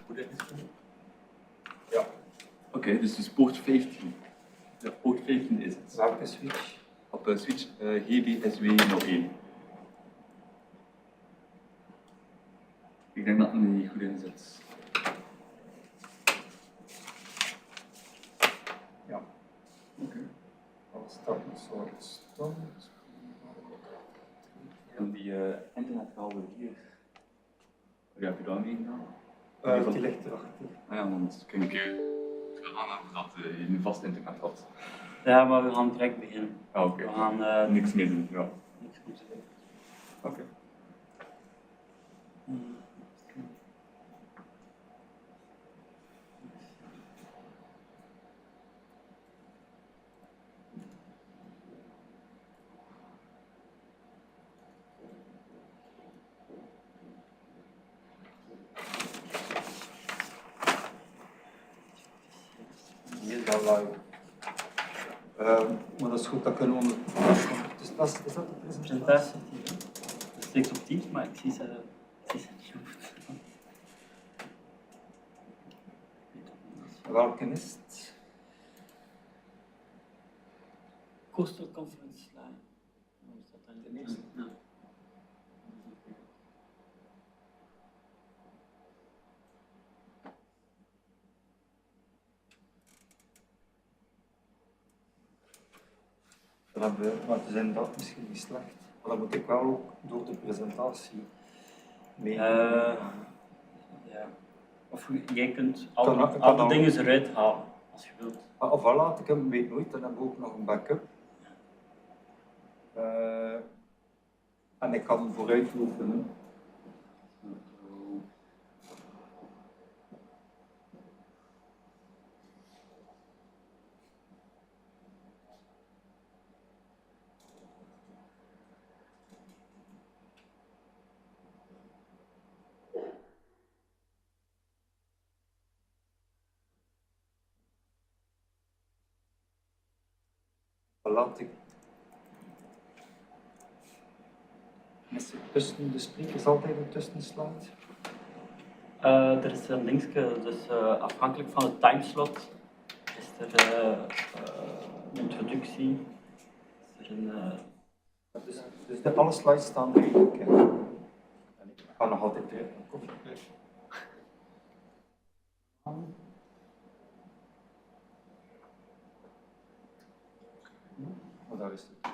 goed instellen? Ja. Oké, dus poort 15. Ja, poort 15 is het. Welke switch? Op switch GBSW01. Ik denk dat het niet goed in zit. Ja. Oké. Als dat een soort stond. En die internetkabel hier. Wat heb je daar mee gedaan? Die ligt erachter. Ah ja, dan kun ik gaan dat je nu vast internet had. Ja, maar we gaan direct beginnen. Ah, oké. We gaan Niks meer doen, ja. niks moeten doen. Oké. Die is al live. Maar dat is goed, dat kunnen we dus dat is dat de presentatie? Presentatie. Dat steekt op Teams, maar ik zie ze niet goed. Welke is het? Coastal Conference Line. Hoe is dat dan? De eerste. Ja. Dan hebben we, maar het is inderdaad misschien niet slecht. Maar dan moet ik wel ook door de presentatie mee. Ja. Of jij kunt Kan alle al- dingen eruit halen, als je wilt. Of al laat ik hem, weet nooit, dan hebben we ook nog een backup. En ik kan vooruit oefenen. Laat ik. Is er tussen de sprekers altijd een tussenslide? Er is een linkje, dus afhankelijk van het timeslot is er een introductie. Is er een, Dus alle slides staan eigenlijk. Hè. En ik ga nog altijd terug naar koffie. Oh, daar is het.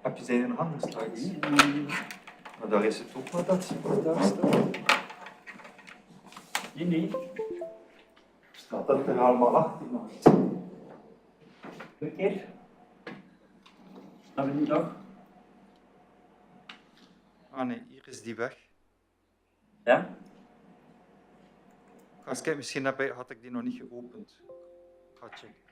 Heb je zijn er nog andere slides? Maar daar is het ook maar dat daar staat. Nee. Staat dat er allemaal achter nog? Een keer. Hebben we niet nog? Ah nee, hier is die weg. Ja? Ga eens kijken, misschien had ik die nog niet geopend. Ik ga checken.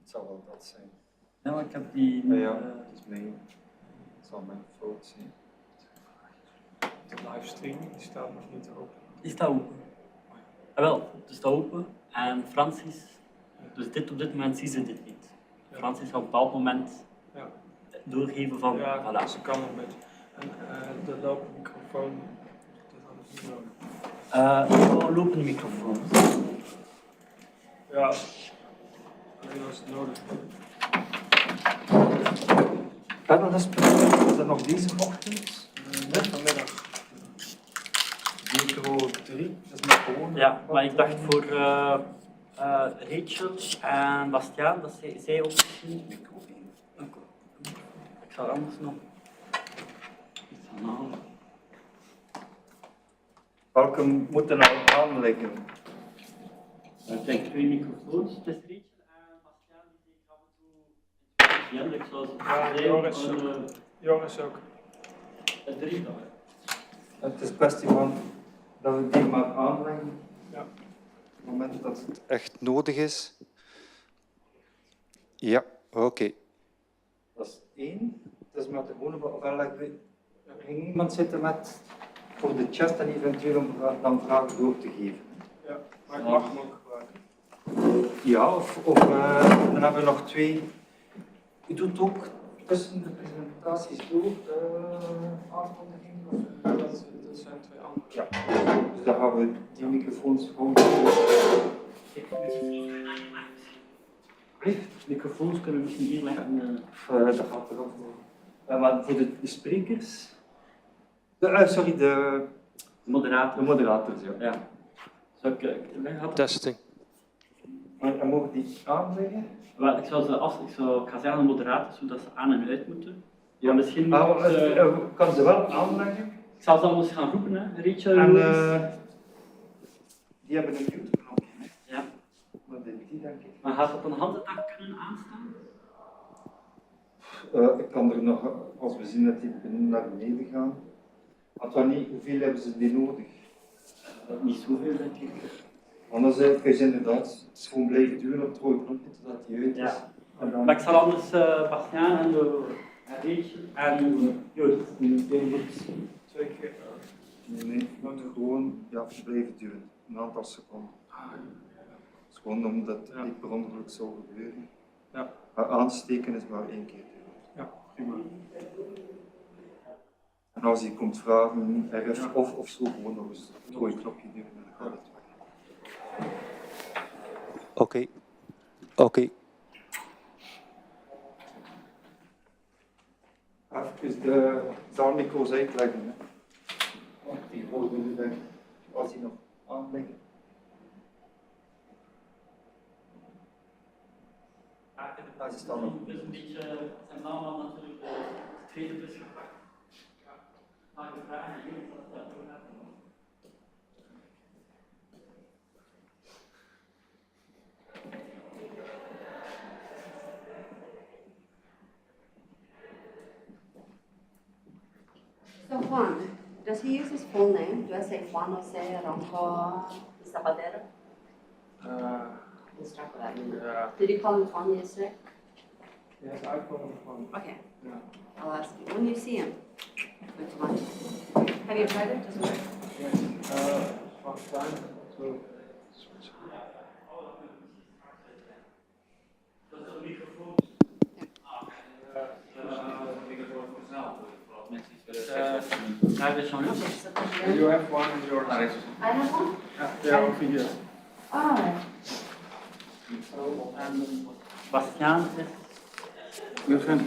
Het zal wel dat zijn. Ja, maar ik heb die... Ja, dat is mijn. Het zal mijn fout zijn. De livestream die staat nog niet open. Die staat open. Ah, wel, het staat open. En Francis... Dus dit op dit moment zien ze dit niet. Francis gaat op een bepaald moment Ja, doorgeven van... ja voilà. ze kan een beetje. En de lopende microfoon, dat hadden we niet nodig. Gewoon lopende microfoon. Ja, alleen als het nodig is. Verder is er nog deze ochtend. Net vanmiddag. Micro 3, dat is maar gewoon. Ja, maar ik dacht voor Rachel en Bastiaan dat zij ook misschien microfoon. Ik zal anders nog iets gaan halen. Welke moeten nou aan liggen? Ik denk 2 microfoons. Het is Rachel en Bastiaan die zich af en toe intelligent, zoals het Ja, zei. Joris ook. 3 dan. Het is een kwestie van dat we die maar aanleggen. Ja. Op het moment dat het echt nodig is. Ja, oké. Dat is 1. Het is met de gewone. Ofwel, ging iemand zitten met voor de chat en eventueel om dan vragen door te geven. Ja, maar ik mag hem ook gebruiken. Ja, dan hebben we nog 2. U doet ook tussen de presentaties door aankondigingen? Ja, dat zijn 2 andere. Ja, dus dan gaan we die microfoons gewoon. Microfoons kunnen we misschien hier leggen. Dat gaat er over. Maar voor de sprekers. Sorry, de Moderator. moderators, ja. Ja. Zou ik leggen? Testing. En mogen die aanleggen? Wel, ik ga zeggen aan de moderator, zodat ze aan en uit moeten. Ja. Maar misschien Kan ze wel aanleggen. ik zal ze anders gaan roepen, hè. Rachel, En Louis. die hebben een mute-knopje. Ja. Maar die denk ik. Maar gaat dat een handdag kunnen aanstaan? Ik kan er nog, als we zien dat die naar beneden gaan. Antonie, hoeveel hebben ze die nodig? Niet zoveel, denk ik. Anders kun je inderdaad gewoon blijven duwen op het rode knopje totdat die uit is. Ja. En dan... Maar ik zal anders Bastiaan en Rachel en Joost. 2 keer. Nee, je moet gewoon blijven duwen. Een aantal seconden. Het is gewoon omdat het niet per ongeluk zou gebeuren. Ja. Maar aansteken is maar 1 keer duwen. Ja, prima. En als je komt vragen, RF of zo, gewoon nog eens het rode knopje duwen en dan gaat het weg. Oké. Even de zaalmicro's uitleggen. Hè. Want die horen nu denk ik, als die nog aanleggen. Ja, ze staan nog. Dus een beetje, zijn allemaal natuurlijk de tweede bus gepakt. Maar de vraag is niet of dat door gaat. So Juan, does he use his full name? Do I say Juan or say Ronco Zapatero? Let's talk about that. Yeah. Did you call him Juan yesterday? Yes, I call him Juan. Okay, Yeah. I'll ask you. When you see him, which one? Have you tried it? Does it work? Yes. First time to switch. Naar de Jean-Luc. Okay, so put it You in. have one in your I have one? Yeah, over here. Alright. En Bastiaan is. Your friend.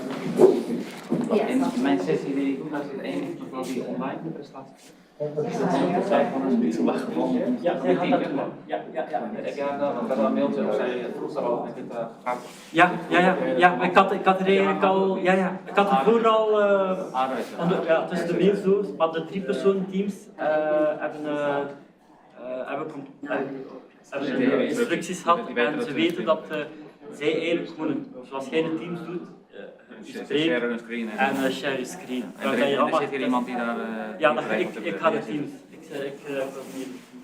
Yes. In mijn sessie weet ik ook dat er één mevrouw die online de prestatie. Yes. Zij van een beetje mag gewoon. Ja, zij gaat dat doen. Ja. Ik heb wel een mailtje of zij vroeg al met dit gaat. Ja, maar ik had er eigenlijk al, ik had er vroeger al, tussen de mails door, maar de 3-persoon teams hebben instructies gehad en ze weten dat zij eigenlijk gewoon, zoals jij de teams doet, Share een screen. en share je screen. En er zit hier iemand die daar. Ik ga de teams, ik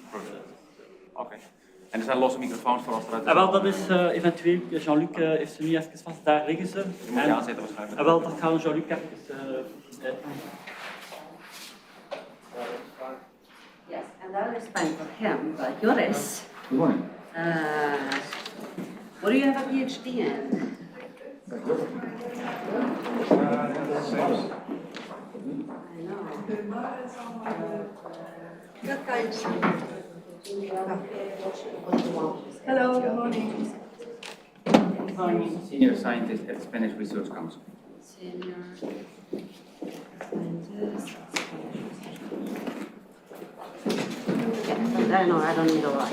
probeer. Oké. En er zijn losse microfoons voor als eruit. En wel, dat is eventueel, Jean-Luc heeft ze nu even vast, daar liggen ze. Je moet je aanzetten waarschijnlijk. En wel, dat gaan Jean-Luc even uitleggen. Yes, and that is fine for him, but Joris, Good morning. what do you have a PhD in? I know. Good guys. Hello, good morning. Senior scientist at Spanish Research Council. Senior scientist. I don't need a lot.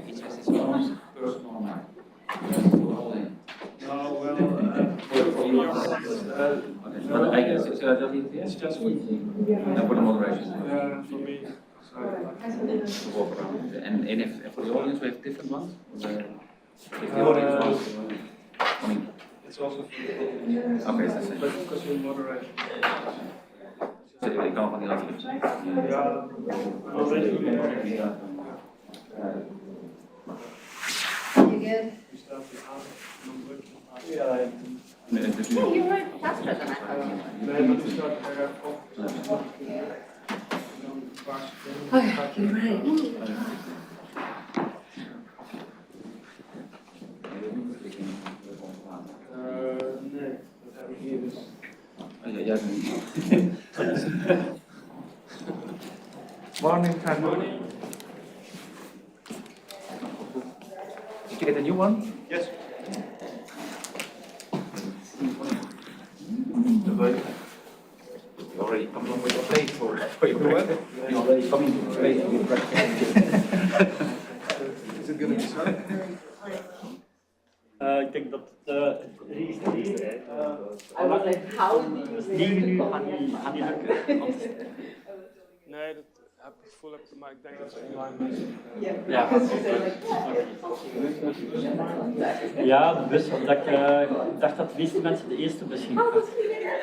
Each has its own personal mind. But I guess it's just It's just for for the moderation. for me. To walk around. And if for the audience we have different ones? If the audience wants I mean, It's also for the okay, it's the same. but because we moderate. Ik kan van die laten zien. Ja, dat weet ik niet. You good? Die staat hier aan. Dan druk je op aan. Ja, Nee, het is Yeah, nu. you were faster than I thought you Nee, maar die staat er even op. En dan een paar seconden. were. Okay, you ready? Nee, dat heb ik hier dus. Ja, Morning, time. Did you get a new one? Yes. You already come along with your plate for your breakfast? You already coming to the plate with breakfast? Is it gonna be so? ik denk dat het registreren I was like, how do you 9 uur gaan die lukken. Want, Nee, dat heb ik gevoel, maar ik denk dat ze online is. ja, ja, de bus, omdat ik dacht dat de meeste mensen de eerste bus gingen.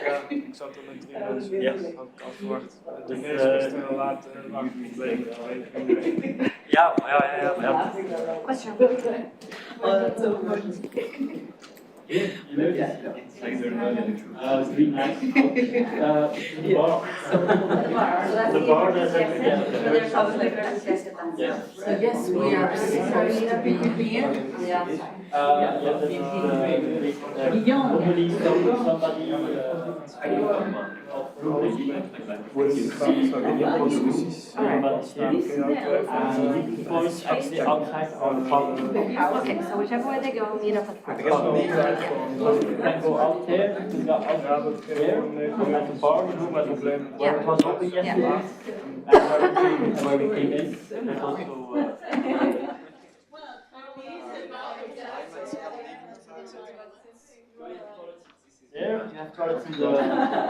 Ja, ik zat er met 3 mensen. Ja. Had ik al verwacht. De Dus, meeste is te laat. Wacht, ik weet het. Ja, maar ja. What's your book? Oh, that's so funny. You know this? It's really nice. The bar. The bar is Yes. So yes, we are supposed to be here. Yeah. Normally somebody boys actually outside our park. Okay, so whichever way they go, meet up at park. You can go out there, to the out there, at the bar, you know, where it was open yesterday. And where we came in, there's also there, you have toilets in the,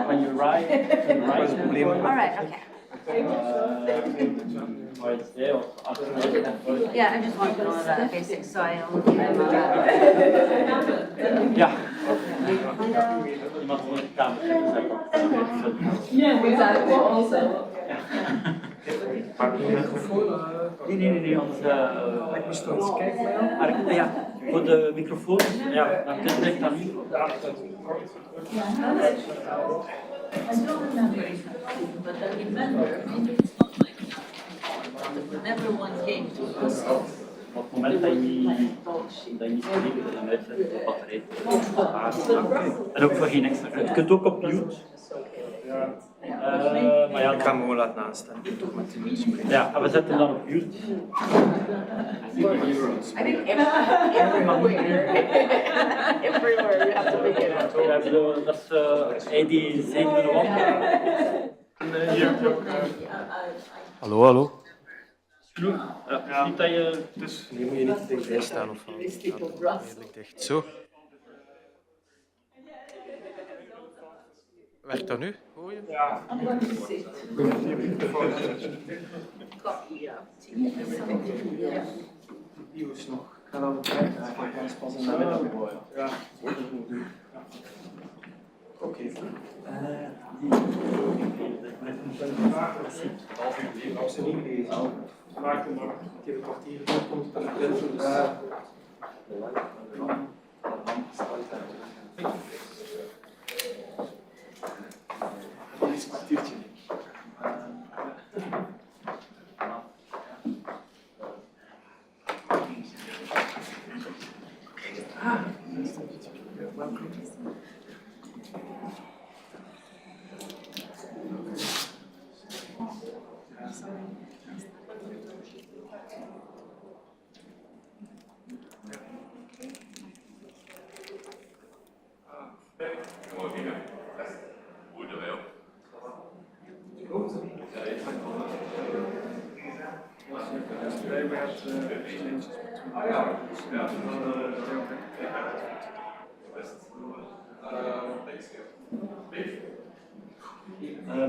when you ride, to the right. All right, okay. Or it's there, or after. Yeah, I just want to know the basics, so I don't. Ja. Iemand moet de kamer zetten. Yeah, exactly. Also. Nee, ons ja, voor de microfoon, ja, dan kun je direct aan u. I don't remember exactly, but I remember maybe it's not like that. Whenever one came to us, Op het moment dat je niet spreekt en uitzet, de batterij. En ook voor geen extra. Je kunt ook op mute. Maar ja, Ik ga hem gewoon laten aanstaan. Toch met 10 minuten spreken. ja, en we zetten dan op mute. I think everywhere you have to figure it out. Ja, bedoel, dat is hij die zenuwen Hallo. Ja, niet dat je... Dus Hier moet je niet dichtbij staan of wel. Ja, redelijk dicht. Zo. Werkt dat nu? Hoor je? ja, Nieuws nog. Ik ga dan kijken. Ik ga pas in de middag gooien. ja. Oké. Als ze niet lezen. Maak hem maar. Ik heb een kwartier komt dan Dit is een kwartiertje.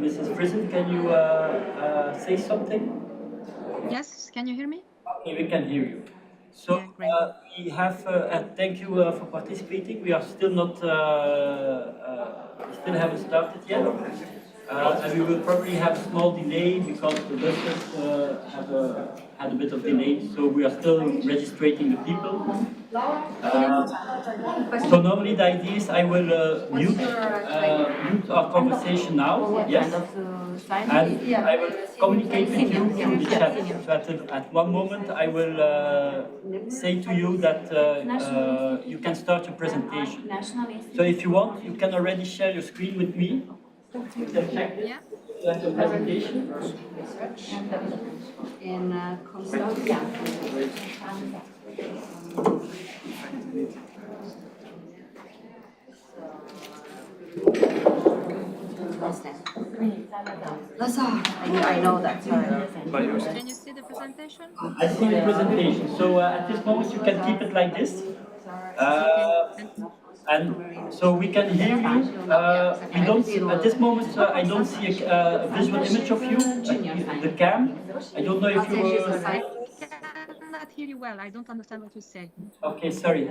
Mrs. Prison, can you say something? Yes, can you hear me? Okay, we can hear you. So Yeah, great. we have, thank you for participating. We are still not, we still haven't started yet. And we will probably have a small delay because the buses had a bit of delay, so we are still registering the people. So normally the idea is I will mute our conversation now, yes, and I will communicate with you through the chat. So at one moment I will say to you that you can start your presentation. So if you want, you can already share your screen with me. You can check this. Yeah. That's your presentation. In Constantia. I know that. Can you see the presentation? I see the presentation. So at this moment you can keep it like this. And so we can hear you. We don't at this moment. I don't see a visual image of you, the cam. I don't know if you. I cannot hear you well. I don't understand what you say. Okay, sorry.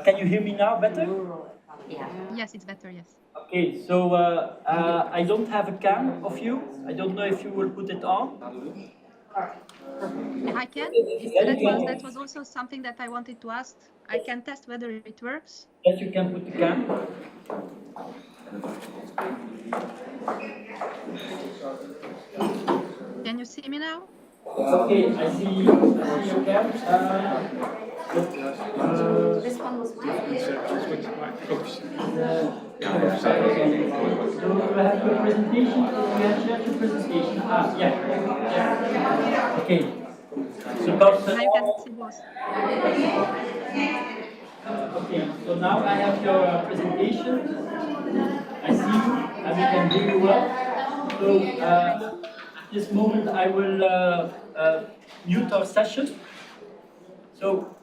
Can you hear me now better? Yes, it's better, yes. Okay, so I don't have a cam of you. I don't know if you will put it on. I can. That was also something that I wanted to ask. I can test whether it works. Yes, you can put the cam. Can you see me now? Okay, I see your cam. This one was my So you have your presentation. You have shared your presentation. Yeah. Okay. So Now you can see both. okay. So now I have your presentation. I see you, and we can hear you well. So at this moment, I will mute our session. So.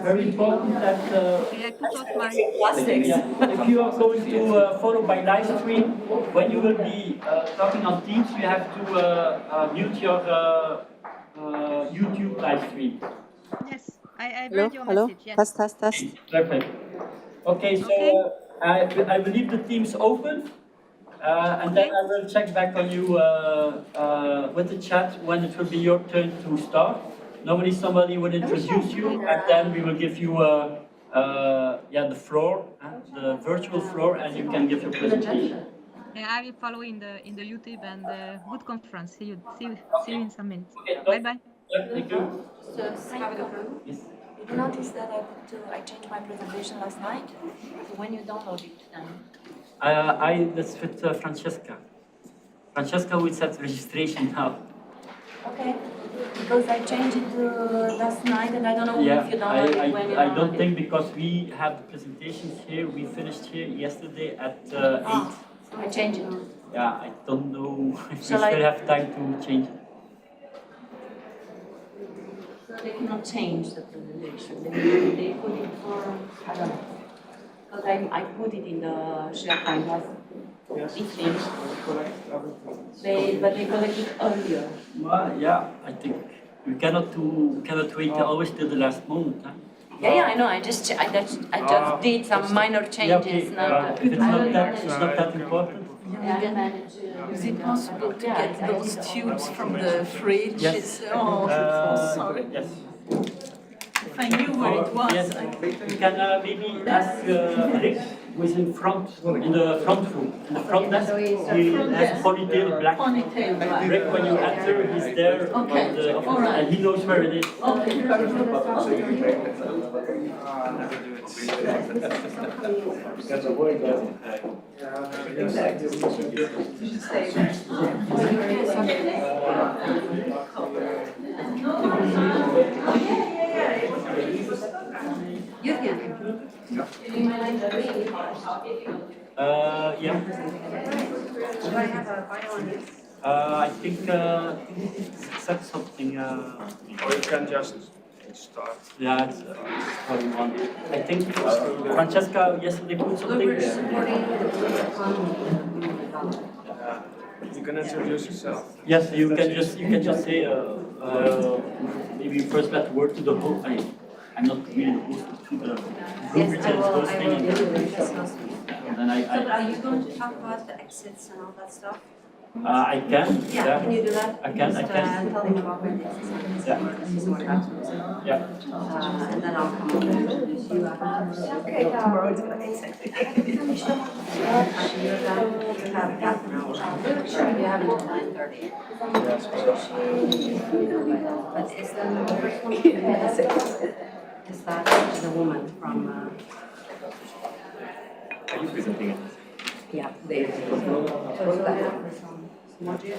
Very important that I put off my if you are going to follow by live stream, when you will be talking on Teams, you have to mute your YouTube live stream. Yes, I read your message. Yes. Test. Perfect. Okay, so I will leave the Teams open, and then I will check back on you with the chat when it will be your turn to start. Normally somebody will introduce you, and then we will give you the floor, the virtual floor, and you can give your presentation. Yeah, I will follow in the YouTube and good conference. See you in some minutes. Okay, Bye bye. Thank you. Yes. Did you notice that I changed my presentation last night? When you download it, then That's with Francesca. Francesca will set registration now. okay, because I changed it last night, and I don't know if you download it when you I download don't it. think because we have the presentations here. We finished here yesterday at 8. I changed it. Yeah, I don't know if we Shall still I- have time to change it. So they cannot change the presentation. They put it for, I don't know. Because I put it in the SharePoint last evening. But they collect it earlier. Well, yeah, I think we cannot wait always till the last moment. Huh? Yeah, I know. I just did some minor Yeah, okay. changes. Not, If it's not that important. Is it possible to get those tubes from the fridge? Yes. Sorry. Yes. If I knew where it was. Yes. You can maybe ask Rick, who is in the front room, in the front desk. He has a ponytail black. Ponytail black. Rick, when you enter, he's there, Okay. all right. And he knows where it is. Okay, Yeah. I think said something. Or you can just start. Yeah, it's probably one. I think Francesca yesterday put something there. You can introduce yourself. Yes, you can just say maybe first let word to the whole. I'm not really hosted to the group Yes, which I is will, hosting it. discuss those. And then So, but are you going to talk about the exits and all that stuff? I can, Yeah, can you do that? I can. Just, tell him about where this is. Yeah. This is what happens. Yeah. And then I'll come over and introduce you afterwards. Okay, tomorrow it's gonna be sexy. You're done, you have half an hour. You have until 9:30. But is the first one, is that the woman from, Are you presenting it? yeah, they. So is that one from Moji?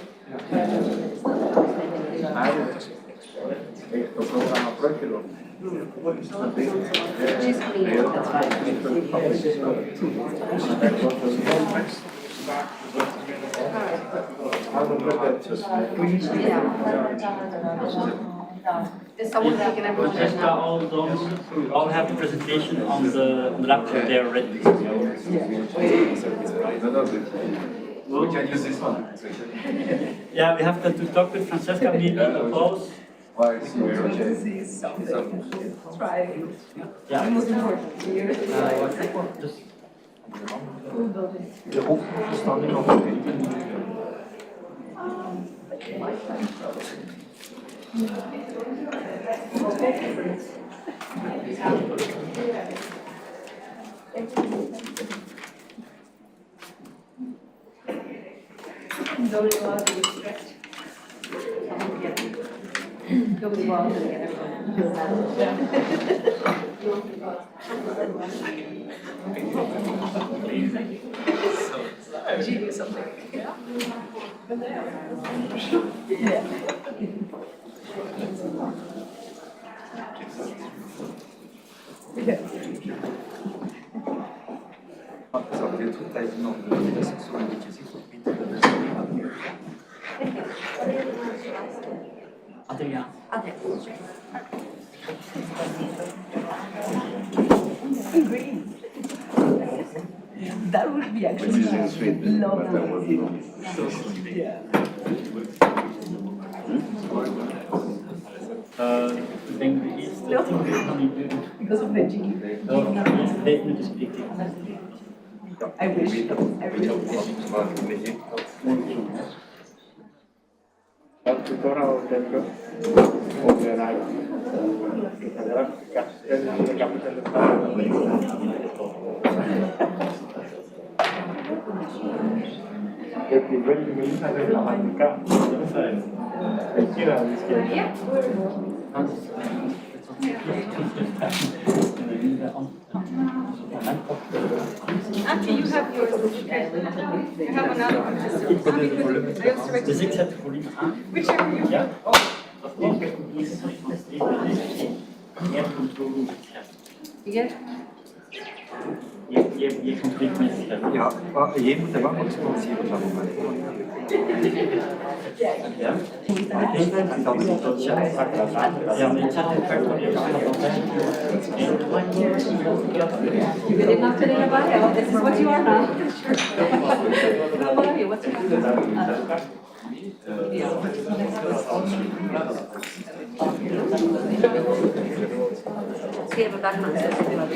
She's coming in, that's Is someone taking everyone Francesca, now? all have the presentation on the laptop there already. We can use this one. Yeah, we have to talk with Francesca, maybe in pause. Why is he Yeah. Just De hoofdverstanding of de Nobody wants to get Ça veut dire toute la vie, non, de sexualité, c'est tout vite, de Adriaan. Okay. That would be actually lovely. Yeah. Ik denk de eerste 10 minuten nog niet doen. Because of the jiggy. De eerste 5 minuten spreekt hij. I wish. I really wish. Al tutorial dentro, operai, che sarà il capitello perché 20 minuti della manica, e gira la scheda. Actually, you have yours. You have another one. Dus ik zet het volume aan. Whichever you Ja? Dat komt echt een eerste van de streep. Jij controle het scherm. Je controleert mijn scherm. Ja, maar je moet de wacht explosief op dat moment. Ja? Ik denk dat dat is tot ja, maar ik zet het echt op You did not today about it. This is what you are now. How about you? What's your name? Sí, pero claro, no sé si lo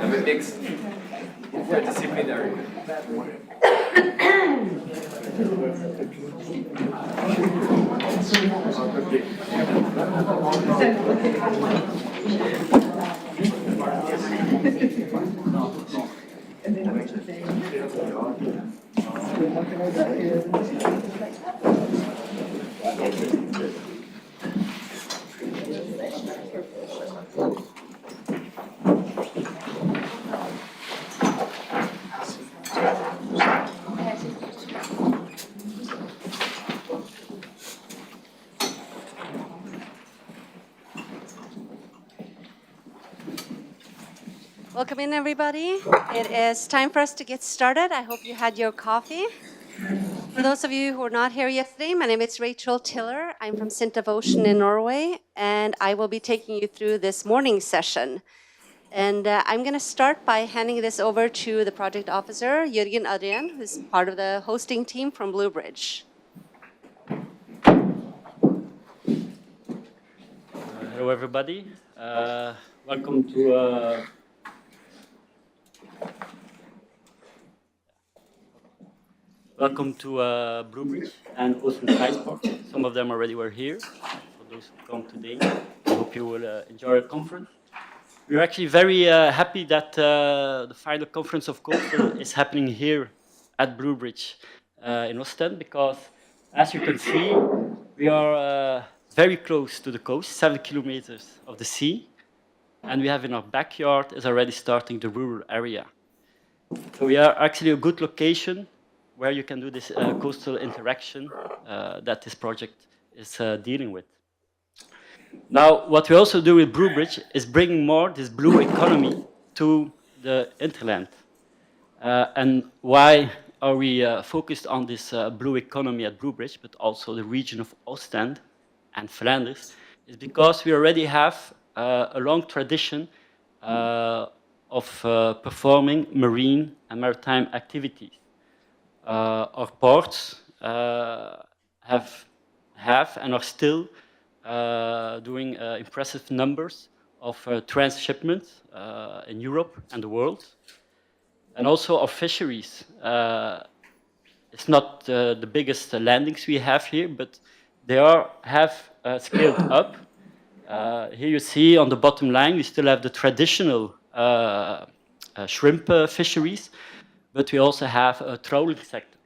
I'm a big disciplinary. Welcome in, everybody. It is time for us to get started. I hope you had your coffee. For those of you who were not here yesterday, my name is Rachel Tiller. I'm from Sint Devotion in Norway, and I will be taking you through this morning session. And I'm going to start by handing this over to the project officer, Jürgen Adrian, who's part of the hosting team from Bluebridge. Hello, everybody. Welcome to Bluebridge and Ocean Transport. Some of them already were here. For those who come today, I hope you will enjoy the conference. We're actually very happy that the final conference of Coastal is happening here at Bluebridge in Ostend, because as you can see, we are very close to the coast, 7 kilometers of the sea, and we have in our backyard is already starting the rural area. So we are actually a good location where you can do this coastal interaction that this project is dealing with. Now, what we also do with Bluebridge is bringing more this blue economy to the hinterland. And why are we focused on this blue economy at Bluebridge, but also the region of Ostend and Flanders, is because we already have a long tradition of performing marine and maritime activities. Our ports have and are still doing impressive numbers of transshipment in Europe and the world. And also our fisheries. It's not the biggest landings we have here, but they have scaled up. Here you see on the bottom line, we still have the traditional shrimp fisheries, but we also have a trawling sector.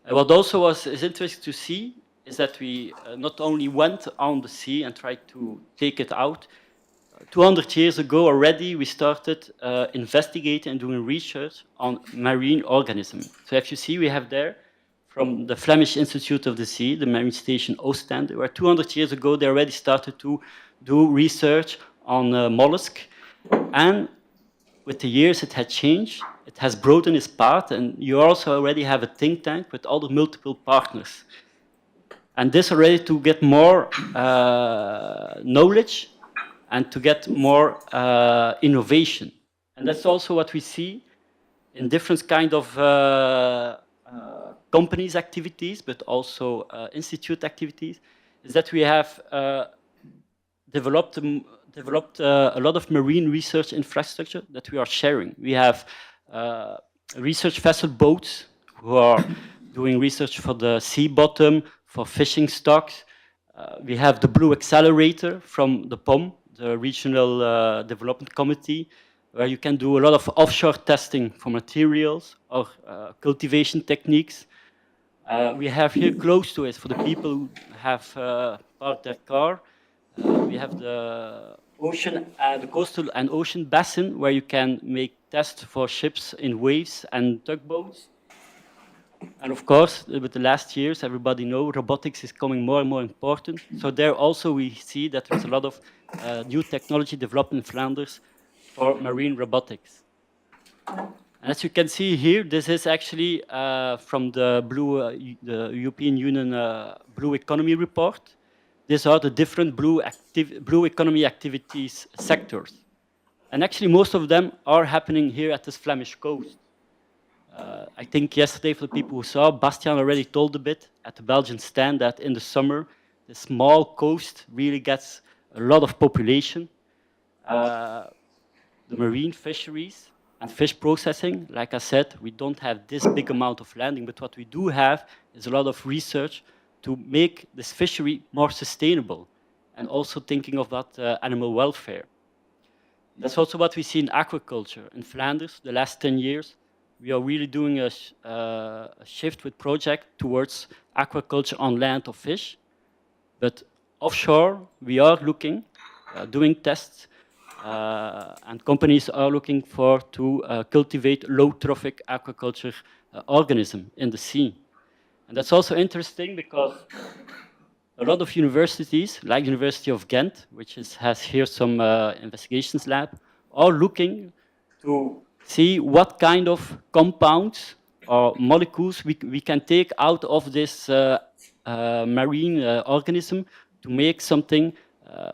What also is interesting to see is that we not only went on the sea and tried to take it out. 200 years ago already, we started investigating and doing research on marine organisms. So if you see, we have there from the Flemish Institute of the Sea, the marine station Ostend, where 200 years ago they already started to do research on mollusk. And with the years it had changed, it has broadened its path, and you also already have a think tank with other multiple partners. And this already to get more knowledge and to get more innovation. And that's also what we see in different kind of companies' activities, but also institute activities, is that we have developed a lot of marine research infrastructure that we are sharing. We have research vessel boats who are doing research for the sea bottom, for fishing stocks. We have the Blue Accelerator from the POM, the Regional Development Committee, where you can do a lot of offshore testing for materials or cultivation techniques. We have here close to it, for the people who have parked their car, we have the ocean, the coastal and ocean basin, where you can make tests for ships in waves and tugboats. And of course, with the last years, everybody knows robotics is becoming more and more important. So there also we see that there's a lot of new technology developed in Flanders for marine robotics. And as you can see here, this is actually from the European Union Blue Economy Report. These are the different blue economy activities sectors. And actually most of them are happening here at this Flemish coast. I think yesterday, for the people who saw, Bastiaan already told a bit at the Belgian stand that in the summer, the small coast really gets a lot of population. The marine fisheries and fish processing, like I said, we don't have this big amount of landing, but what we do have is a lot of research to make this fishery more sustainable, and also thinking of that animal welfare. That's also what we see in aquaculture. In Flanders, the last 10 years, we are really doing a shift with project towards aquaculture on land of fish. But offshore, we are looking, doing tests, and companies are looking to cultivate low-trophic aquaculture organism in the sea. And that's also interesting because a lot of universities, like the University of Ghent, which has here some investigations lab, are looking to see what kind of compounds or molecules we can take out of this marine organism to make something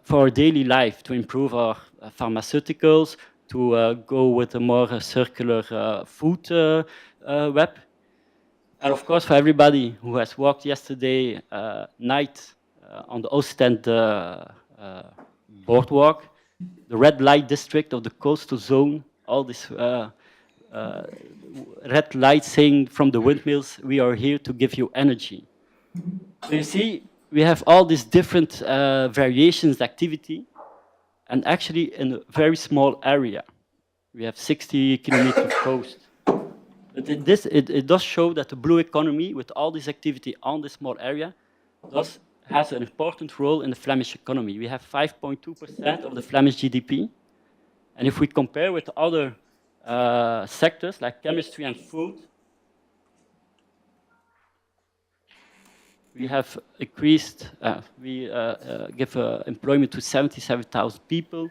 for our daily life, to improve our pharmaceuticals, to go with a more circular food web. And of course, for everybody who has walked yesterday night on the Oostend boardwalk, the red light district of the coastal zone, all this red light saying from the windmills, we are here to give you energy. So you see, we have all these different variations activity, and actually in a very small area. We have 60 kilometers coast. But it does show that the blue economy, with all this activity on this small area, has an important role in the Flemish economy. We have 5.2% of the Flemish GDP. And if we compare with other sectors like chemistry and food, we have increased, we give employment to 77,000 people,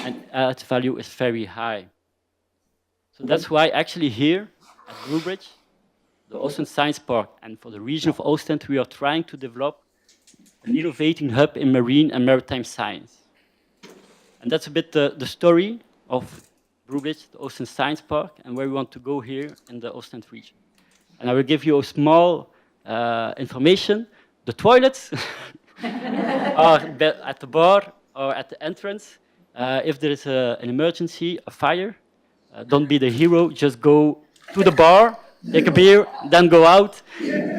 and added value is very high. So that's why actually here at Brewbridge, the Ostend Science Park, and for the region of Ostend, we are trying to develop an innovating hub in marine and maritime science. And that's a bit the story of Brewbridge, the Ostend Science Park, and where we want to go here in the Ostend region. And I will give you a small information. The toilets are at the bar or at the entrance. If there is an emergency, a fire, don't be the hero, just go to the bar, take a beer, then go out.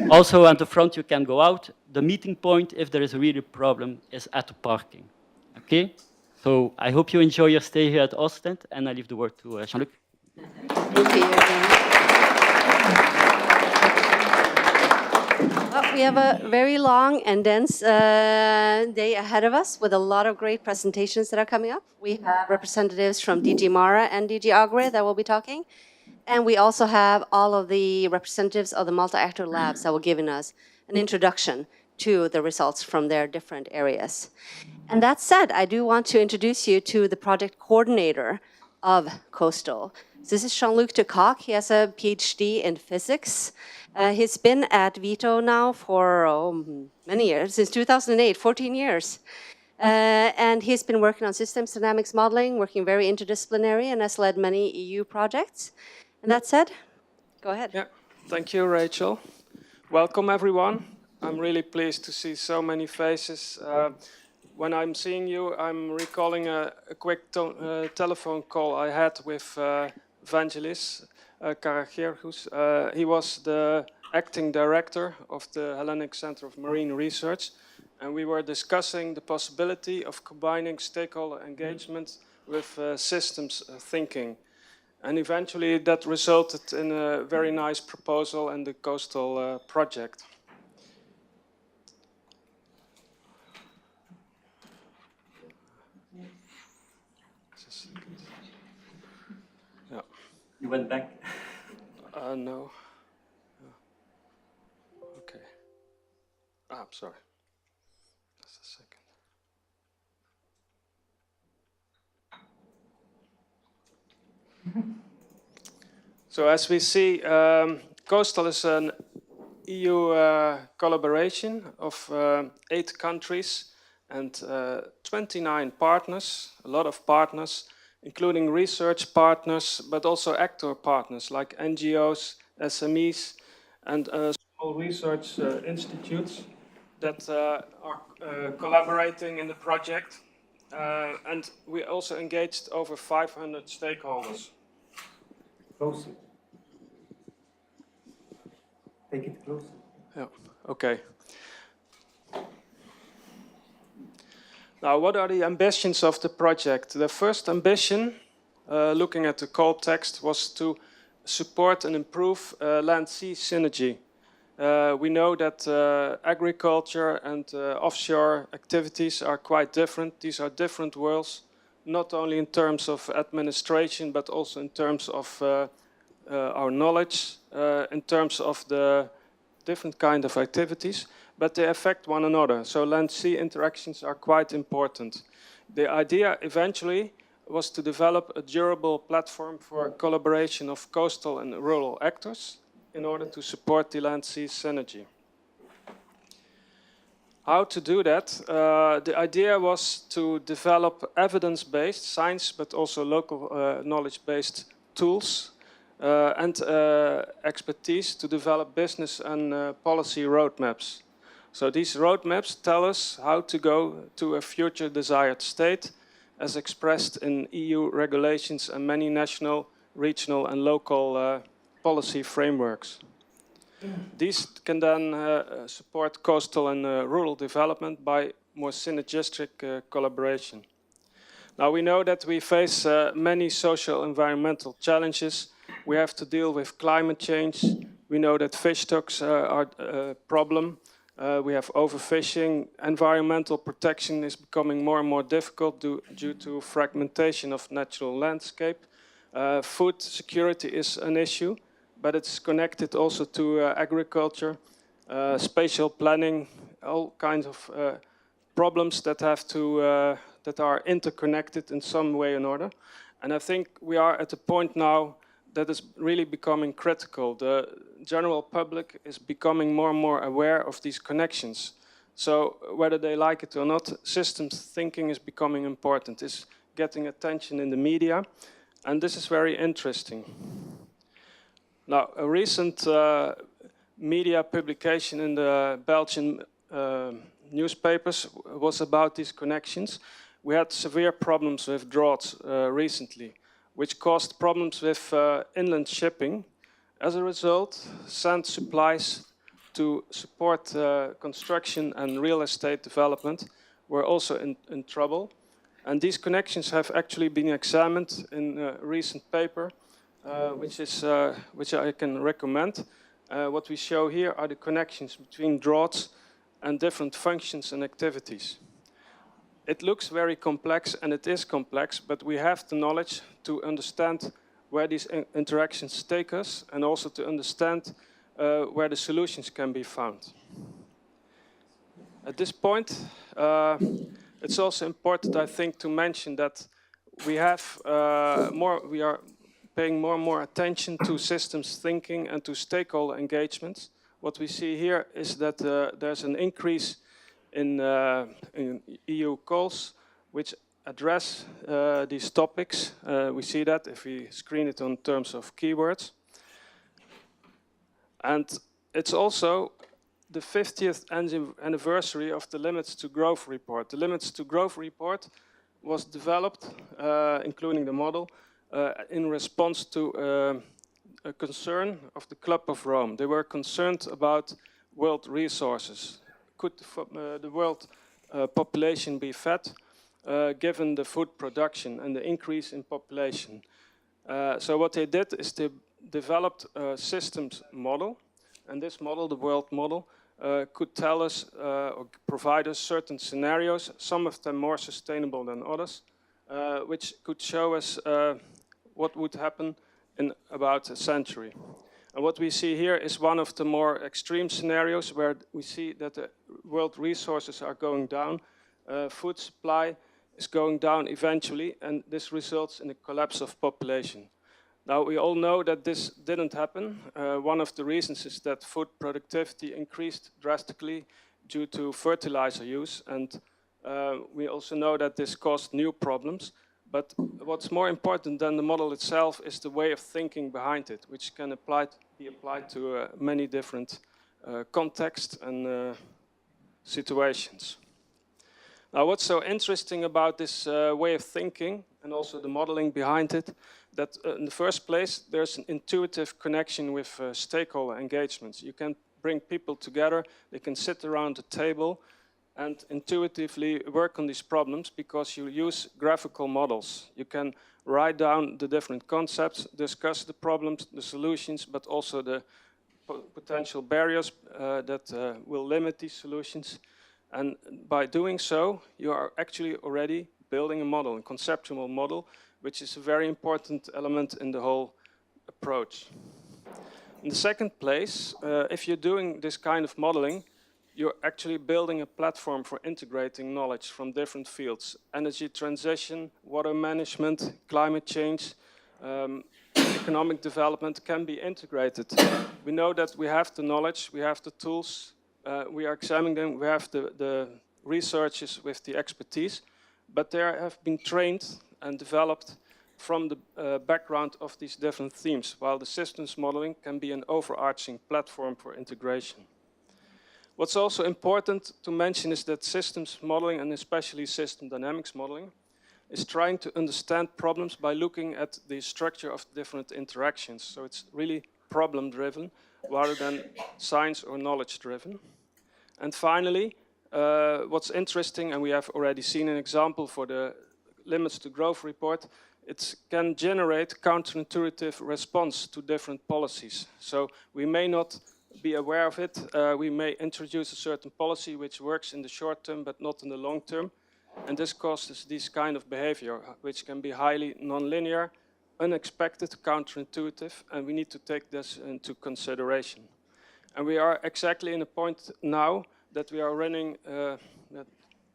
Also at the front you can go out. The meeting point, if there is a real problem, is at the parking. Okay? So I hope you enjoy your stay here at Ostend, and I leave the word to Jean-Luc. Thank you. Well, we have a very long and dense day ahead of us with a lot of great presentations that are coming up. We have representatives from DG Mara and DG Agri that will be talking. And we also have all of the representatives of the multi-actor labs that will give us an introduction to the results from their different areas. And that said, I do want to introduce you to the project coordinator of Coastal. This is Jean-Luc de Kock. He has a PhD in physics. He's been at Vito now for many years, since 2008, 14 years. And he's been working on systems dynamics modeling, working very interdisciplinary, and has led many EU projects. And that said, go ahead. Yeah, thank you, Rachel. Welcome, everyone. I'm really pleased to see so many faces. When I'm seeing you, I'm recalling a quick telephone call I had with Vangelis Karagergus. He was the acting director of the Hellenic Center of Marine Research, and we were discussing the possibility of combining stakeholder engagement with systems thinking. And eventually that resulted in a very nice proposal and the Coastal project. Yeah. You went back? No. Okay. I'm sorry. Just a second. So as we see, Coastal is an EU collaboration of 8 countries and 29 partners, a lot of partners, including research partners, but also actor partners like NGOs, SMEs, and small research institutes that are collaborating in the project. And we also engaged over 500 stakeholders. Closer. Take it closer. Yeah, okay. Now, what are the ambitions of the project? The first ambition, looking at the call text, was to support and improve land-sea synergy. We know that agriculture and offshore activities are quite different. These are different worlds, not only in terms of administration, but also in terms of our knowledge, in terms of the different kind of activities, but they affect one another. So land-sea interactions are quite important. The idea eventually was to develop a durable platform for collaboration of coastal and rural actors in order to support the land-sea synergy. How to do that? The idea was to develop evidence-based science, but also local knowledge-based tools and expertise to develop business and policy roadmaps. So these roadmaps tell us how to go to a future desired state as expressed in EU regulations and many national, regional and local policy frameworks. These can then support coastal and rural development by more synergistic collaboration. Now we know that we face many social environmental challenges. We have to deal with climate change. We know that fish stocks are a problem. We have overfishing. Environmental protection is becoming more and more difficult due to fragmentation of natural landscape. Food security is an issue, but it's connected also to agriculture, spatial planning, all kinds of problems that have to that are interconnected in some way or another. And I think we are at a point now that is really becoming critical. The general public is becoming more and more aware of these connections. So whether they like it or not, systems thinking is becoming important, is getting attention in the media, and this is very interesting. Now, a recent media publication in the Belgian newspapers was about these connections. We had severe problems with droughts recently, which caused problems with inland shipping. As a result, sand supplies to support construction and real estate development were also in trouble. And these connections have actually been examined in a recent paper, which I can recommend. What we show here are the connections between droughts and different functions and activities. It looks very complex, and it is complex, but we have the knowledge to understand where these interactions take us, and also to understand where the solutions can be found. At this point, it's also important, I think, to mention that we are paying more and more attention to systems thinking and to stakeholder engagements. What we see here is that there's an increase in EU calls which address these topics. We see that if we screen it on terms of keywords. And it's also the 50th anniversary of the Limits to Growth report. The Limits to Growth report was developed, including the model, in response to a concern of the Club of Rome. They were concerned about world resources. Could the world population be fed given the food production and the increase in population? So what they did is they developed a systems model, and this model, the world model, could tell us or provide us certain scenarios, some of them more sustainable than others, which could show us what would happen in about a century. And what we see here is one of the more extreme scenarios where we see that the world resources are going down, food supply is going down eventually, and this results in a collapse of population. Now, we all know that this didn't happen. One of the reasons is that food productivity increased drastically due to fertilizer use, and we also know that this caused new problems. But what's more important than the model itself is the way of thinking behind it, which can be applied to many different contexts and situations. Now, what's so interesting about this way of thinking, and also the modeling behind it, that in the first place, there's an intuitive connection with stakeholder engagements. You can bring people together, they can sit around the table and intuitively work on these problems because you use graphical models. You can write down the different concepts, discuss the problems, the solutions, but also the potential barriers that will limit these solutions. And by doing so, you are actually already building a model, a conceptual model, which is a very important element in the whole approach. In the second place, if you're doing this kind of modeling, you're actually building a platform for integrating knowledge from different fields. Energy transition, water management, climate change, economic development can be integrated. We know that we have the knowledge, we have the tools, We are examining them. We have the researchers with the expertise, but they have been trained and developed from the background of these different themes, while the systems modeling can be an overarching platform for integration. What's also important to mention is that systems modeling, and especially system dynamics modeling, is trying to understand problems by looking at the structure of different interactions. So it's really problem-driven rather than science or knowledge-driven. And finally, what's interesting, and we have already seen an example for the Limits to Growth report, it can generate counterintuitive response to different policies. So we may not be aware of it. We may introduce a certain policy which works in the short term but not in the long term. And this causes this kind of behavior, which can be highly nonlinear, unexpected, counterintuitive, and we need to take this into consideration. And we are exactly in a point now that we are running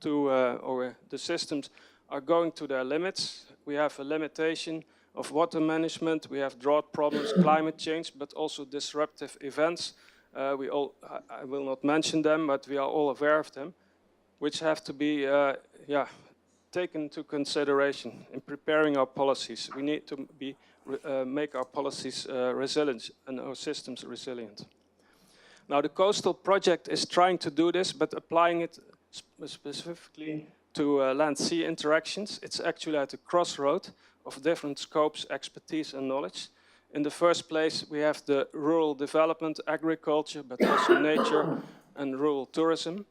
the systems are going to their limits. We have a limitation of water management, we have drought problems, climate change, but also disruptive events. I will not mention them, but we are all aware of them, which have to be taken into consideration in preparing our policies. We need to make our policies resilient and our systems resilient. Now, the Coastal Project is trying to do this, but applying it specifically to land-sea interactions. It's actually at a crossroad of different scopes, expertise and knowledge. In the first place, we have the rural development, agriculture, but also nature and rural tourism.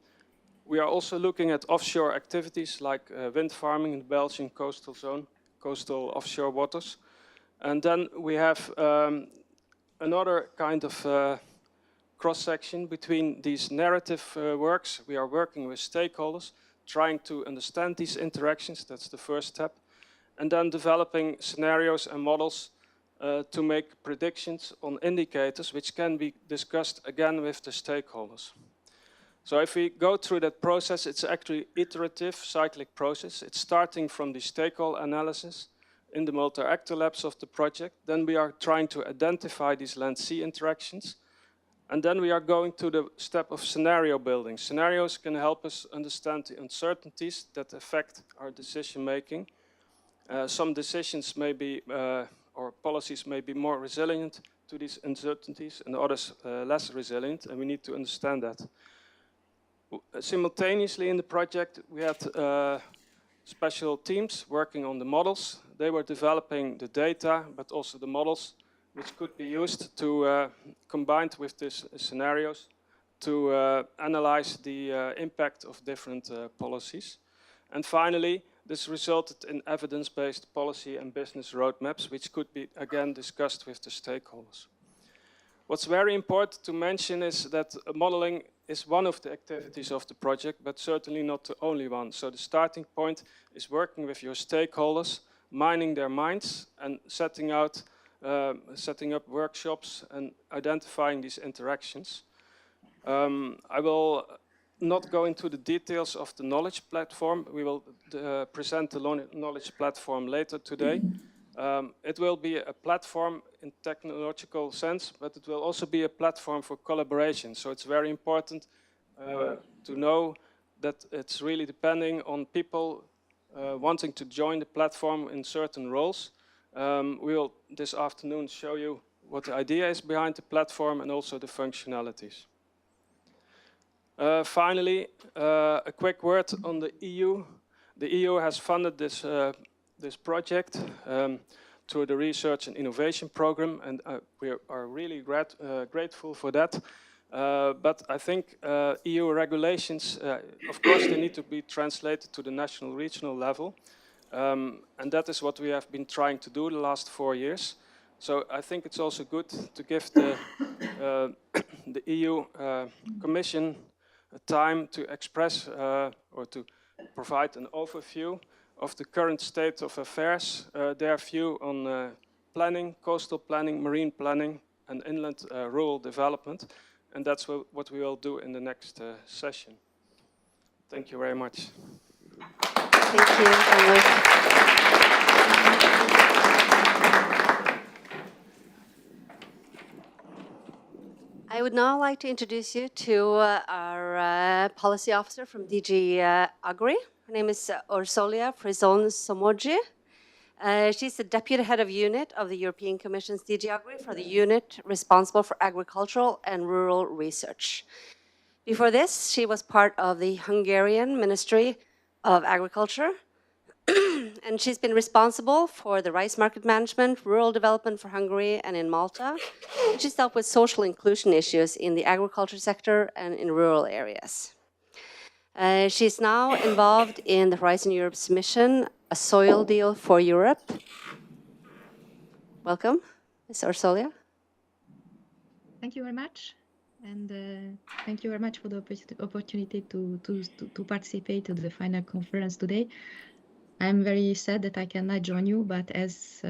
We are also looking at offshore activities like wind farming in the Belgian coastal zone, coastal offshore waters. And then we have another kind of cross-section between these narrative works. We are working with stakeholders, trying to understand these interactions. That's the first step. And then developing scenarios and models to make predictions on indicators, which can be discussed again with the stakeholders. So if we go through that process, it's actually iterative, cyclic process. It's starting from the stakeholder analysis in the multi-actor labs of the project. Then we are trying to identify these land-sea interactions. And then we are going to the step of scenario building. Scenarios can help us understand the uncertainties that affect our decision making. Some decisions may be, or policies may be more resilient to these uncertainties and others less resilient, and we need to understand that. Simultaneously in the project, we had special teams working on the models. They were developing the data, but also the models, which could be used to, combined with these scenarios, to analyze the impact of different policies. And finally, this resulted in evidence-based policy and business roadmaps, which could be, again, discussed with the stakeholders. What's very important to mention is that modeling is one of the activities of the project, but certainly not the only one. So the starting point is working with your stakeholders, mining their minds, and setting up workshops and identifying these interactions. I will not go into the details of the knowledge platform. We will present the knowledge platform later today. It will be a platform in technological sense, but it will also be a platform for collaboration. So it's very important to know that it's really depending on people wanting to join the platform in certain roles. We will this afternoon show you what the idea is behind the platform and also the functionalities. Finally, a quick word on the EU. The EU has funded this project through the Research and Innovation Program, and we are really grateful for that. But I think EU regulations, of course, they need to be translated to the national, regional level. And that is what we have been trying to do the last 4 years. So I think it's also good to give the EU Commission a time to express or to provide an overview of the current state of affairs, their view on planning, coastal planning, marine planning, and inland rural development. And that's what we will do in the next session. Thank you very much. Thank you, Jean-Luc. I I would now like to introduce you to our policy officer from DG Agri. Her name is Orsolia Frison Somoji. She's the deputy head of unit of the European Commission's DG Agri for the unit responsible for agricultural and rural research. Before this, she was part of the Hungarian Ministry of Agriculture, and she's been responsible for the rice market management, rural development for Hungary and in Malta. She's dealt with social inclusion issues in the agriculture sector and in rural areas. She's now involved in the Horizon Europe's mission, A Soil Deal for Europe. Welcome, Ms. Orsolia. Thank you very much. And thank you very much for the opportunity to participate in the final conference today. I'm very sad that I cannot join you, but as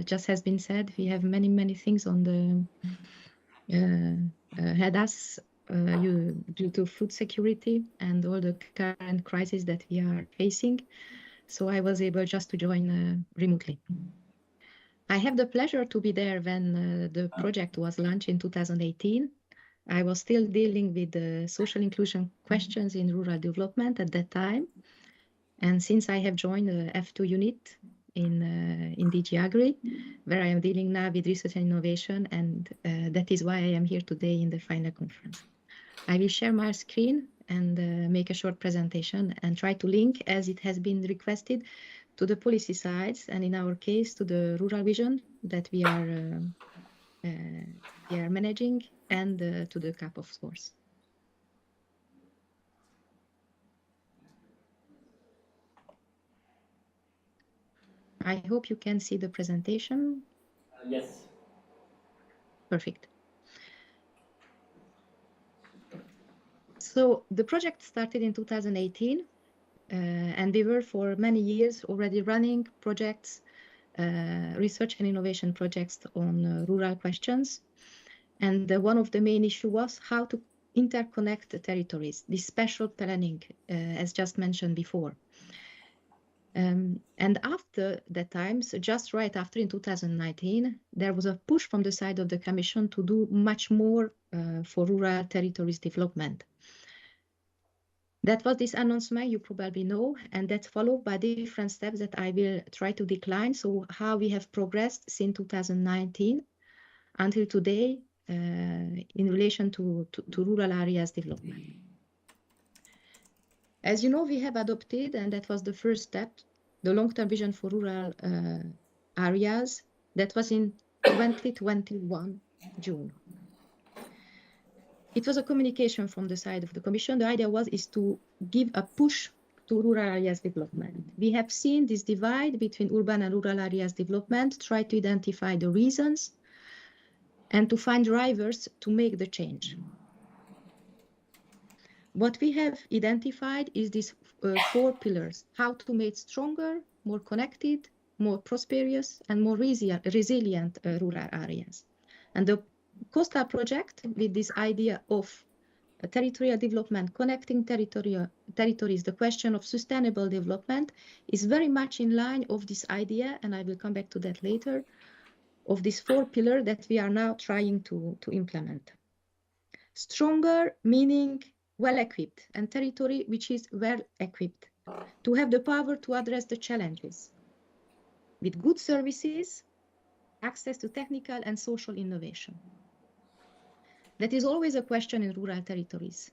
just has been said, we have many things on the had us due to food security and all the current crises that we are facing. So I was able just to join remotely. I have the pleasure to be there when the project was launched in 2018. I was still dealing with the social inclusion questions in rural development at that time. And since I have joined the F2 unit in DG Agri, where I am dealing now with research and innovation, and that is why I am here today in the final conference. I will share my screen and make a short presentation and try to link, as it has been requested, to the policy sides, and in our case, to the rural vision that we are managing, and to the CAP, of course. I hope you can see the presentation. Yes. Perfect. So the project started in 2018, and we were for many years already running projects, research and innovation projects on rural questions. And one of the main issues was how to interconnect the territories, this special planning, as just mentioned before. And after that time, so just right after in 2019, there was a push from the side of the Commission to do much more for rural territories development. That was this announcement, you probably know, and that's followed by different steps that I will try to decline. So how we have progressed since 2019 until today in relation to rural areas development. As you know, we have adopted, and that was the first step, the long-term vision for rural areas. That was in 2021, June. It was a communication from the side of the Commission. The idea is to give a push to rural areas development. We have seen this divide between urban and rural areas development, try to identify the reasons, and to find drivers to make the change. What we have identified is these 4 pillars: how to make stronger, more connected, more prosperous, and more resilient rural areas. And the Coastal project, with this idea of territorial development, connecting territories, the question of sustainable development, is very much in line of this idea, and I will come back to that later, of these 4 pillars that we are now trying to implement. Stronger, meaning well-equipped, and territory which is well-equipped, to have the power to address the challenges with good services, access to technical and social innovation. That is always a question in rural territories.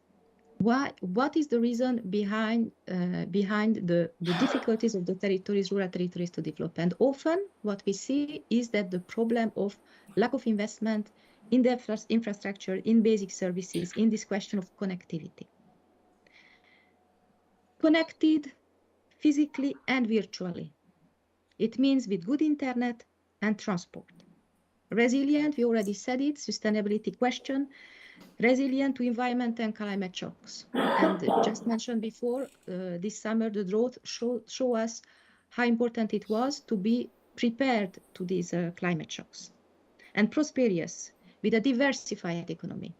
What is the reason behind the difficulties of the rural territories to develop? And often what we see is that the problem of lack of investment in the infrastructure, in basic services, in this question of connectivity. Connected physically and virtually. It means with good internet and transport. Resilient, we already said it, sustainability question, resilient to environment and climate shocks. And just mentioned before, this summer the drought show us how important it was to be prepared to these climate shocks. And prosperous, with a diversified economy.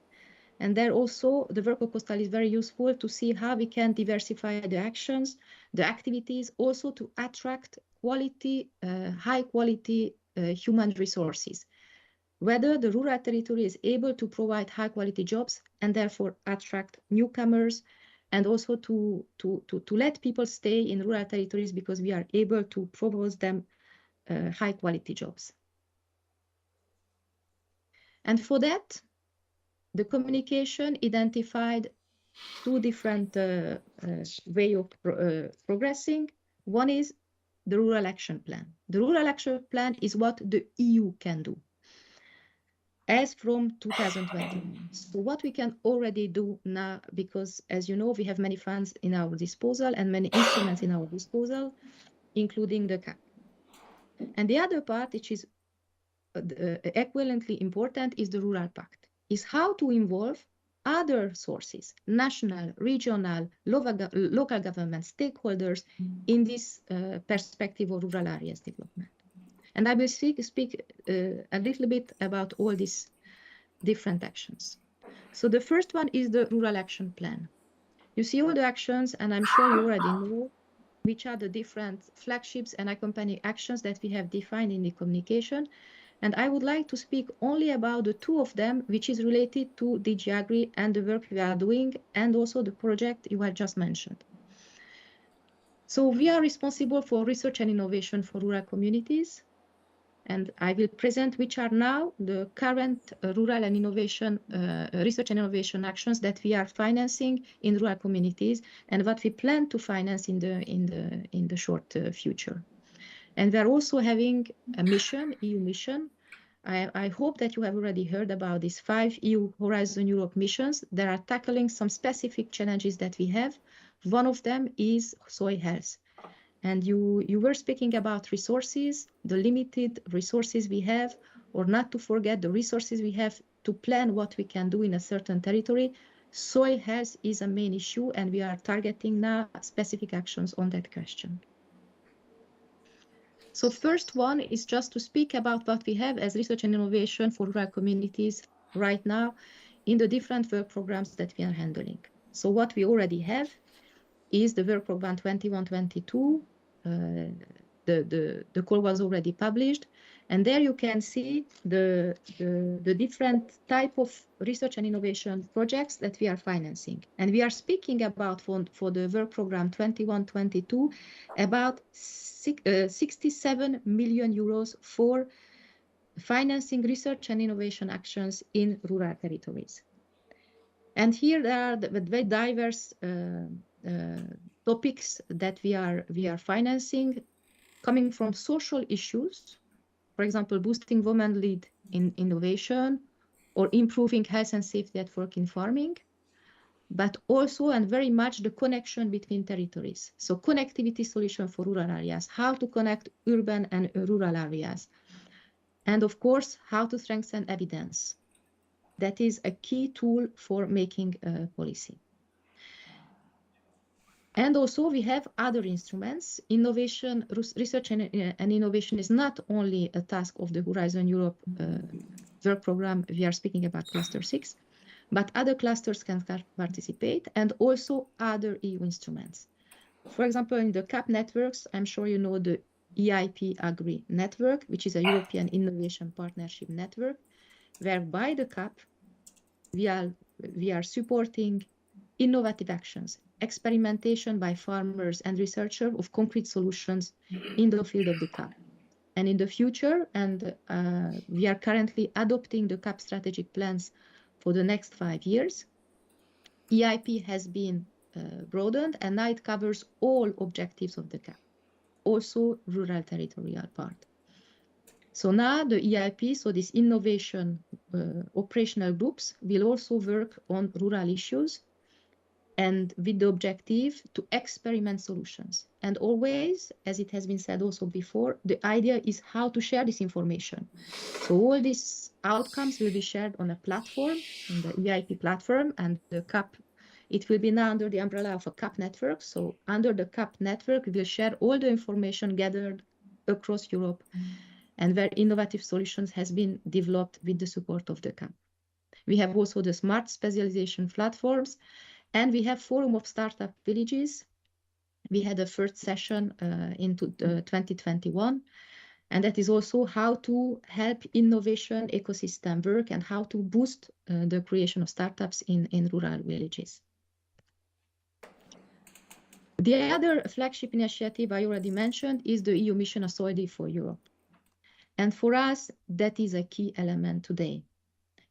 And there also, the work of Coastal is very useful to see how we can diversify the actions, the activities, also to attract quality, high quality human resources. whether the rural territory is able to provide high quality jobs and therefore attract newcomers, and also to let people stay in rural territories because we are able to propose them high quality jobs. And for that, the communication identified two different ways of progressing. One is the Rural Action Plan. The Rural Action Plan is what the EU can do as from 2020. So what we can already do now, because as you know, we have many funds in our disposal and many instruments in our disposal, including the CAP. And the other part, which is equivalently important, is the Rural Pact, is how to involve other sources, national, regional, local government stakeholders in this perspective of rural areas development. And I will speak a little bit about all these different actions. So the first one is the Rural Action Plan. You see all the actions, and I'm sure you already know which are the different flagships and accompanying actions that we have defined in the communication. And I would like to speak only about the two of them, which is related to DG Agri and the work we are doing, and also the project you have just mentioned. So we are responsible for research and innovation for rural communities. And I will present which are now the current rural and innovation, research and innovation actions that we are financing in rural communities, and what we plan to finance in the short future. And we are also having a mission, EU mission. I hope that you have already heard about these 5 EU Horizon Europe missions that are tackling some specific challenges that we have. One of them is soil health. And you were speaking about resources, the limited resources we have, or not to forget the resources we have to plan what we can do in a certain territory. Soil health is a main issue, and we are targeting now specific actions on that question. So first one is just to speak about what we have as research and innovation for rural communities right now in the different work programs that we are handling. So what we already have is the work program 21-22. The call was already published, and there you can see the different type of research and innovation projects that we are financing. And we are speaking about for the work program 21-22 about 67 million euros for financing research and innovation actions in rural territories. And here there are the very diverse topics that we are financing, coming from social issues, for example, boosting women lead in innovation or improving health and safety at work in farming, but also and very much the connection between territories. So connectivity solution for rural areas, how to connect urban and rural areas. And of course, how to strengthen evidence. That is a key tool for making policy. And also we have other instruments. Innovation, research and innovation is not only a task of the Horizon Europe work program. We are speaking about Cluster 6, but other clusters can participate, and also other EU instruments. For example, in the CAP networks, I'm sure you know the EIP Agri network, which is a European Innovation Partnership Network, whereby the CAP, we are supporting innovative actions, experimentation by farmers and researchers of concrete solutions in the field of the CAP. And in the future, and we are currently adopting the CAP strategic plans for the next 5 years. EIP has been broadened, and now it covers all objectives of the CAP, also rural territorial part. So now the EIP, so this innovation operational groups, will also work on rural issues, and with the objective to experiment solutions. And always, as it has been said also before, the idea is how to share this information. So all these outcomes will be shared on a platform, on the EIP platform, and the CAP, it will be now under the umbrella of a CAP network. So under the CAP network, we will share all the information gathered across Europe, and where innovative solutions has been developed with the support of the CAP. We have also the smart specialization platforms, and we have Forum of Startup Villages. We had a first session in 2021, And that is also how to help innovation ecosystem work and how to boost the creation of startups in rural villages. The other flagship initiative I already mentioned is the EU mission SOIDI for Europe. And for us, that is a key element today.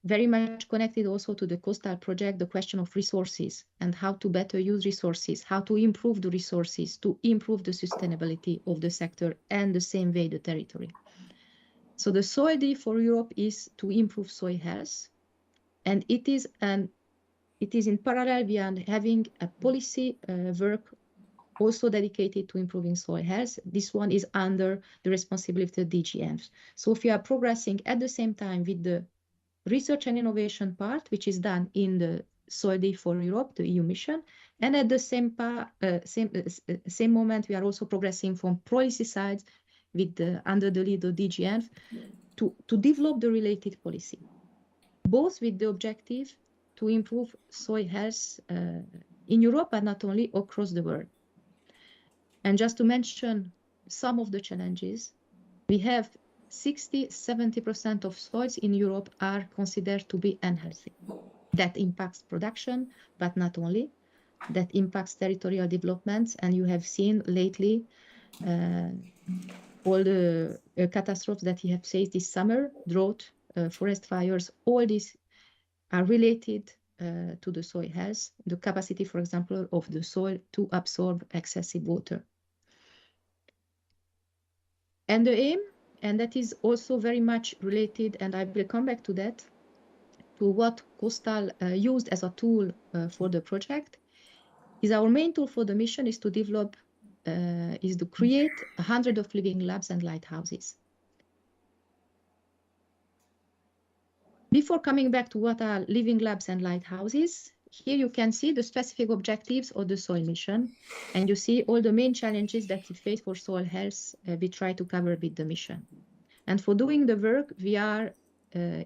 Very much connected also to the coastal project, the question of resources and how to better use resources, how to improve the resources, to improve the sustainability of the sector and the same way the territory. So the SOIDI for Europe is to improve soil health. And it is in parallel, we are having a policy work also dedicated to improving soil health. This one is under the responsibility of DGM. So if we are progressing at the same time with the research and innovation part, which is done in the SOIDI for Europe, the EU mission, and at the same moment, we are also progressing from policy sides with under the lead of DGM to develop the related policy, both with the objective to improve soil health in Europe, but not only across the world. And just to mention some of the challenges, we have 60–70% of soils in Europe are considered to be unhealthy. That impacts production, but not only. That impacts territorial developments, and you have seen lately all the catastrophes that we have faced this summer, drought, forest fires, all these are related to the soil health, the capacity, for example, of the soil to absorb excessive water. And the aim, and that is also very much related, and I will come back to that, to what Coastal used as a tool for the project, is our main tool for the mission is to develop, is to create 100 of living labs and lighthouses. Before coming back to what are living labs and lighthouses, here you can see the specific objectives of the soil mission, and you see all the main challenges that we face for soil health we try to cover with the mission. And for doing the work, we are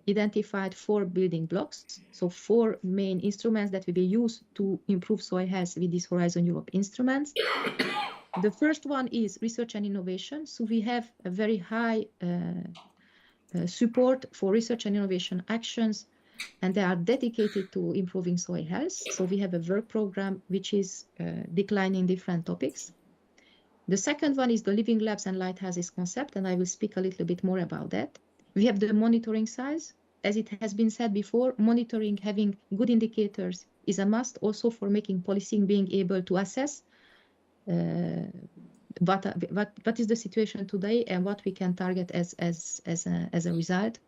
identified 4 building blocks, so 4 main instruments that will be used to improve soil health with these Horizon Europe instruments. The first one is research and innovation, so we have a very high support for research and innovation actions, and they are dedicated to improving soil health. So we have a work program which is declining different topics. The second one is the living labs and lighthouses concept, and I will speak a little bit more about that. We have the monitoring size. As it has been said before, monitoring, having good indicators is a must also for making policing, being able to assess what is the situation today and what we can target as a result.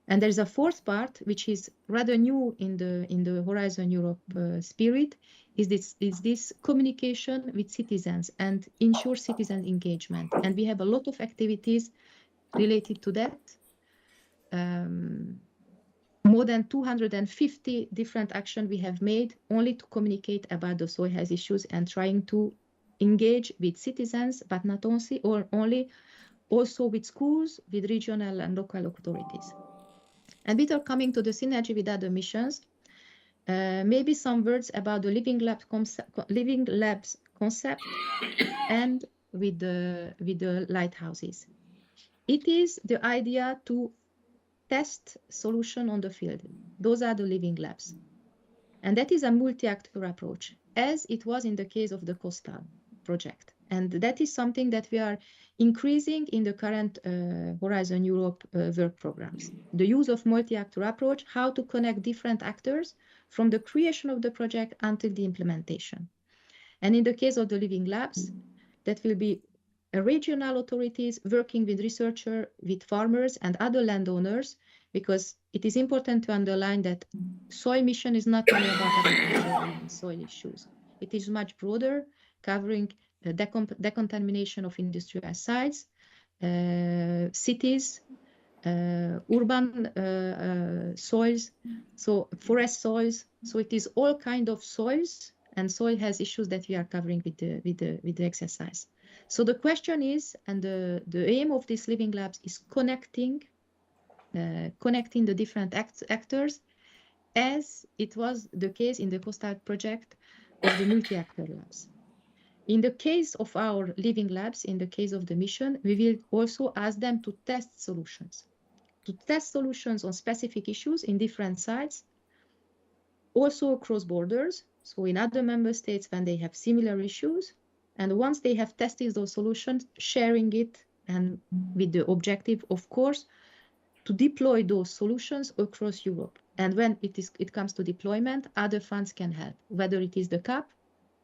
And there's a fourth part, which is rather new in the Horizon Europe spirit, is this communication with citizens and ensure citizen engagement. And we have a lot of activities related to that. More than 250 different actions we have made only to communicate about the soil health issues and trying to engage with citizens, but not only, also with schools, with regional and local authorities. And before coming to the synergy with other missions, maybe some words about the living labs concept and with the lighthouses. It is the idea to test solution on the field. Those are the living labs. And that is a multi-actor approach, as it was in the case of the Coastal project. And that is something that we are increasing in the current Horizon Europe work programs. The use of multi-actor approach, how to connect different actors from the creation of the project until the implementation. And in the case of the living labs, that will be regional authorities working with researchers, with farmers and other landowners, because it is important to underline that soil mission is not only about agriculture and soil issues. It is much broader, covering decontamination of industrial sites, cities, urban soils, so forest soils. So it is all kind of soils, and soil has issues that we are covering with the exercise. So the question is, and the aim of these living labs is connecting the different actors, as it was the case in the Coastal project of the multi-actor labs. In the case of our living labs, in the case of the mission, we will also ask them to test solutions on specific issues in different sites, also across borders, so in other member states when they have similar issues. And once they have tested those solutions, sharing it, and with the objective, of course, to deploy those solutions across Europe. And when it comes to deployment, other funds can help, whether it is the CAP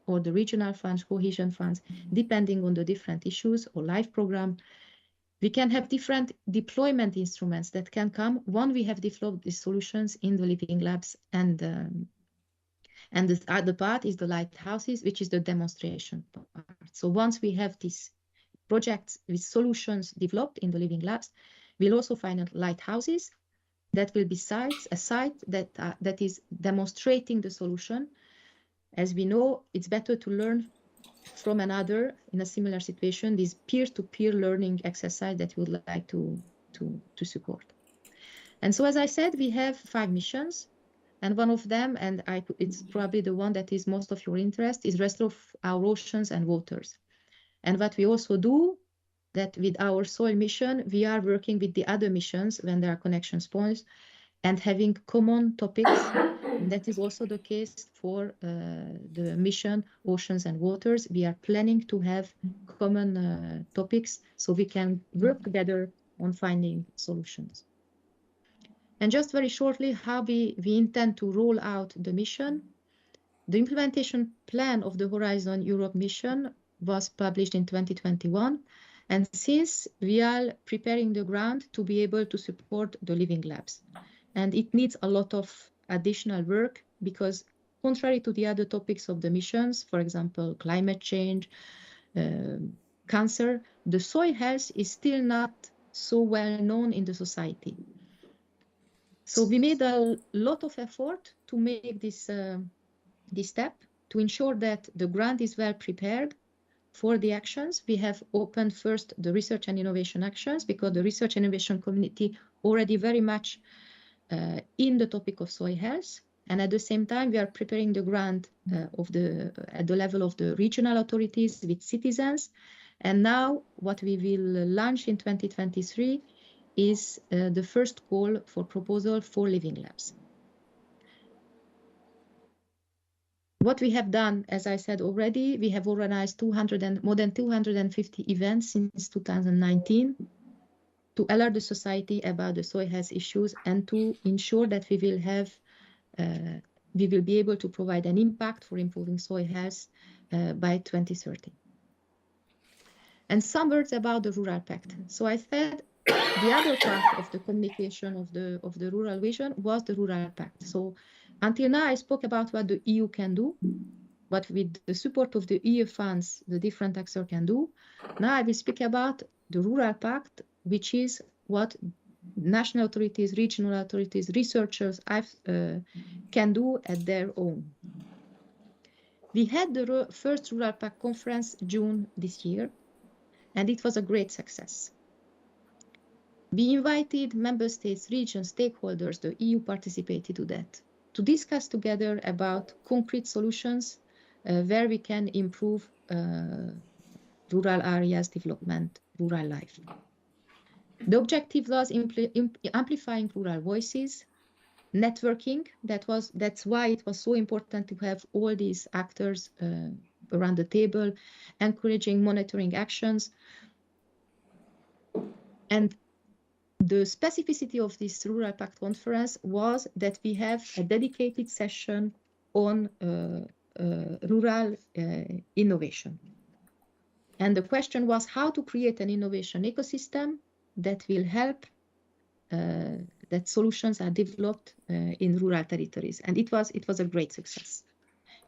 or the regional funds, cohesion funds, depending on the different issues, or LIFE program. We can have different deployment instruments that can come when we have developed these solutions in the living labs. And the other part is the lighthouses, which is the demonstration part. So once we have these projects with solutions developed in the living labs, we'll also find lighthouses that will be a site that is demonstrating the solution. As we know, it's better to learn from another in a similar situation, this peer-to-peer learning exercise that we would like to support. And so, as I said, we have 5 missions, and one of them, and it's probably the one that is most of your interest, is rest of our oceans and waters. And what we also do, that with our soil mission, we are working with the other missions when there are connection points and having common topics. And that is also the case for the mission Oceans and Waters. We are planning to have common topics so we can work together on finding solutions. And just very shortly, how we intend to roll out the mission. The implementation plan of the Horizon Europe mission was published in 2021. And since we are preparing the ground to be able to support the living labs. And it needs a lot of additional work because contrary to the other topics of the missions, for example, climate change, cancer, the soil health is still not so well known in the society. So we made a lot of effort to make this step to ensure that the grant is well prepared for the actions. We have opened first the research and innovation actions because the research and innovation community already very much in the topic of soil health. And at the same time, we are preparing the grant at the level of the regional authorities with citizens. And now what we will launch in 2023 is the first call for proposal for living labs. What we have done, as I said already, we have organized more than 250 events since 2019 to alert the society about the soil health issues and to ensure that we will be able to provide an impact for improving soil health by 2030. And some words about the Rural Pact. So I said the other part of the communication of the rural vision was the Rural Pact. So until now, I spoke about what the EU can do, what with the support of the EU funds, the different actors can do. Now I will speak about the Rural Pact, which is what national authorities, regional authorities, researchers can do at their own. We had the first Rural Pact conference June this year, and it was a great success. We invited member states, regions, stakeholders, the EU participated to that, to discuss together about concrete solutions where we can improve rural areas development, rural life. The objective was amplifying rural voices, networking. That's why it was so important to have all these actors around the table, encouraging monitoring actions. And the specificity of this Rural Pact conference was that we have a dedicated session on rural innovation. And the question was how to create an innovation ecosystem that will help that solutions are developed in rural territories. And it was a great success.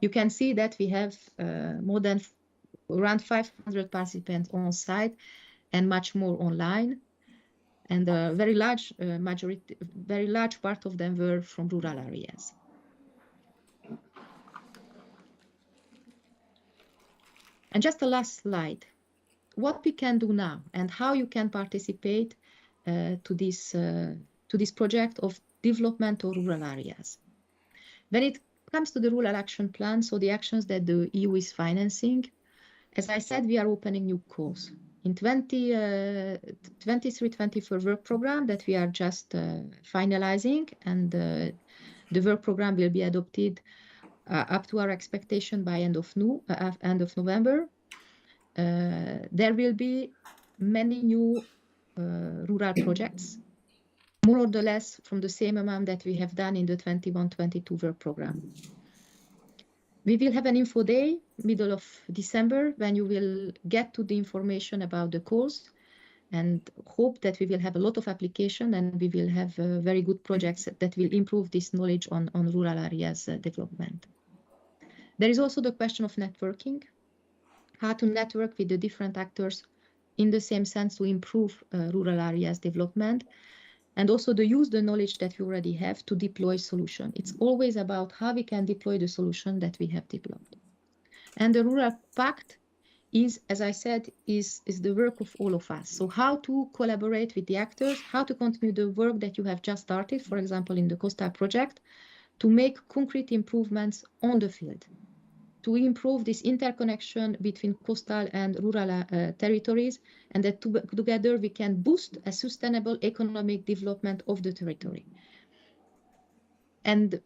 You can see that we have more than around 500 participants on site and much more online. And a very large part of them were from rural areas. And just the last slide, what we can do now and how you can participate to this project of development of rural areas. When it comes to the Rural Action Plan, so the actions that the EU is financing, As I said, we are opening new calls. In 23-24 work program that we are just finalizing, and the work program will be adopted up to our expectation by end of November. There will be many new rural projects, more or less from the same amount that we have done in the 21-22 work program. We will have an info day, middle of December, when you will get to the information about the calls, and hope that we will have a lot of application and we will have very good projects that will improve this knowledge on rural areas development. There is also the question of networking, how to network with the different actors in the same sense to improve rural areas development, and also to use the knowledge that we already have to deploy solution. It's always about how we can deploy the solution that we have developed. And the Rural Pact is, as I said, is the work of all of us. So how to collaborate with the actors, how to continue the work that you have just started, for example, in the Coastal Project, to make concrete improvements on the field, to improve this interconnection between coastal and rural territories, and that together we can boost a sustainable economic development of the territory. And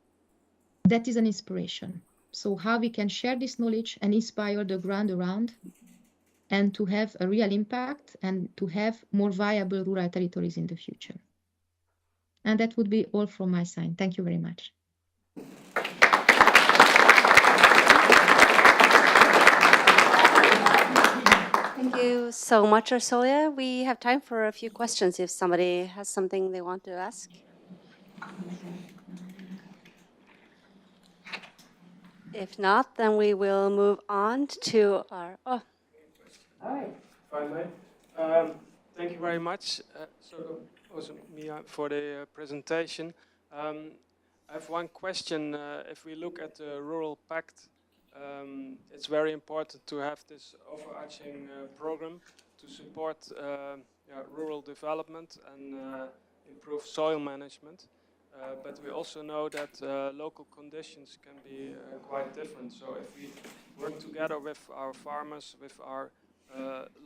that is an inspiration. So how we can share this knowledge and inspire the ground around, and to have a real impact and to have more viable rural territories in the future. And that would be all from my side. Thank you very much. Thank you so much, Ursulia. We have time for a few questions if somebody has something they want to ask. If not, then we will move on to our... Oh, all right. If I may. Thank you very much. So also Mia for the presentation. I have one question. If we look at the Rural Pact, it's very important to have this overarching program to support rural development and improve soil management. But we also know that local conditions can be quite different. So if we work together with our farmers, with our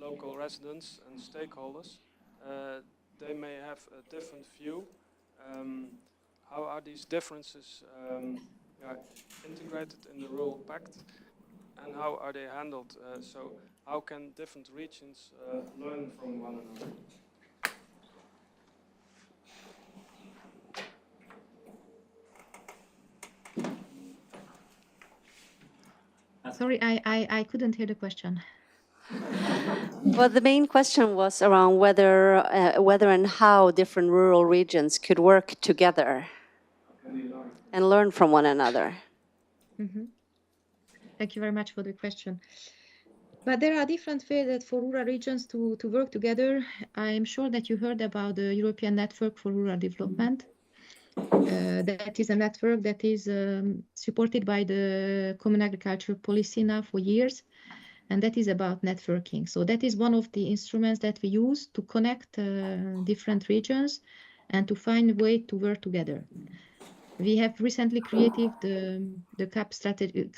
local residents and stakeholders, they may have a different view. How are these differences integrated in the Rural Pact, and how are they handled? So how can different regions learn from one another? Sorry, I couldn't hear the question. Well, the main question was around whether and how different rural regions could work together and learn from one another. Mm-hmm. Thank you very much for the question. But there are different ways for rural regions to work together. I'm sure that you heard about the European Network for Rural Development. That is a network that is supported by the Common Agricultural Policy now for years, and that is about networking. So that is one of the instruments that we use to connect different regions and to find a way to work together. We have recently created the CAP strategy,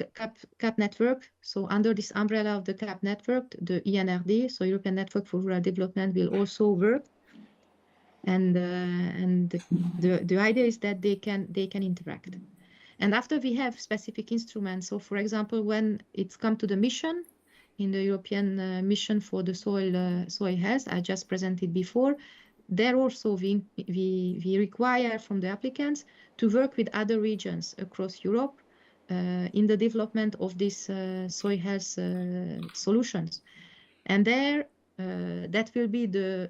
CAP network. So under this umbrella of the CAP network, the ENRD, so European Network for Rural Development, will also work. And the idea is that they can interact. And after we have specific instruments, so for example, when it's come to the mission, in the European mission for the soil health, I just presented before, there also we require from the applicants to work with other regions across Europe in the development of these soil health solutions. And there, that will be the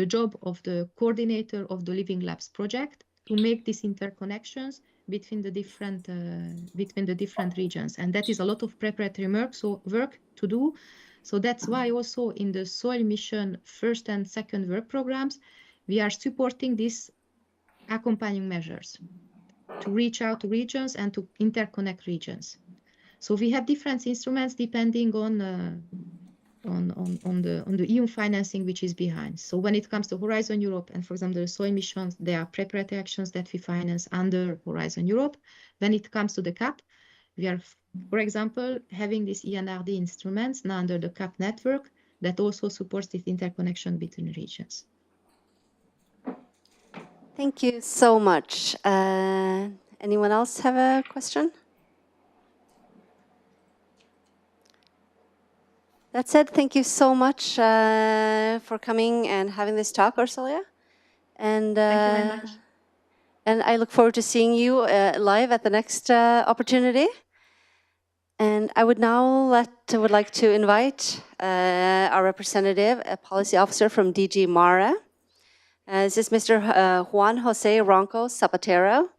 job of the coordinator of the Living Labs project to make these interconnections between the different regions, and that is a lot of preparatory work to do. So that's why also in the soil mission first and second work programs, we are supporting these accompanying measures to reach out to regions and to interconnect regions. So we have different instruments depending on the EU financing which is behind. So when it comes to Horizon Europe and, for example, the soil missions, there are preparatory actions that we finance under Horizon Europe. When it comes to the CAP, we are For example, having these ENRD instruments now under the CAP network that also supports this interconnection between regions. Thank you so much. Anyone else have a question? That said, thank you so much for coming and having this talk, Ursula. And, Thank you very much. And I look forward to seeing you live at the next opportunity. And I would like to invite our representative, a policy officer from DG MARA. This is Mr. Juan Jose Ronco Zapatero.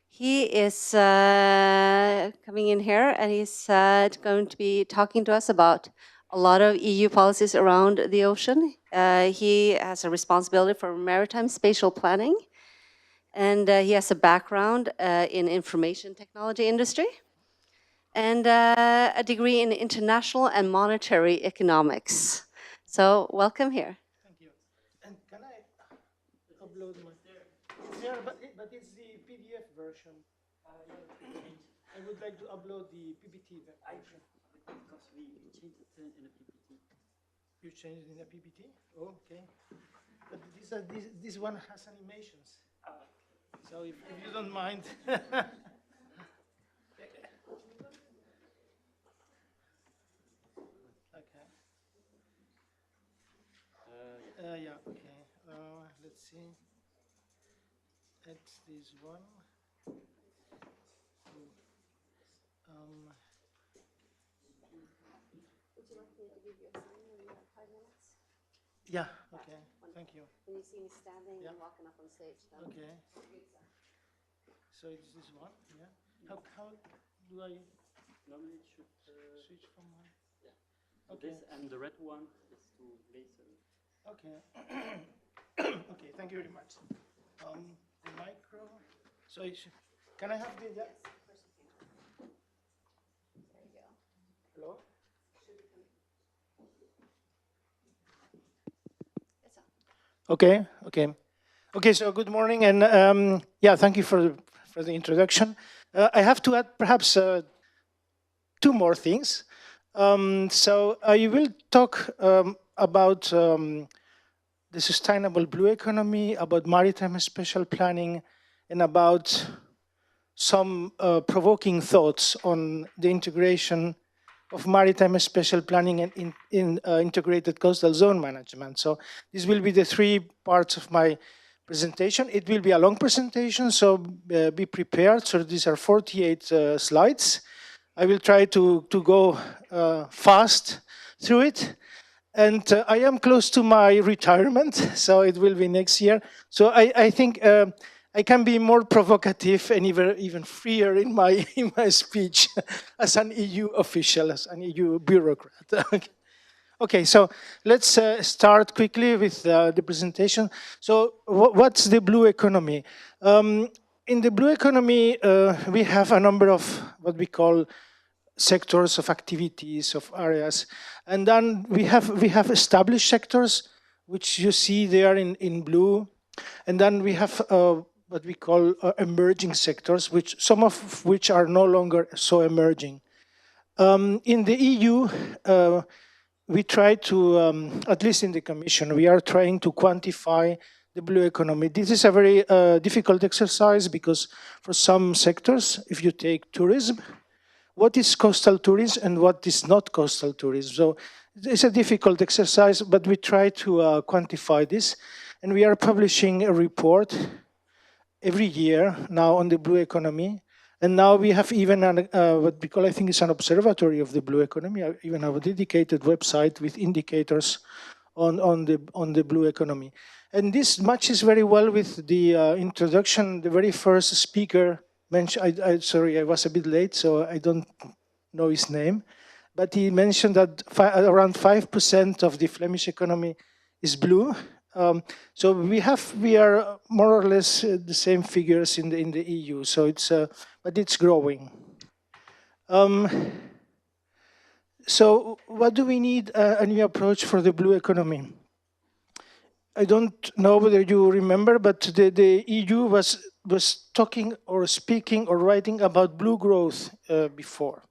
He is coming in here and he's going to be talking to us about a lot of EU policies around the ocean. He has a responsibility for maritime spatial planning, and he has a background in information technology industry and a degree in international and monetary economics. So welcome here. Thank you. And can I upload my... It's there, but it's the PDF version. I would like to upload the PPT version. Because we changed it in a PPT. You changed in a PPT? Oh, okay. But this one has animations. So if you don't mind. Yeah, okay. Let's see. It's this one. Would you like me to give you a sign when you have 5 minutes? Yeah, okay. Thank you. When you see me standing and walking up on stage, then Okay. So it's this one, yeah. How do I Normally it should switch from one? okay. This and the red one is to laser. Okay. Okay, thank you very much. The micro. So can I have the... Yeah? there you go. Hello? It's on. Okay, okay. Okay, so good morning, and yeah, thank you for the introduction. I have to add perhaps 2 more things. So I will talk about the sustainable blue economy, about maritime spatial planning, and about some provoking thoughts on the integration of maritime spatial planning and in integrated coastal zone management. So these will be the 3 parts of my presentation. It will be a long presentation, so be prepared. So these are 48 slides. I will try to go fast through it. And I am close to my retirement, so it will be next year. So I think I can be more provocative and even freer in my speech as an EU official, as an EU bureaucrat. Okay, so let's start quickly with the presentation. So what's the blue economy? In the blue economy, we have a number of what we call sectors of activities, of areas. And then we have established sectors, which you see there in blue. And then we have what we call emerging sectors, which some of which are no longer so emerging. In the EU, we try to, at least in the Commission, we are trying to quantify the blue economy. This is a very difficult exercise because for some sectors, if you take tourism, what is coastal tourism and what is not coastal tourism? So it's a difficult exercise, but we try to quantify this. And we are publishing a report every year now on the blue economy. And now we have even what we call, I think it's an observatory of the blue economy. I even have a dedicated website with indicators on the blue economy. And this matches very well with the introduction. The very first speaker mentioned, sorry, I was a bit late, so I don't know his name. But he mentioned that around 5% of the Flemish economy is blue. So we are more or less the same figures in the EU. So it's but it's growing. So what do we need a new approach for the blue economy? I don't know whether you remember, but the EU was was talking or speaking or writing about blue growth before.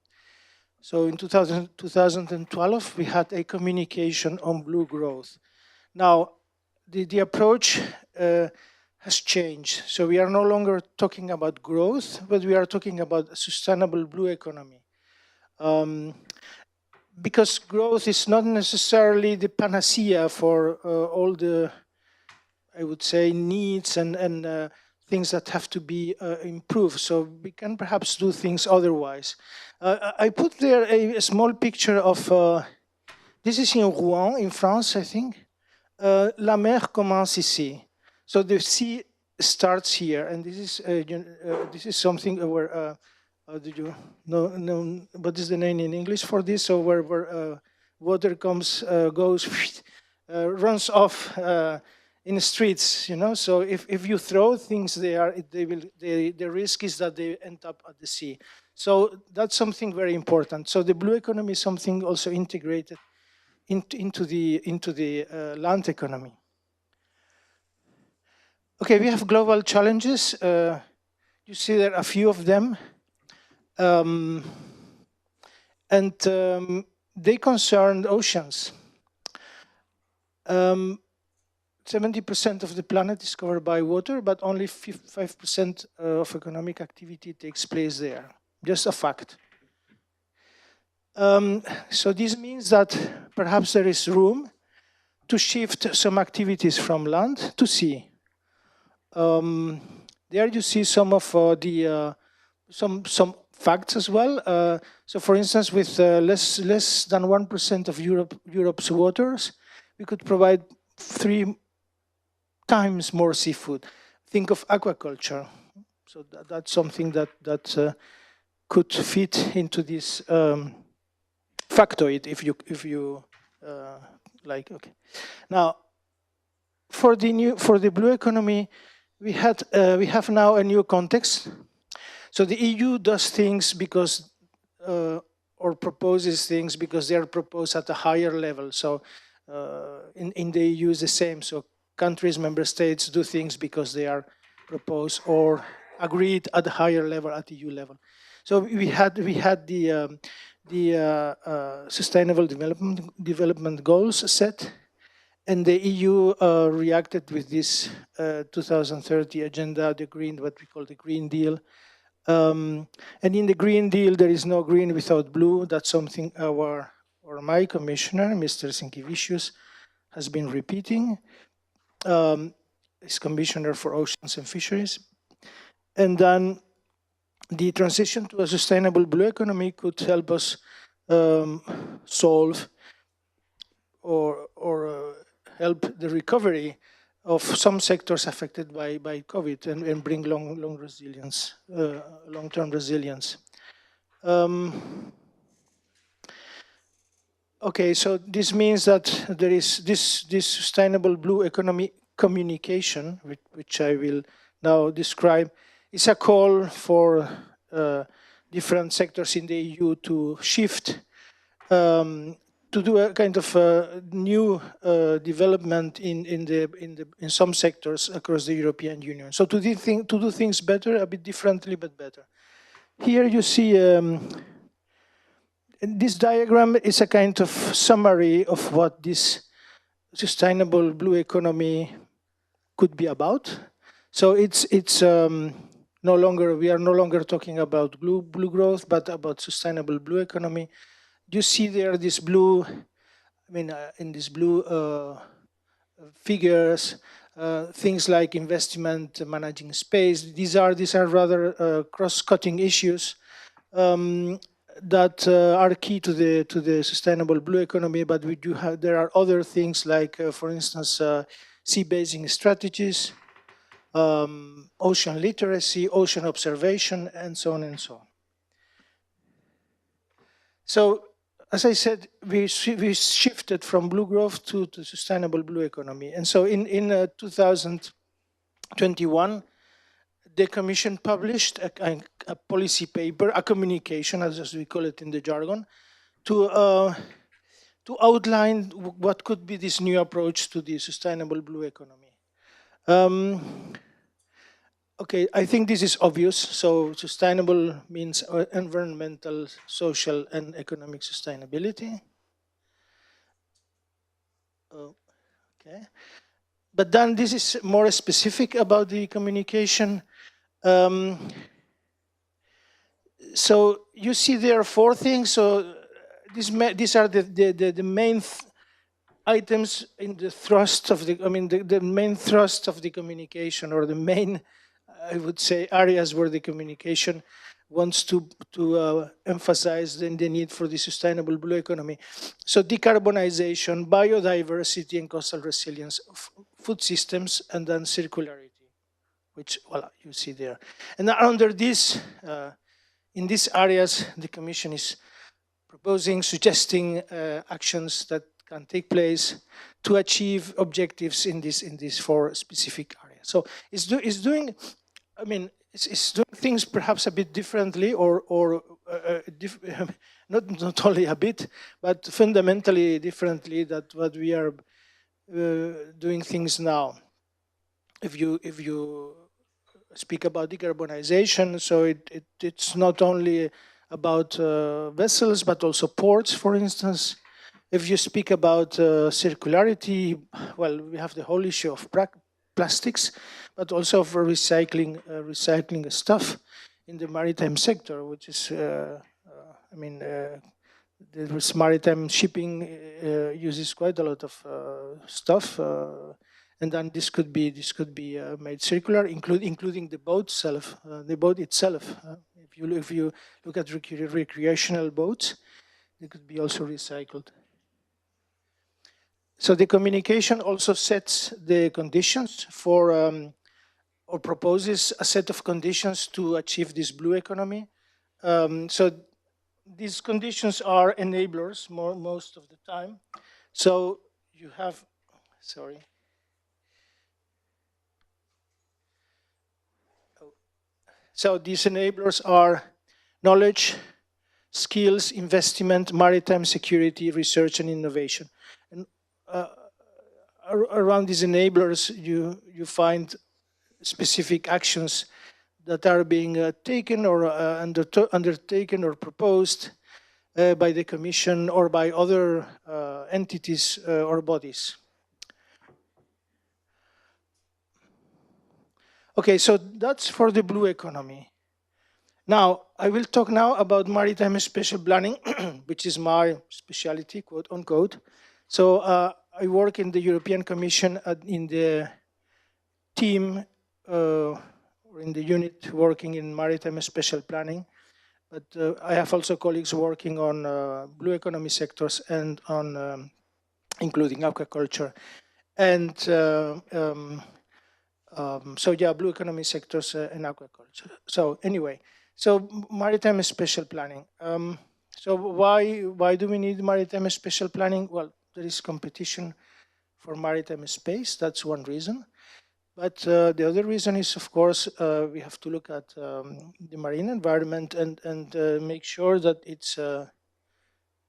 So in 2012, we had a communication on blue growth. Now, the approach has changed. So we are no longer talking about growth, but we are talking about a sustainable blue economy. Because growth is not necessarily the panacea for all the, I would say, needs and things that have to be improved. So we can perhaps do things otherwise. I put there a small picture of, this is in Rouen, in France, I think. La mer commence ici. So the sea starts here, and this is something where, how do you know, what is the name in English for this? So where water comes, goes, runs off in the streets, you know. So if you throw things there, the risk is that they end up at the sea. So that's something very important. So the blue economy is something also integrated into the land economy. Okay, we have global challenges. You see there are a few of them. They concern oceans. 70% of the planet is covered by water, but only 5% of economic activity takes place there. Just a fact. So this means that perhaps there is room to shift some activities from land to sea. There you see some of the some facts as well. So for instance, with less than 1% of Europe's waters, we could provide 3 times more seafood. Think of aquaculture. So that's something that could fit into this factoid, if you like. Okay. Now, for the blue economy, we have now a new context. So the EU does things because or proposes things because they are proposed at a higher level. So in the EU is the same. So countries, member states do things because they are proposed or agreed at a higher level, at the EU level. So we had the Sustainable Development Goals set, and the EU reacted with this 2030 agenda, what we call the Green Deal. And in the Green Deal, there is no green without blue. That's something my commissioner, Mr. Sinkevicius, has been repeating. He's commissioner for oceans and fisheries. And then the transition to a sustainable blue economy could help us solve or help the recovery of some sectors affected by COVID and bring long resilience, long-term resilience. Okay, so this means that there is this sustainable blue economy communication, which I will now describe. It's a call for different sectors in the EU to shift, to do a kind of new development in some sectors across the European Union. So to do things better, a bit differently, but better. Here you see this diagram is a kind of summary of what this sustainable blue economy could be about. So we are no longer talking about blue growth, but about sustainable blue economy. You see there this blue, in this blue figures, things like investment, managing space. These are rather cross-cutting issues that are key to the sustainable blue economy. But there are other things like, for instance, sea basing strategies, ocean literacy, ocean observation, and so on and so on. So, as I said, we shifted from blue growth to sustainable blue economy. And so in 2021, the Commission published a policy paper, a communication, as we call it in the jargon, to outline what could be this new approach to the sustainable blue economy. Okay, I think this is obvious. So sustainable means environmental, social, and economic sustainability. Okay, but then this is more specific about the communication. So you see there are 4 things. So these are the main items in the thrust of the, I mean, the main thrust of the communication, or the main, I would say, areas where the communication wants to emphasize the need for the sustainable blue economy. So decarbonization, biodiversity and coastal resilience, food systems, and then circularity, which, well, you see there. And under this, in these areas, the Commission is proposing, suggesting actions that can take place to achieve objectives in these 4 specific areas. So it's doing, I mean, it's doing things perhaps a bit differently, or not only a bit, but fundamentally differently than what we are doing things now. If you speak about decarbonization, so it's not only about vessels, but also ports, for instance. If you speak about circularity, well, we have the whole issue of plastics, but also for recycling stuff in the maritime sector, which is, I mean, the maritime shipping uses quite a lot of stuff, and then this could be made circular, including the boat itself. If you look at recreational boats, they could be also recycled. So the communication also sets the conditions for, or proposes a set of conditions to achieve this blue economy. So these conditions are enablers most of the time. So you have, sorry. So these enablers are knowledge, skills, investment, maritime security, research, and innovation. And around these enablers, you find specific actions that are being taken or undertaken or proposed by the Commission or by other entities or bodies. Okay, so that's for the blue economy. Now, I will talk now about maritime spatial planning, which is my specialty, quote unquote. So I work in the European Commission in the team, or in the unit working in maritime spatial planning. But I have also colleagues working on blue economy sectors and on including aquaculture. And so yeah, blue economy sectors and aquaculture. So anyway, so maritime spatial planning. So why do we need maritime spatial planning? Well, there is competition for maritime space. That's one reason. But the other reason is, of course, we have to look at the marine environment and make sure that it's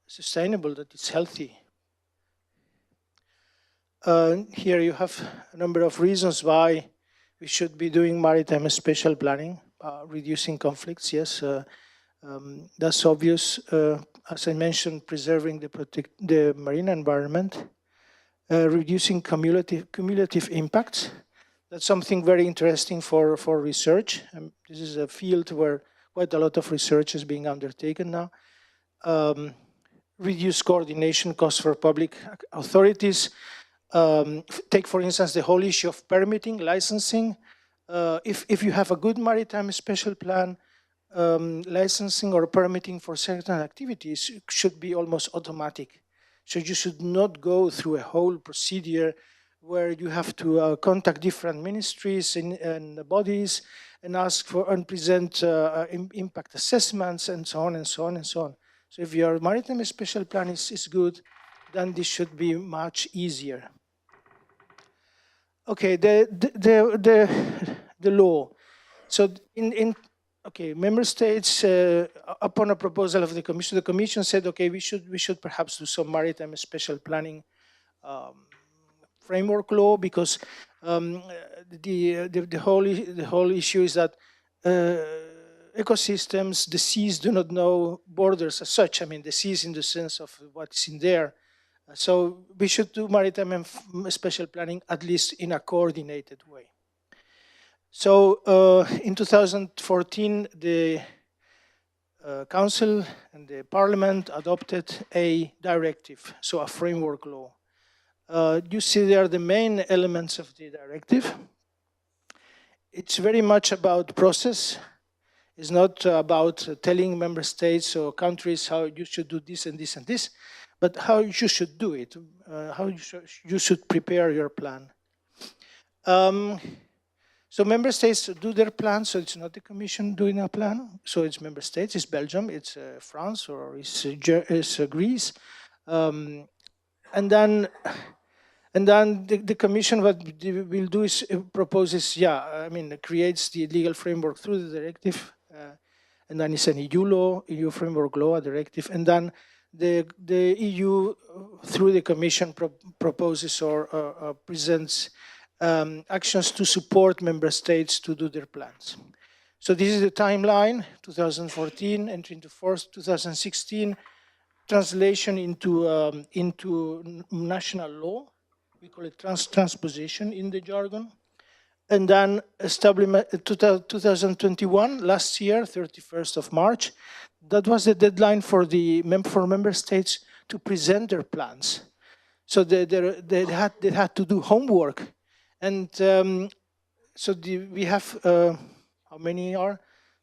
sustainable, that it's healthy. Here you have a number of reasons why we should be doing maritime spatial planning. Reducing conflicts, yes, that's obvious. As I mentioned, preserving the marine environment, reducing cumulative impacts. That's something very interesting for research. This is a field where quite a lot of research is being undertaken now. Reduce coordination costs for public authorities. Take, for instance, the whole issue of permitting, licensing. If you have a good maritime spatial plan, licensing or permitting for certain activities should be almost automatic. So you should not go through a whole procedure where you have to contact different ministries and bodies and ask for and present impact assessments and so on and so on and so on. So if your maritime spatial plan is good, then this should be much easier. Okay, the law. So okay, member states, upon a proposal of the Commission said, okay, we should perhaps do some maritime spatial planning framework law, because the whole issue is that ecosystems, the seas do not know borders as such. I mean, the seas in the sense of what's in there. So we should do maritime and spatial planning at least in a coordinated way. So in 2014, the Council and the Parliament adopted a directive, so a framework law. You see there the main elements of the directive. It's very much about process. It's not about telling member states or countries how you should do this and this and this, but how you should do it, how you should prepare your plan. So member states do their plan, so it's not the Commission doing a plan. So it's member states, it's Belgium, it's France, or it's Greece. And then the Commission, what will do is proposes, creates the legal framework through the directive, and then it's an EU law, EU framework law, a directive, and then the EU, through the Commission, proposes or presents actions to support member states to do their plans. So this is the timeline: 2014, entry into force, 2016, translation into national law. We call it transposition in the jargon. And then establishment 2021, last year, 31st of March, that was the deadline for member states to present their plans. So they had to do homework. And so we have, how many are?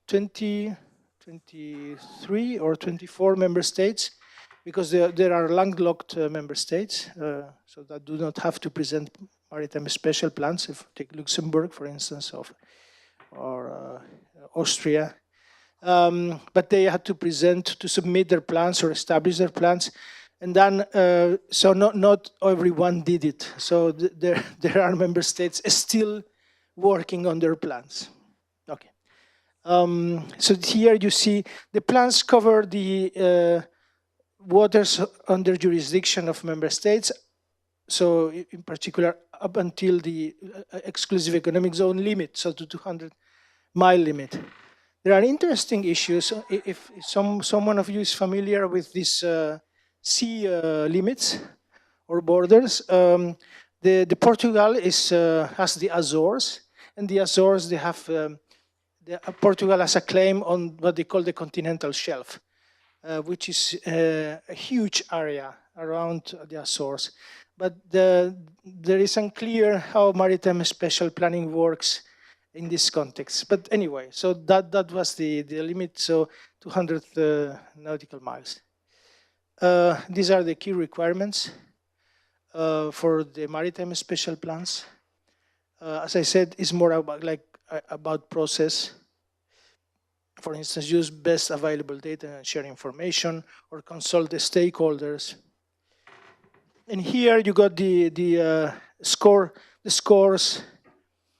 23 or 24 member states, because there are landlocked member states, so that do not have to present maritime special plans. If you take Luxembourg, for instance, or Austria. But they had to submit their plans or establish their plans. And then, so not everyone did it. So there are member states still working on their plans. Okay. So here you see the plans cover the waters under jurisdiction of member states. So in particular, up until the exclusive economic zone limit, so the 200-mile limit. There are interesting issues. If someone of you is familiar with this sea limits or borders. The Portugal has the Azores, and the Azores they have Portugal has a claim on what they call the continental shelf, which is a huge area around the Azores. But there is unclear how maritime spatial planning works in this context. But anyway, so that was the limit. So 200 nautical miles. These are the key requirements for the maritime spatial plans. As I said, it's more about process. For instance, use best available data and share information, or consult the stakeholders. And here you got the scores,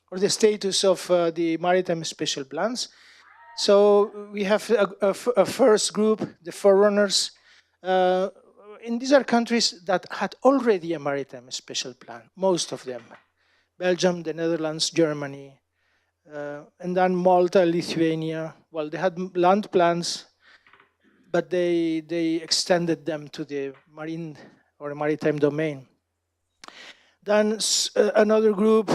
or the status of the maritime spatial plans. So we have a first group, the forerunners. And these are countries that had already a maritime spatial plan, most of them. Belgium, the Netherlands, Germany, and then Malta, Lithuania. Well, they had land plans, but they extended them to the marine or maritime domain. Then another group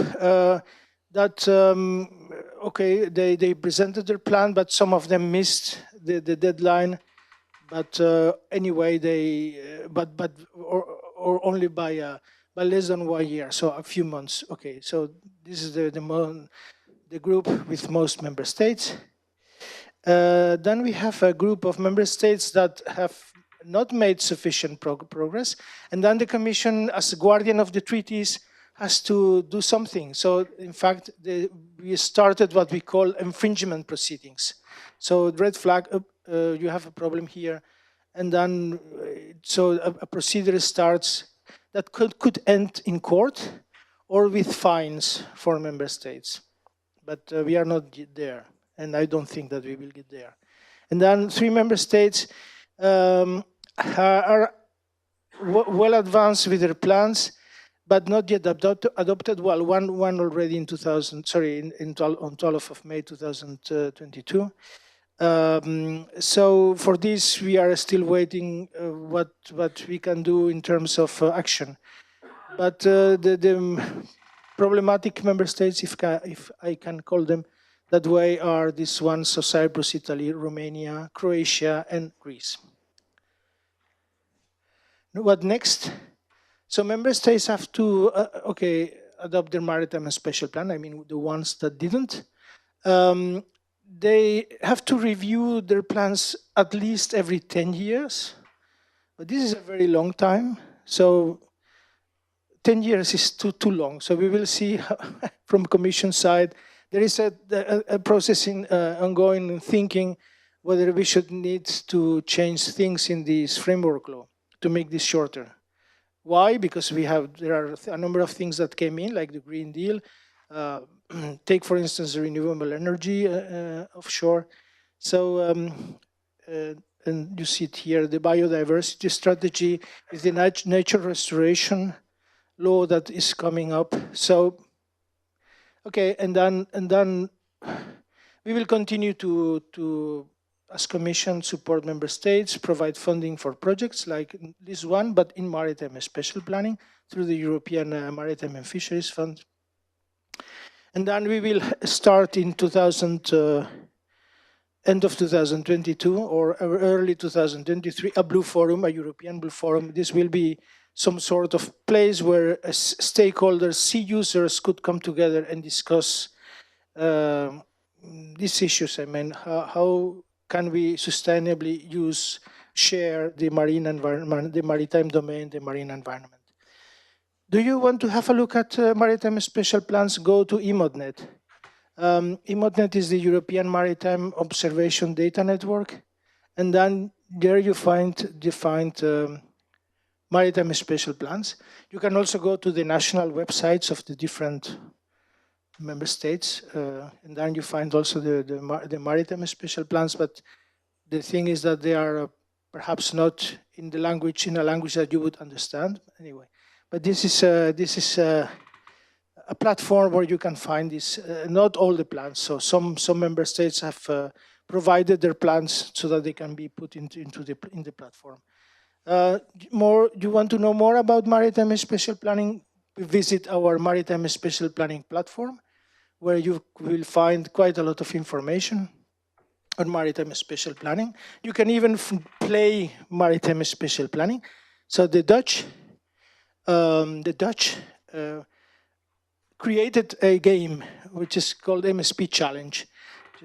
they presented their plan, but some of them missed the deadline. But anyway, or only by less than 1 year, so a few months. Okay, so this is the group with most member states. Then we have a group of member states that have not made sufficient progress, and then the Commission, as the guardian of the treaties, has to do something. So, in fact, we started what we call infringement proceedings. So, red flag. You have a problem here, and then so a procedure starts that could end in court or with fines for member states. But we are not there, and I don't think that we will get there. And then 3 member states are well advanced with their plans, but not yet adopted. Well, one already in 2000. Sorry, on 12th of May 2022. So for this, we are still waiting what we can do in terms of action. But the problematic member states, if I can call them that way, are these ones: so Cyprus, Italy, Romania, Croatia, and Greece. What next? So member states have to adopt their maritime and special plan. I mean, the ones that didn't. They have to review their plans at least every 10 years. But this is a very long time. So 10 years is too long. So we will see from Commission side, there is a process ongoing thinking whether we should need to change things in this framework law to make this shorter. Why? Because there are a number of things that came in, like the Green Deal. Take, for instance, the renewable energy offshore. So, and you see it here, the biodiversity strategy is the nature restoration law that is coming up. So, okay, and then we will continue to as Commission, support member states, provide funding for projects like this one, but in maritime and special planning through the European Maritime and Fisheries Fund. And then we will start in end of 2022 or early 2023, a Blue Forum, a European Blue Forum. This will be some sort of place where stakeholders, sea users could come together and discuss these issues. I mean, how can we sustainably share the marine environment, the maritime domain, the marine environment? Do you want to have a look at maritime special plans? Go to EMODNet. EMODNet is the European Maritime Observation Data Network. And then there you find defined maritime special plans. You can also go to the national websites of the different member states. And then you find also the maritime special plans. But the thing is that they are perhaps not in a language that you would understand. Anyway. But this is a platform where you can find this. Not all the plans. So some member states have provided their plans so that they can be put in the platform. You want to know more about maritime special planning? Visit our maritime special planning platform, where you will find quite a lot of information on maritime special planning. You can even play maritime special planning. So the Dutch created a game which is called MSP Challenge.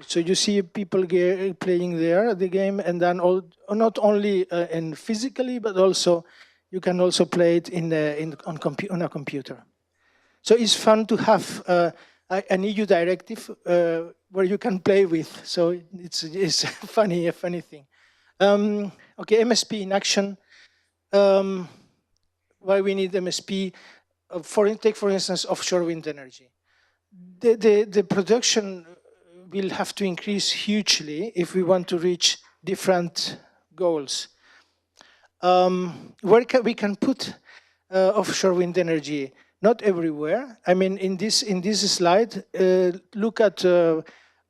So you see people playing there the game, and then not only physically, but also you can also play it on a computer. So it's fun to have an EU directive where you can play with. So it's a funny thing. Okay, MSP in action. Why we need MSP? Take for instance offshore wind energy. The production will have to increase hugely if we want to reach different goals. Where we can put offshore wind energy? Not everywhere. I mean, in this slide, look at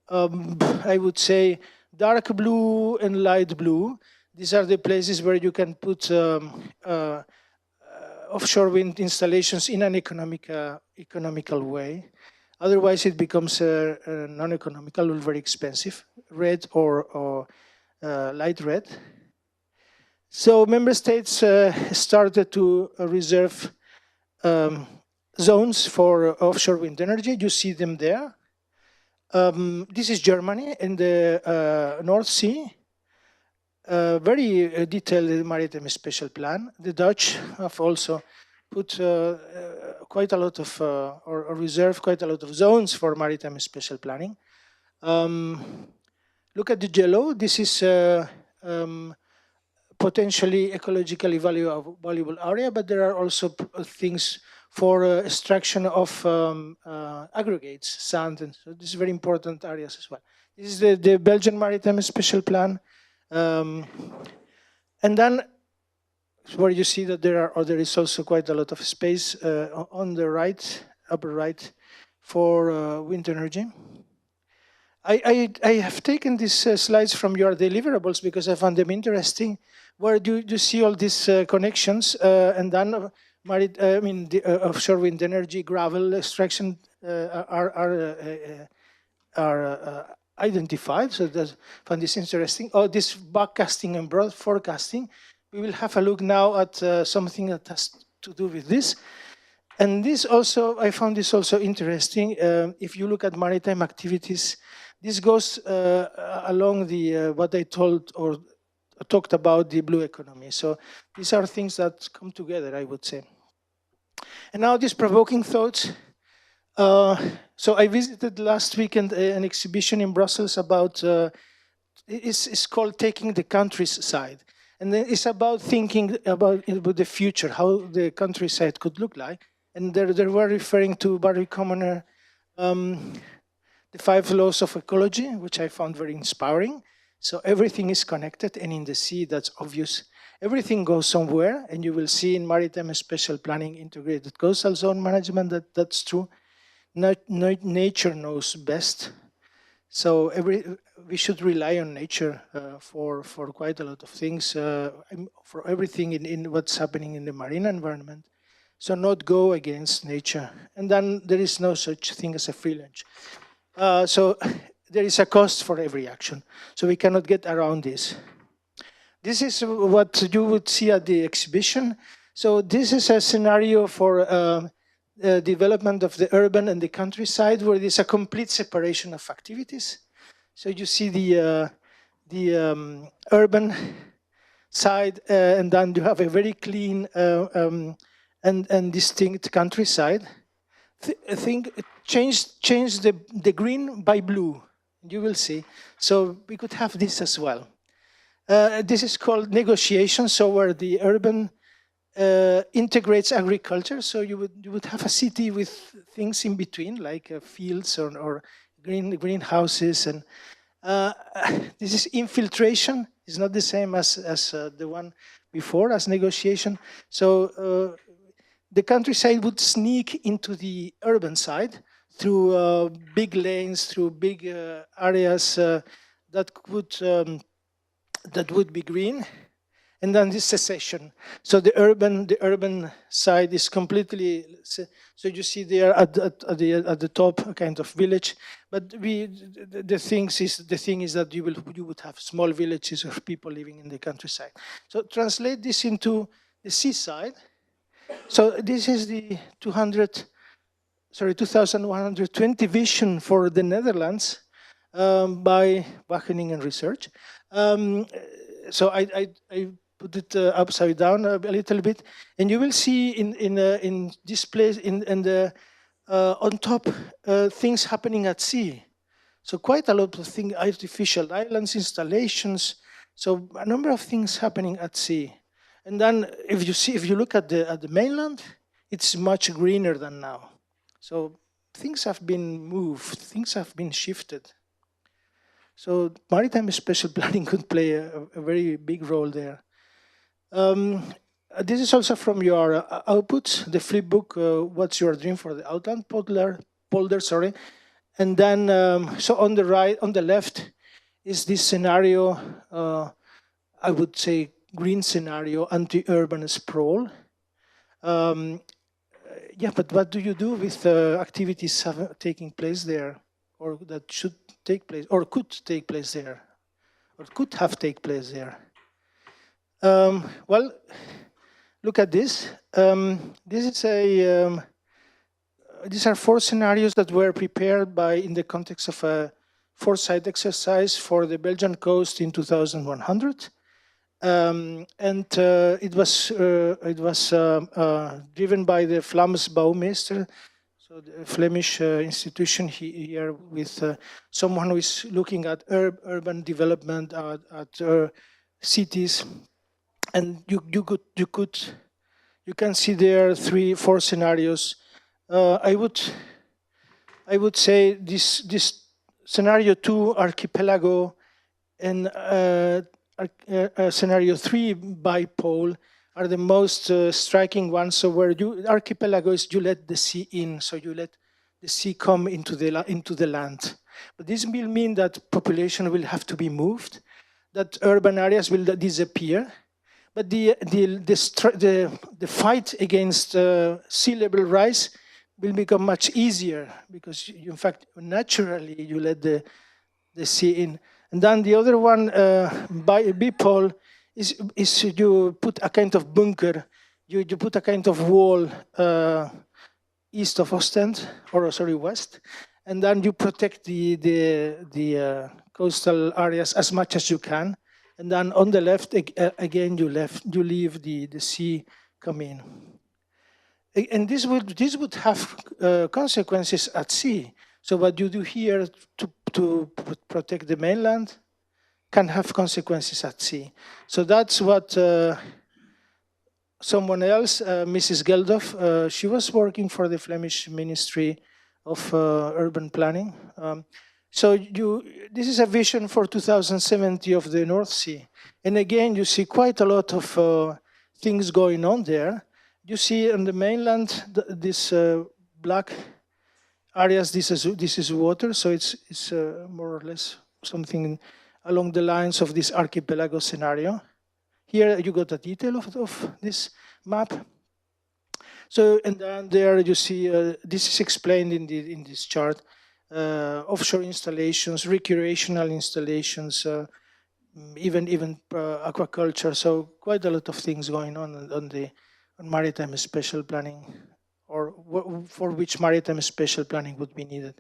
I would say dark blue and light blue. These are the places where you can put offshore wind installations in an economical way. Otherwise, it becomes non-economical or very expensive, red or light red. So member states started to reserve zones for offshore wind energy. You see them there. This is Germany in the North Sea. Very detailed maritime special plan. The Dutch have also put quite a lot of, or reserved quite a lot of zones for maritime special planning. Look at the yellow. This is potentially ecologically valuable area, but there are also things for extraction of aggregates, sand, and so this is very important areas as well. This is the Belgian Maritime Special Plan. And then where you see that there is also quite a lot of space on the right, upper right, for wind energy. I have taken these slides from your deliverables because I found them interesting. Where do you see all these connections and then the offshore wind energy, gravel extraction are identified. So I found this interesting. Oh, this backcasting and broad forecasting. We will have a look now at something that has to do with this. And this also, I found this also interesting. If you look at maritime activities, this goes along the what I told or talked about, the blue economy. So these are things that come together, I would say. And now these provoking thoughts. So I visited last weekend an exhibition in Brussels about, it's called Taking the Countryside. And then it's about thinking about the future, how the countryside could look like. And they were referring to Barry Commoner, the 5 laws of ecology, which I found very inspiring. So everything is connected, and in the sea, that's obvious. Everything goes somewhere, and you will see in maritime spatial planning, integrated coastal zone management, that's true. Nature knows best. So we should rely on nature for quite a lot of things, for everything in what's happening in the marine environment. So not go against nature. And then there is no such thing as a free lunch. So there is a cost for every action. So we cannot get around this. This is what you would see at the exhibition. So this is a scenario for development of the urban and the countryside, where there's a complete separation of activities. So you see the urban side, and then you have a very clean and distinct countryside. Change the green by blue, you will see. So we could have this as well. This is called negotiation, so where the urban integrates agriculture. So you would have a city with things in between, like fields or greenhouses. And this is infiltration. It's not the same as the one before, as negotiation. So the countryside would sneak into the urban side through big lanes, through big areas that would be green. And then this secession. So the urban side is completely. So you see there at the top a kind of village. But the thing is that you would have small villages of people living in the countryside. So translate this into the seaside. So this is the 2120 vision for the Netherlands by Wageningen Research. So I put it upside down a little bit, and you will see in this place on top things happening at sea. So quite a lot of things, artificial islands, installations. So a number of things happening at sea. And then if you look at the mainland, it's much greener than now. So things have been moved, things have been shifted. So maritime spatial planning could play a very big role there. This is also from your outputs, the flip book, What's Your Dream for the Outland Polder, sorry. And then, so on the left is this scenario, I would say green scenario, anti-urban sprawl. Yeah, but what do you do with activities taking place there, or that should take place, or could take place there, or could have taken place there? Well, look at this. This is these are 4 scenarios that were prepared in the context of a foresight exercise for the Belgian coast in 2100. And it was driven by the Vlaams Bouwmeester, so the Flemish institution here with someone who is looking at urban development, at cities, and you can see there 3-4 scenarios. I would say this scenario 2, archipelago, and scenario 3, bipole, are the most striking ones. So where archipelago is, you let the sea in, so you let the sea come into the land. But this will mean that population will have to be moved, that urban areas will disappear. But the fight against sea level rise will become much easier because, in fact, naturally you let the sea in. And then the other one, BIPOL, is you put a kind of bunker, you put a kind of wall east of Ostend, or sorry, west, and then you protect the coastal areas as much as you can. And then on the left, again, you leave the sea come in. And this would have consequences at sea. So what you do here to protect the mainland can have consequences at sea. So that's what someone else, Mrs. Geldof, she was working for the Flemish Ministry of Urban Planning. So this is a vision for 2070 of the North Sea. And again, you see quite a lot of things going on there. You see on the mainland, this black areas, this is water, so it's more or less something along the lines of this archipelago scenario. Here you got a detail of this map. So, and then there you see, this is explained in this chart, offshore installations, recreational installations, even aquaculture. So quite a lot of things going on maritime spatial planning, or for which maritime spatial planning would be needed.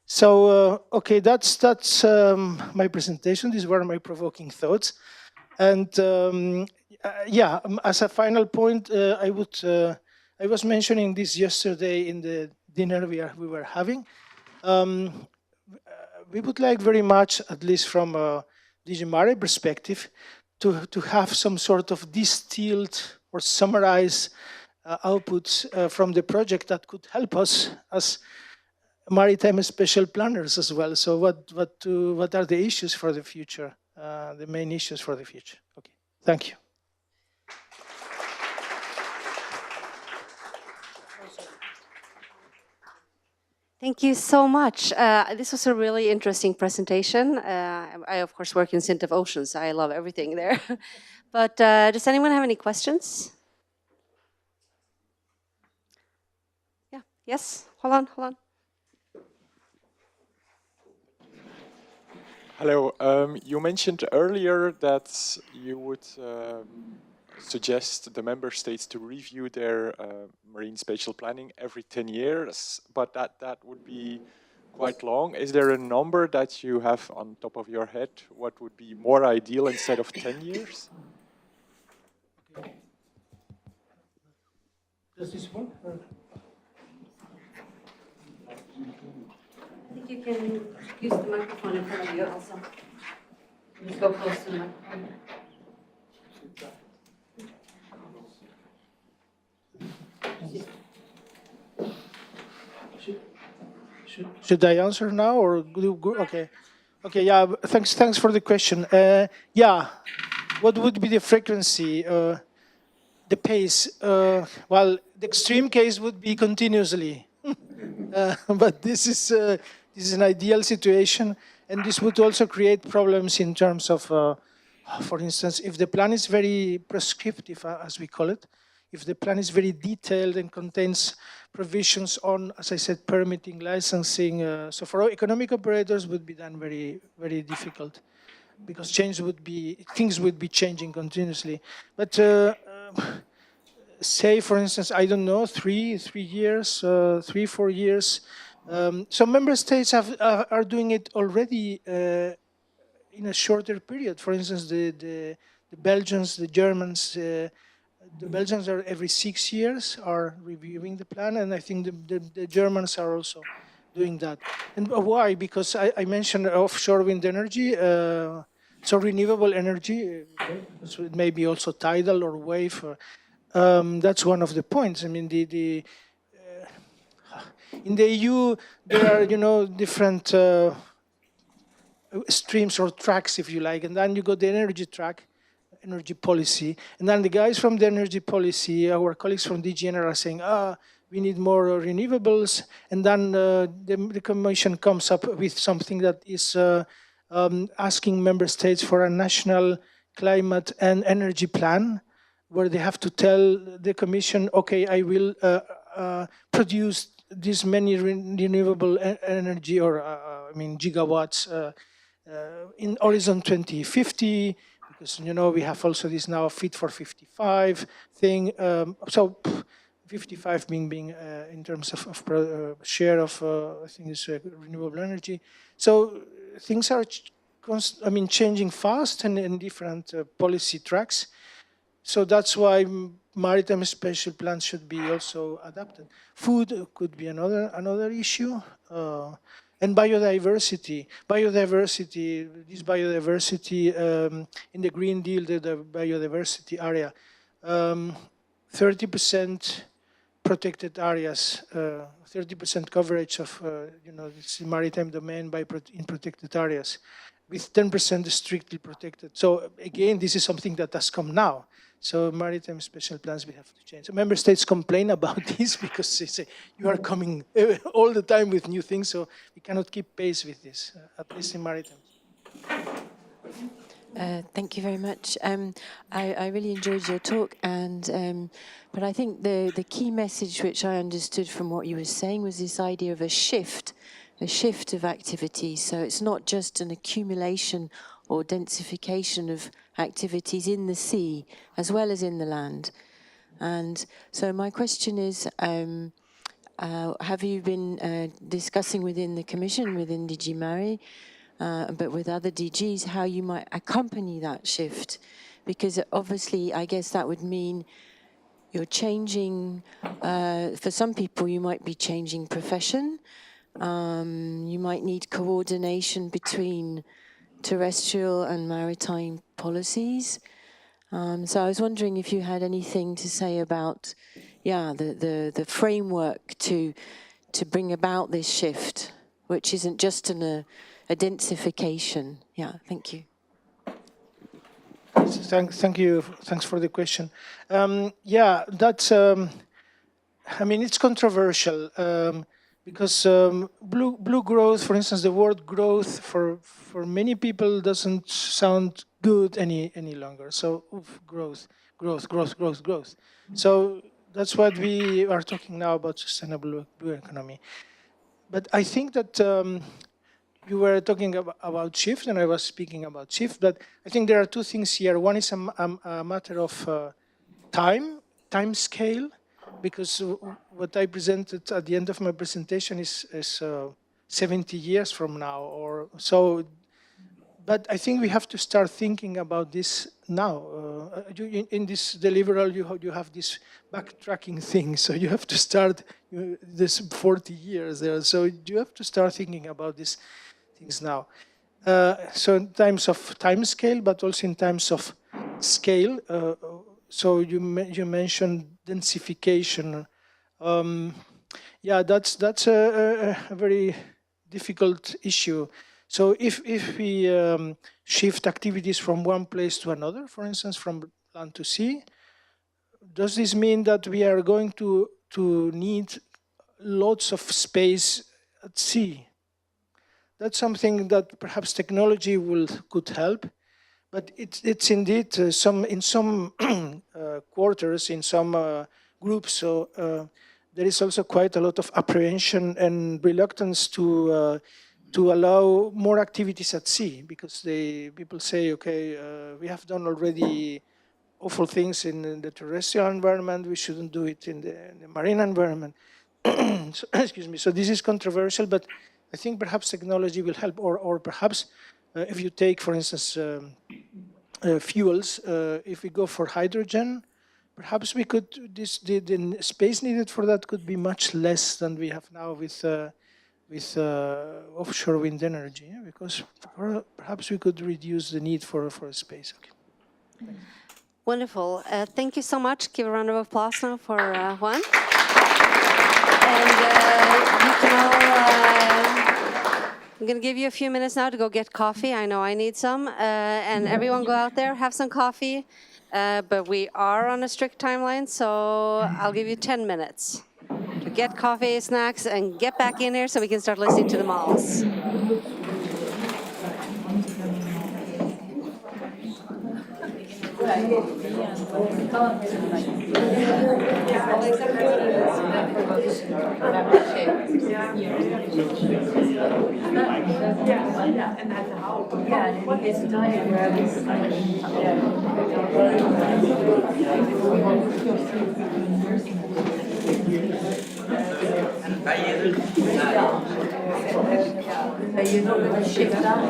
So, okay, that's my presentation. These were my provoking thoughts. And yeah, as a final point, I was mentioning this yesterday in the dinner we were having. We would like very much, at least from a DG Mare perspective, to have some sort of distilled or summarized outputs from the project that could help us as maritime spatial planners as well. So what are the issues for the future, the main issues for the future? Okay, thank you. Thank you so much. This was a really interesting presentation. I, of course, work in Sintef Oceans. I love everything there. But does anyone have any questions? Yeah, yes, hold on. Hello, you mentioned earlier that you would suggest the member states to review their marine spatial planning every 10 years, but that would be quite long. Is there a number that you have on top of your head? What would be more ideal instead of 10 years? Does this work? I think you can use the microphone in front of you also. Just go close to the microphone. Should I answer now or okay? Okay, yeah. Thanks for the question. Yeah, what would be the frequency, the pace? Well, the extreme case would be continuously, but this is an ideal situation, and this would also create problems in terms of, for instance, if the plan is very prescriptive, as we call it. If the plan is very detailed and contains provisions on, as I said, permitting, licensing, so for economic operators would be then very, very difficult because things would be changing continuously. But say, for instance, I don't know, 3 years, 3-4 years. Some member states are doing it already in a shorter period. For instance, the Belgians, the Germans. The Belgians are every 6 years are reviewing the plan, and I think the Germans are also doing that. And why? Because I mentioned offshore wind energy, so renewable energy, so it may be also tidal or wave. That's one of the points. I mean, in the EU, there are different streams or tracks, if you like, and then you got the energy track. energy policy. And then the guys from the energy policy, our colleagues from DG Energy are saying, we need more renewables. And then the Commission comes up with something that is asking member states for a national climate and energy plan, where they have to tell the Commission, okay, I will produce this many renewable energy, or gigawatts in Horizon 2050, because we have also this now Fit for 55 thing. So 55 being in terms of share of I think it's renewable energy. So things are changing fast and in different policy tracks. So that's why maritime special plans should be also adapted. Food could be another issue. And biodiversity. This biodiversity in the Green Deal, the biodiversity area, 30% protected areas, 30% coverage of this maritime domain in protected areas, with 10% strictly protected. So again, this is something that has come now. So maritime special plans we have to change. So member states complain about this because they say you are coming all the time with new things, so we cannot keep pace with this, at least in maritime. Thank you very much. I really enjoyed your talk, and but I think the key message which I understood from what you were saying was this idea of a shift of activity. So it's not just an accumulation or densification of activities in the sea as well as in the land. And so my question is, have you been discussing within the Commission, within DG Mare, but with other DGs, how you might accompany that shift? Because obviously, I guess that would mean you're changing, for some people, you might be changing profession. You might need coordination between terrestrial and maritime policies. So I was wondering if you had anything to say about, the framework to bring about this shift, which isn't just a densification. Yeah, thank you. Thank you. Thanks for the question. That's. It's controversial. Because blue growth, for instance, the word growth for many people doesn't sound good any longer. So growth. So that's what we are talking now about, sustainable blue economy. But I think that you were talking about shift, and I was speaking about shift. But I think there are two things here. One is a matter of time scale. Because what I presented at the end of my presentation is 70 years from now or so. But I think we have to start thinking about this now. In this deliverable, you have this backtracking thing. So you have to start this 40 years there. So you have to start thinking about these things now. So in terms of time scale, but also in terms of scale. So you mentioned densification. That's a very difficult issue. So if we shift activities from one place to another, for instance, from land to sea, does this mean that we are going to need lots of space at sea? That's something that perhaps technology could help. But it's indeed in some quarters, in some groups. So there is also quite a lot of apprehension and reluctance to allow more activities at sea, because people say, okay, we have done already awful things in the terrestrial environment. We shouldn't do it in the marine environment. So, excuse me. So this is controversial, but I think perhaps technology will help, or perhaps. If you take, for instance, fuels, if we go for hydrogen, perhaps we could, the space needed for that could be much less than we have now with offshore wind energy, because perhaps we could reduce the need for space. Okay. Wonderful. Thank you so much. Give a round of applause now for Juan. And you can all I'm going to give you a few minutes now to go get coffee. I know I need some. And everyone go out there, have some coffee. But we are on a strict timeline, so I'll give you 10 minutes to get coffee, snacks, and get back in here so we can start listening to the models. You're not going to shift that, I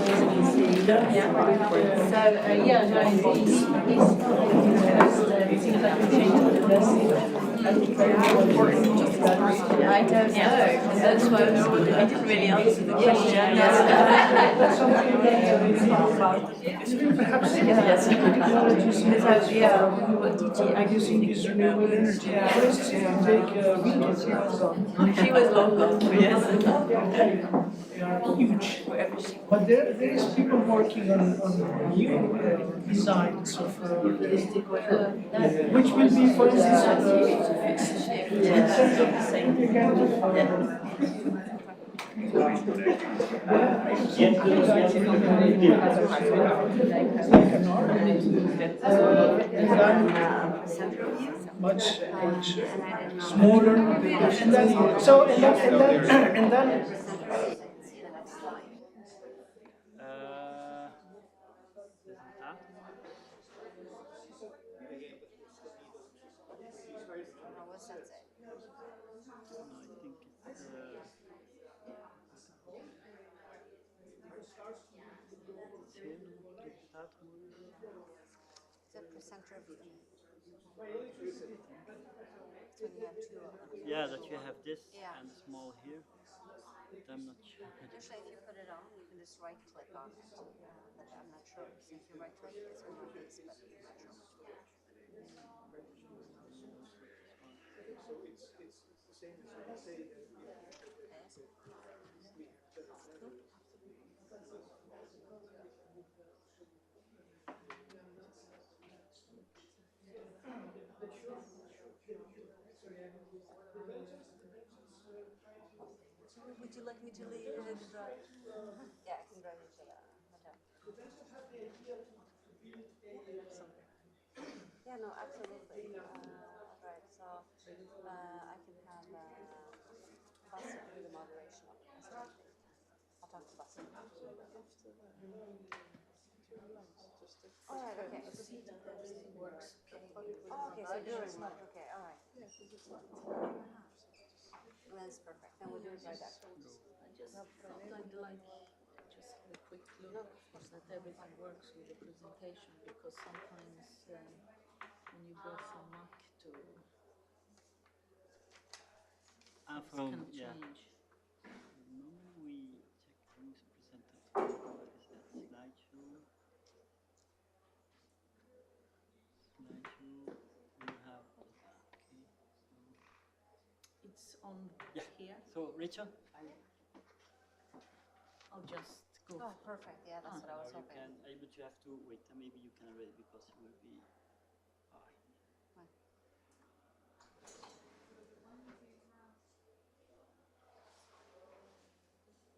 don't know. That's why I didn't really answer the question. Are using these renewable energy forests to take weekends? She was local, yes. They are huge. But there is people working on new designs of which will be, for instance, much smaller, and then so and then Yeah, that you have this and small here. But I'm not sure. Usually if you put it on, you can just right click on it. But I'm not sure. If you right click, it's one of these, but I'm not sure. Would you like me to leave the drive? Yeah, I can drive you to the hotel. Yeah, no, absolutely. Right, so I can have Bassett do the moderation of it. I'll talk to Bassett. All right, okay. Works. Oh, okay, so you're in work. Okay, all right. That's perfect. Then we'll do it right afterwards. I just thought I'd like just have a quick look that everything works with the presentation, because sometimes when you go from Mac to From can yeah. change. Normally we check things presented. What is that? Slideshow. Slideshow. You have. Okay. It's on here. So Rachel, I'll just go. Oh, perfect. Yeah, that's what I was hoping. but you have to wait. Maybe you can read because it will be.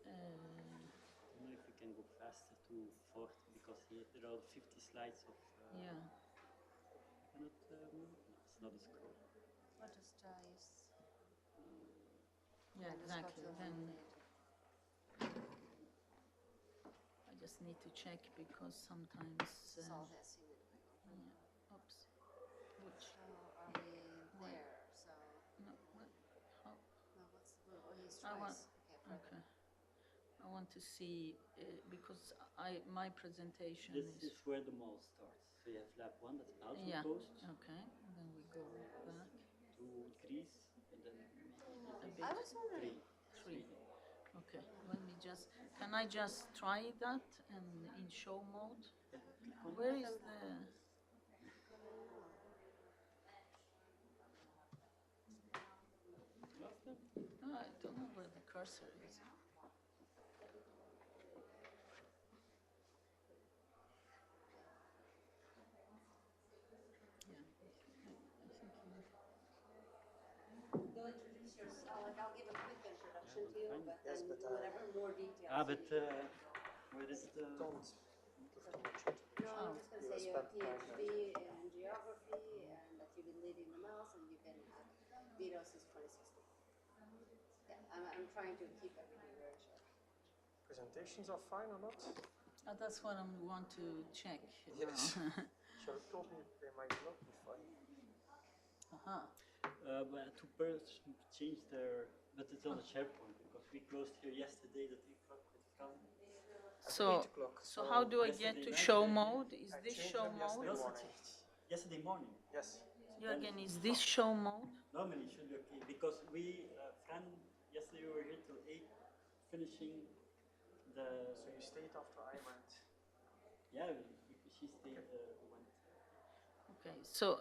I don't know if we can go faster to 4 because here there are 50 slides of. Yeah. Cannot move? No, it's not a scroll. I'll just use. Yeah, exactly. Then I just need to check because sometimes. Solve this. Yeah. Oops. Which? Are we there? So. No. What? How? No, what's oh, he's I want. twice. Okay. I want to see because my presentation This is where the mall starts. So you have lab 1, that's Belgium yeah. Coast. Okay. And then we go back to Greece, and then a bit. I was wondering. 3. Okay. Let me just. Can I just try that and in show mode? Where is the? I don't know where the cursor is. introduction to you, but then whatever more details. Ah, but where is the? No, I'm just going to say you have PhD in geography and that you've been leading the mills and you've been at Vito since 2016. Yeah, I'm trying to keep everything very short. Presentations are fine or not? That's what I want to check. Yes. now. Charlotte told me they might not be fine. But two persons changed their, but it's on the SharePoint because we closed here yesterday at 3 o'clock with the cousin. So how do I get to show mode? Is this show mode? Yesterday morning. Yes. Jürgen, is this show mode? Normally it should be okay because we, Fran, yesterday we were here till 8, finishing the. So you stayed after I went. Yeah, she stayed. Went. Okay, so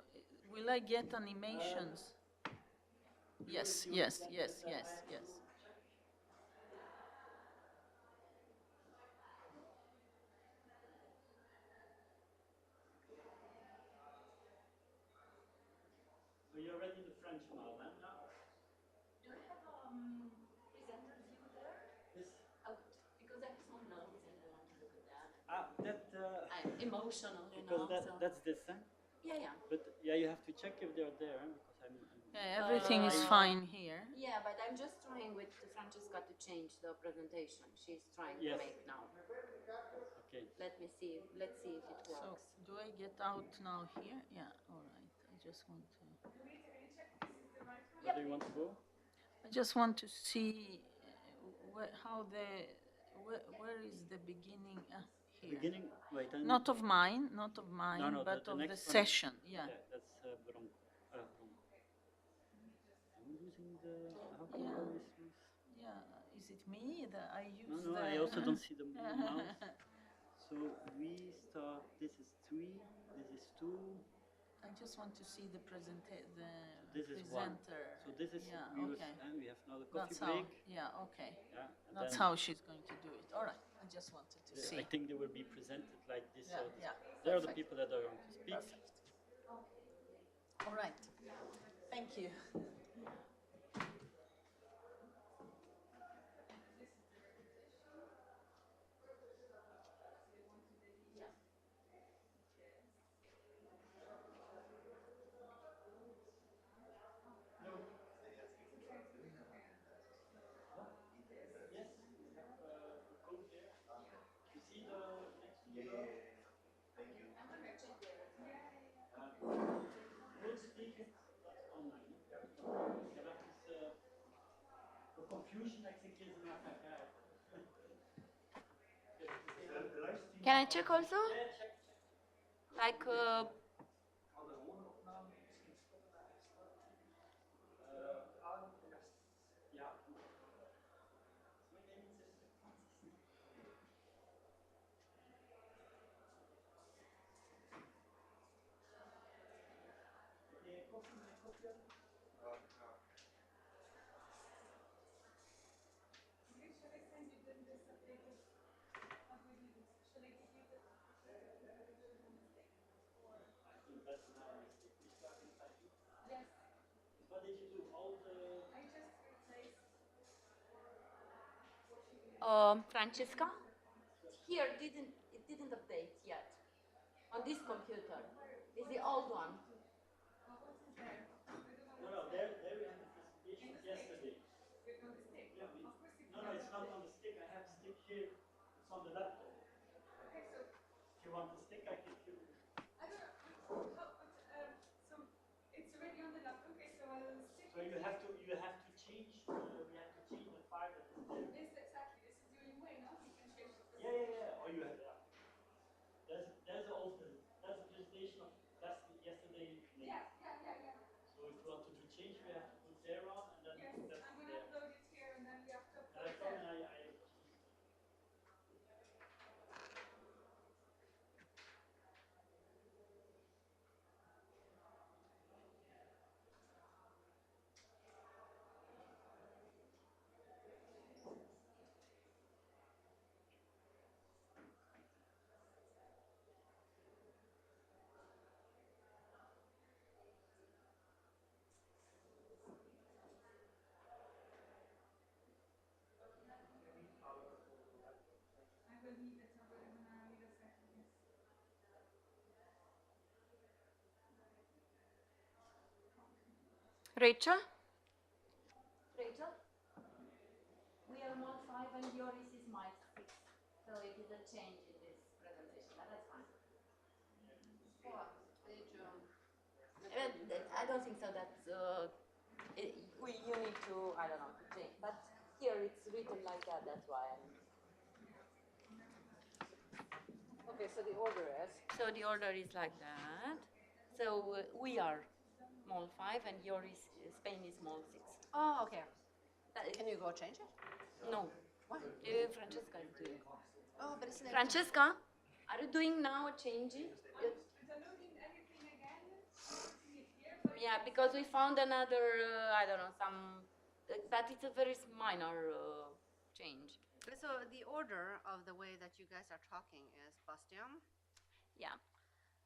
will I get animations? Yes, yes, yes, yes, yes. So you're already in the French now, huh? Now? Do you have presenter view there? Yes. Oh, because I have some notes and I want to look at that. Ah, that. I'm emotional, you Because know. that, that's this, huh? Yeah, yeah. But yeah, you have to check if they're there, huh? Because I'm Yeah, everything is fine here. Yeah, but I'm just trying with Francesca to change the presentation. She's trying Yes. to make now. okay. Let's see if it So works. do I get out now here? Yeah, all right. I just want to. Where do you want to go? I just want to see where is the beginning here? Beginning, wait. Not of mine, not of mine, No, but the of the next one. session. Yeah. That's Bronco. Bronco. I'm using the. How come Yeah. I always use? Yeah. Is it me that I use? No, the... I also don't see the mouse. So we start. This is 3. This is 2. I just want to see the This is 1. presenter. So this is. Yeah, we okay. we have now the coffee That's how. break. Yeah. Okay. Yeah. and That's then how she's going to do it. All right. I just wanted to see. I think they will be presented like this. Yeah, so yeah. They are the Perfect. people that are going to speak. Perfect. All right. Thank you. Can I check also? Like, Francesca, here it didn't update yet on this computer. It's the old one. No, there we had the presentations yesterday. Yeah, no, it's not on the stick. I have stick here. It's on the laptop. If you want the stick, I can give you. So it's already on the laptop. Okay, so I'll stick. So you have to change. We have to change the file that is there. Yes, exactly. This is the only way, no? You can change it. Yeah. Or you have that. There's also that's the presentation of yesterday Rachel? Rachel? We are mod 5 and yours is mod 6. So it is a change in this presentation, but that's fine. I don't think so that you need to, I don't know, to change. But here it's written like that, that's why. Okay, so the order is? So the order is like that. So we are mol 5 and yours, Spain is mol 6. Oh, okay. Can you go change it? No. Why? Francesca is doing. Oh, but it's like... Francesca, are you doing now a changing? Yeah, because we found another, I don't know, but it's a very minor change. So the order of the way that you guys are talking is Bastian. Yeah.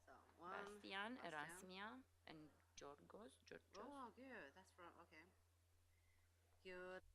So Bastian, Erasmia, and Georgos. Oh, good. That's from, okay. Good.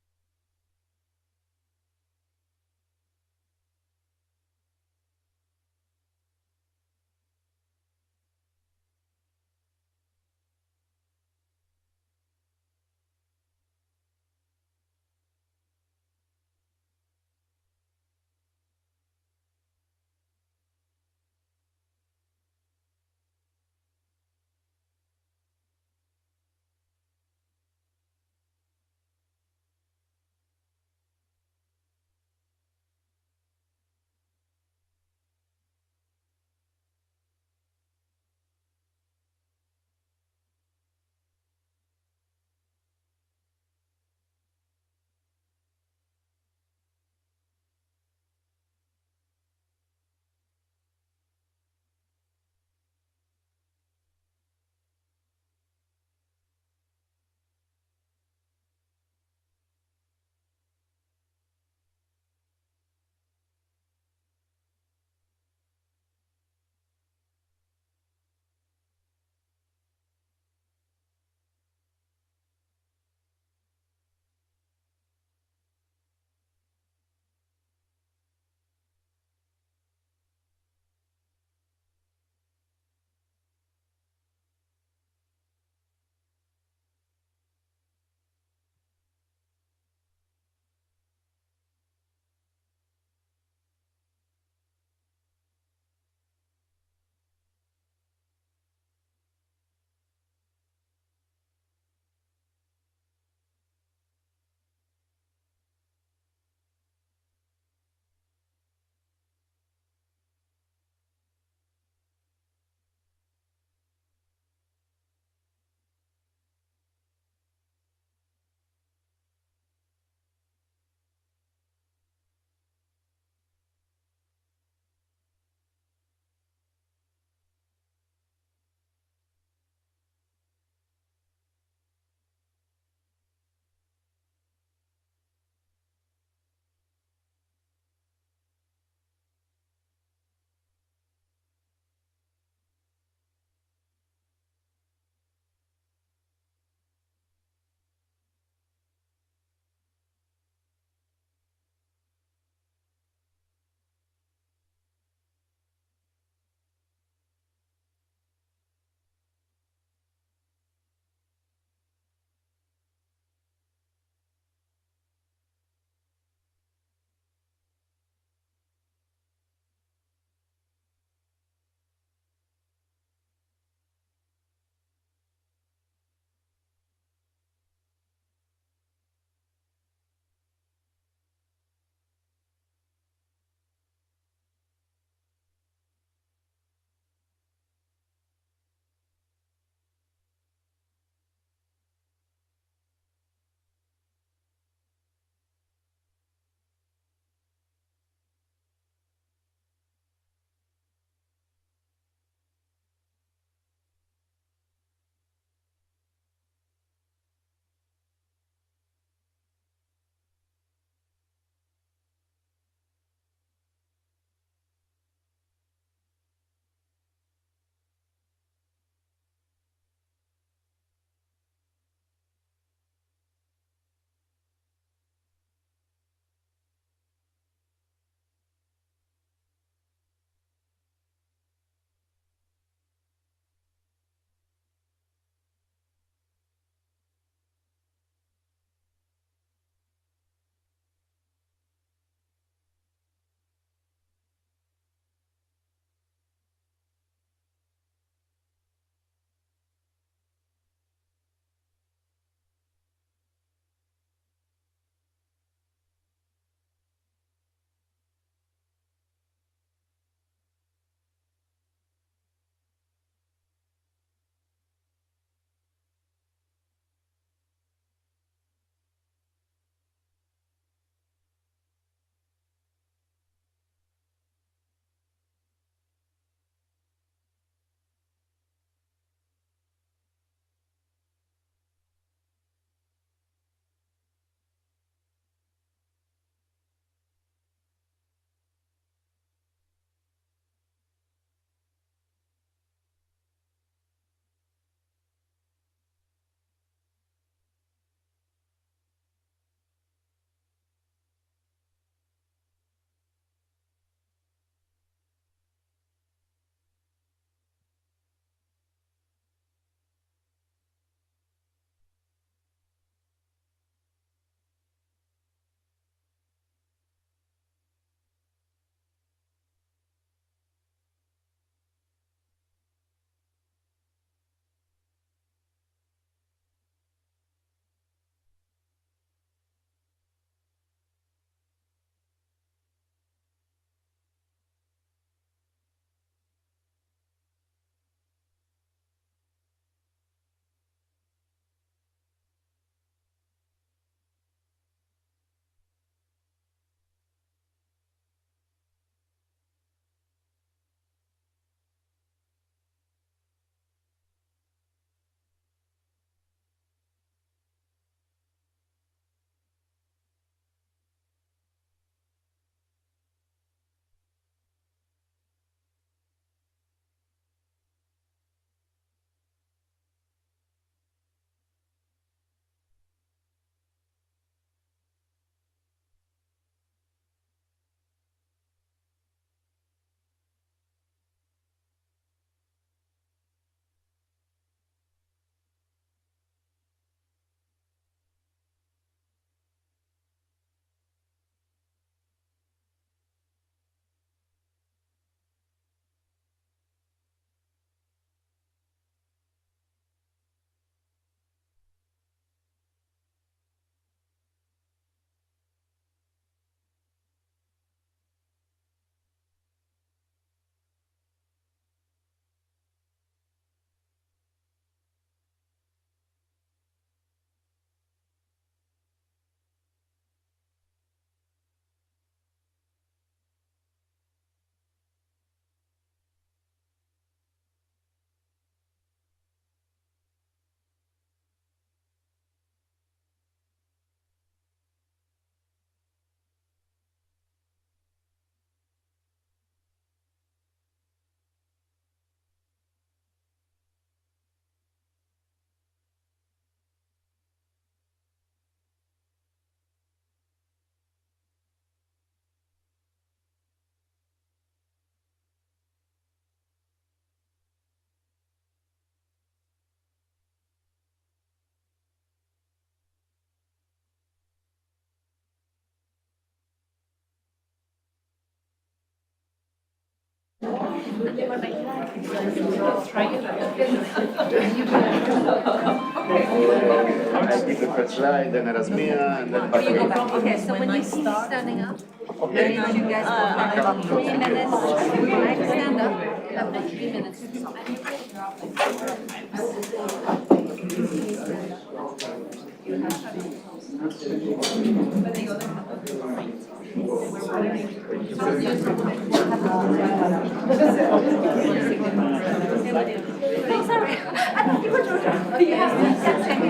I pick the first slide, then Erasmia, and then Okay, so when you see me standing up, then you guys will have about 3 minutes. When I stand up, you have about 3 minutes to talk. Oh, sorry. I thought you were joking. Yes, same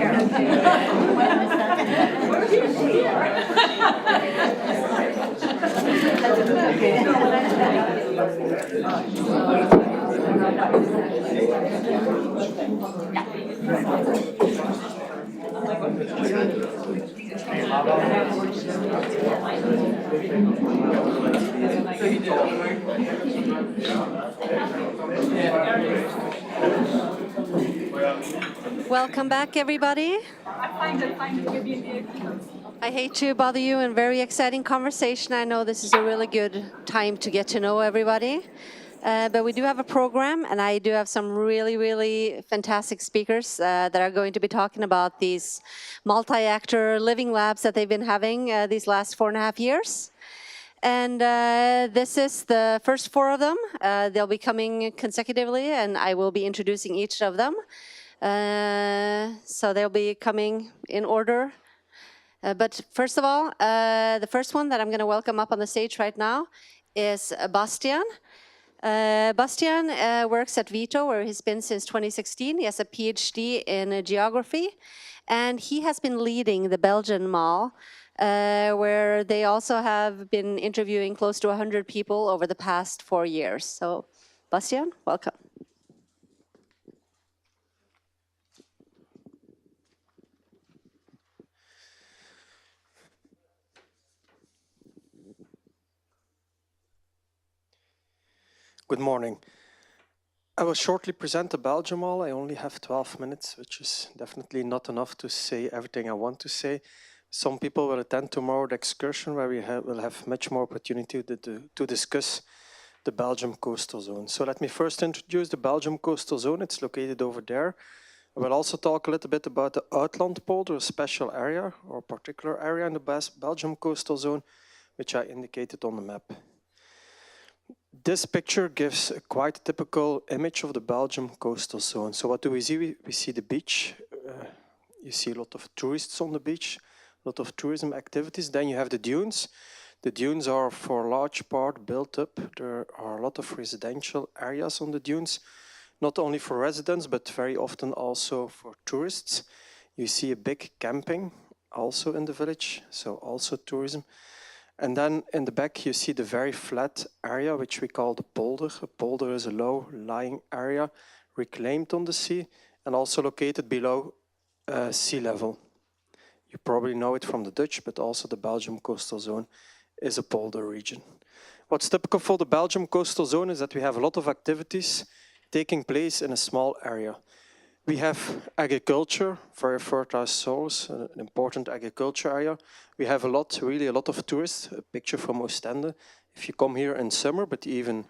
Welcome back, everybody. I hate to bother you in very exciting conversation. I know this is a really good time to get to know everybody. But we do have a program, and I do have some really, really fantastic speakers that are going to be talking about these multi-actor living labs that they've been having these last 4.5 years. And this is the first 4 of them. They'll be coming consecutively, and I will be introducing each of them. So they'll be coming in order. But first of all, the first one that I'm going to welcome up on the stage right now is Bastian. Bastian works at Vito, where he's been since 2016. He has a PhD in geography, and he has been leading the Belgian mall, where they also have been interviewing close to 100 people over the past 4 years. So, Bastian, welcome. Good morning. I will shortly present the Belgium Mall. I only have 12 minutes, which is definitely not enough to say everything I want to say. Some people will attend tomorrow the excursion, where we will have much more opportunity to discuss the Belgium coastal zone. So let me first introduce the Belgium coastal zone. It's located over there. I will also talk a little bit about the Uitlandpolder, a special area or particular area in the Belgium coastal zone, which I indicated on the map. This picture gives a quite typical image of the Belgium coastal zone. So what do we see? We see the beach. You see a lot of tourists on the beach, a lot of tourism activities. Then you have the dunes. The dunes are for a large part built up. There are a lot of residential areas on the dunes, not only for residents, but very often also for tourists. You see a big camping also in the village, so also tourism. And then in the back, you see the very flat area, which we call the polder. A polder is a low-lying area reclaimed on the sea and also located below sea level. You probably know it from the Dutch, but also the Belgium coastal zone is a polder region. What's typical for the Belgium coastal zone is that we have a lot of activities taking place in a small area. We have agriculture, very fertile soils, an important agriculture area. We have really a lot of tourists, a picture from Oostende. If you come here in summer, but even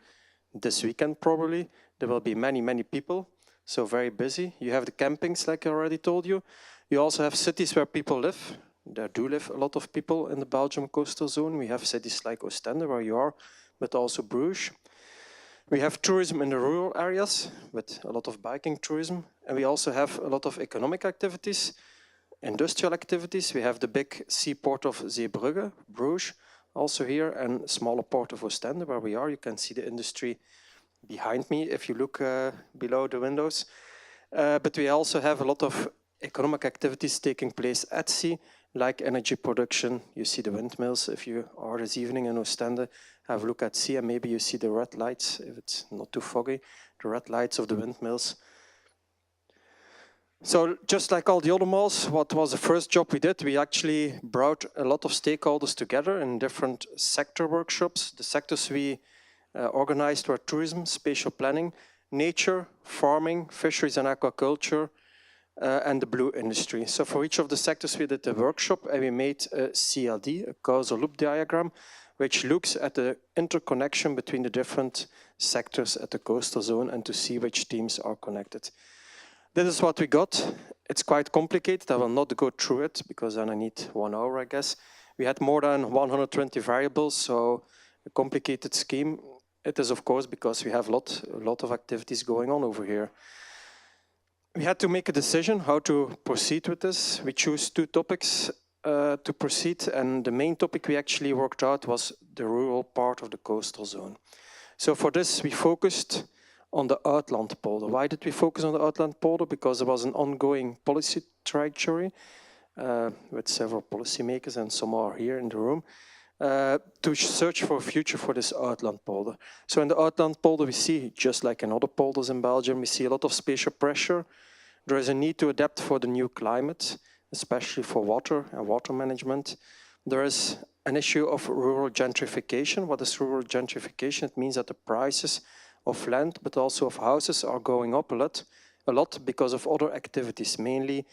this weekend probably, there will be many, many people, so very busy. You have the campings, like I already told you. You also have cities where people live. There do live a lot of people in the Belgium coastal zone. We have cities like Oostende, where you are, but also Bruges. We have tourism in the rural areas with a lot of biking tourism. And we also have a lot of economic activities, industrial activities. We have the big seaport of Zeebrugge, Bruges, also here, and a smaller port of Oostende, where we are. You can see the industry behind me if you look below the windows. But we also have a lot of economic activities taking place at sea, like energy production. You see the windmills. If you are this evening in Oostende, have a look at sea, and maybe you see the red lights, if it's not too foggy, the red lights of the windmills. So just like all the other malls, what was the first job we did? We actually brought a lot of stakeholders together in different sector workshops. The sectors we organized were tourism, spatial planning, nature, farming, fisheries and aquaculture, and the blue industry. So for each of the sectors we did a workshop, and we made a CLD, a causal loop diagram, which looks at the interconnection between the different sectors at the coastal zone and to see which teams are connected. This is what we got. It's quite complicated. I will not go through it because then I need 1 hour, I guess. We had more than 120 variables, so a complicated scheme. It is, of course, because we have a lot of activities going on over here. We had to make a decision how to proceed with this. We chose 2 topics to proceed, and the main topic we actually worked out was the rural part of the coastal zone. So for this, we focused on the Uitland polder. Why did we focus on the Uitland polder? Because there was an ongoing policy trajectory with several policymakers, and some are here in the room, to search for a future for this Uitland polder. So in the Uitland polder, we see, just like in other polders in Belgium, we see a lot of spatial pressure. There is a need to adapt for the new climate, especially for water and water management. There is an issue of rural gentrification. What is rural gentrification? It means that the prices of land, but also of houses, are going up a lot because of other activities, mainly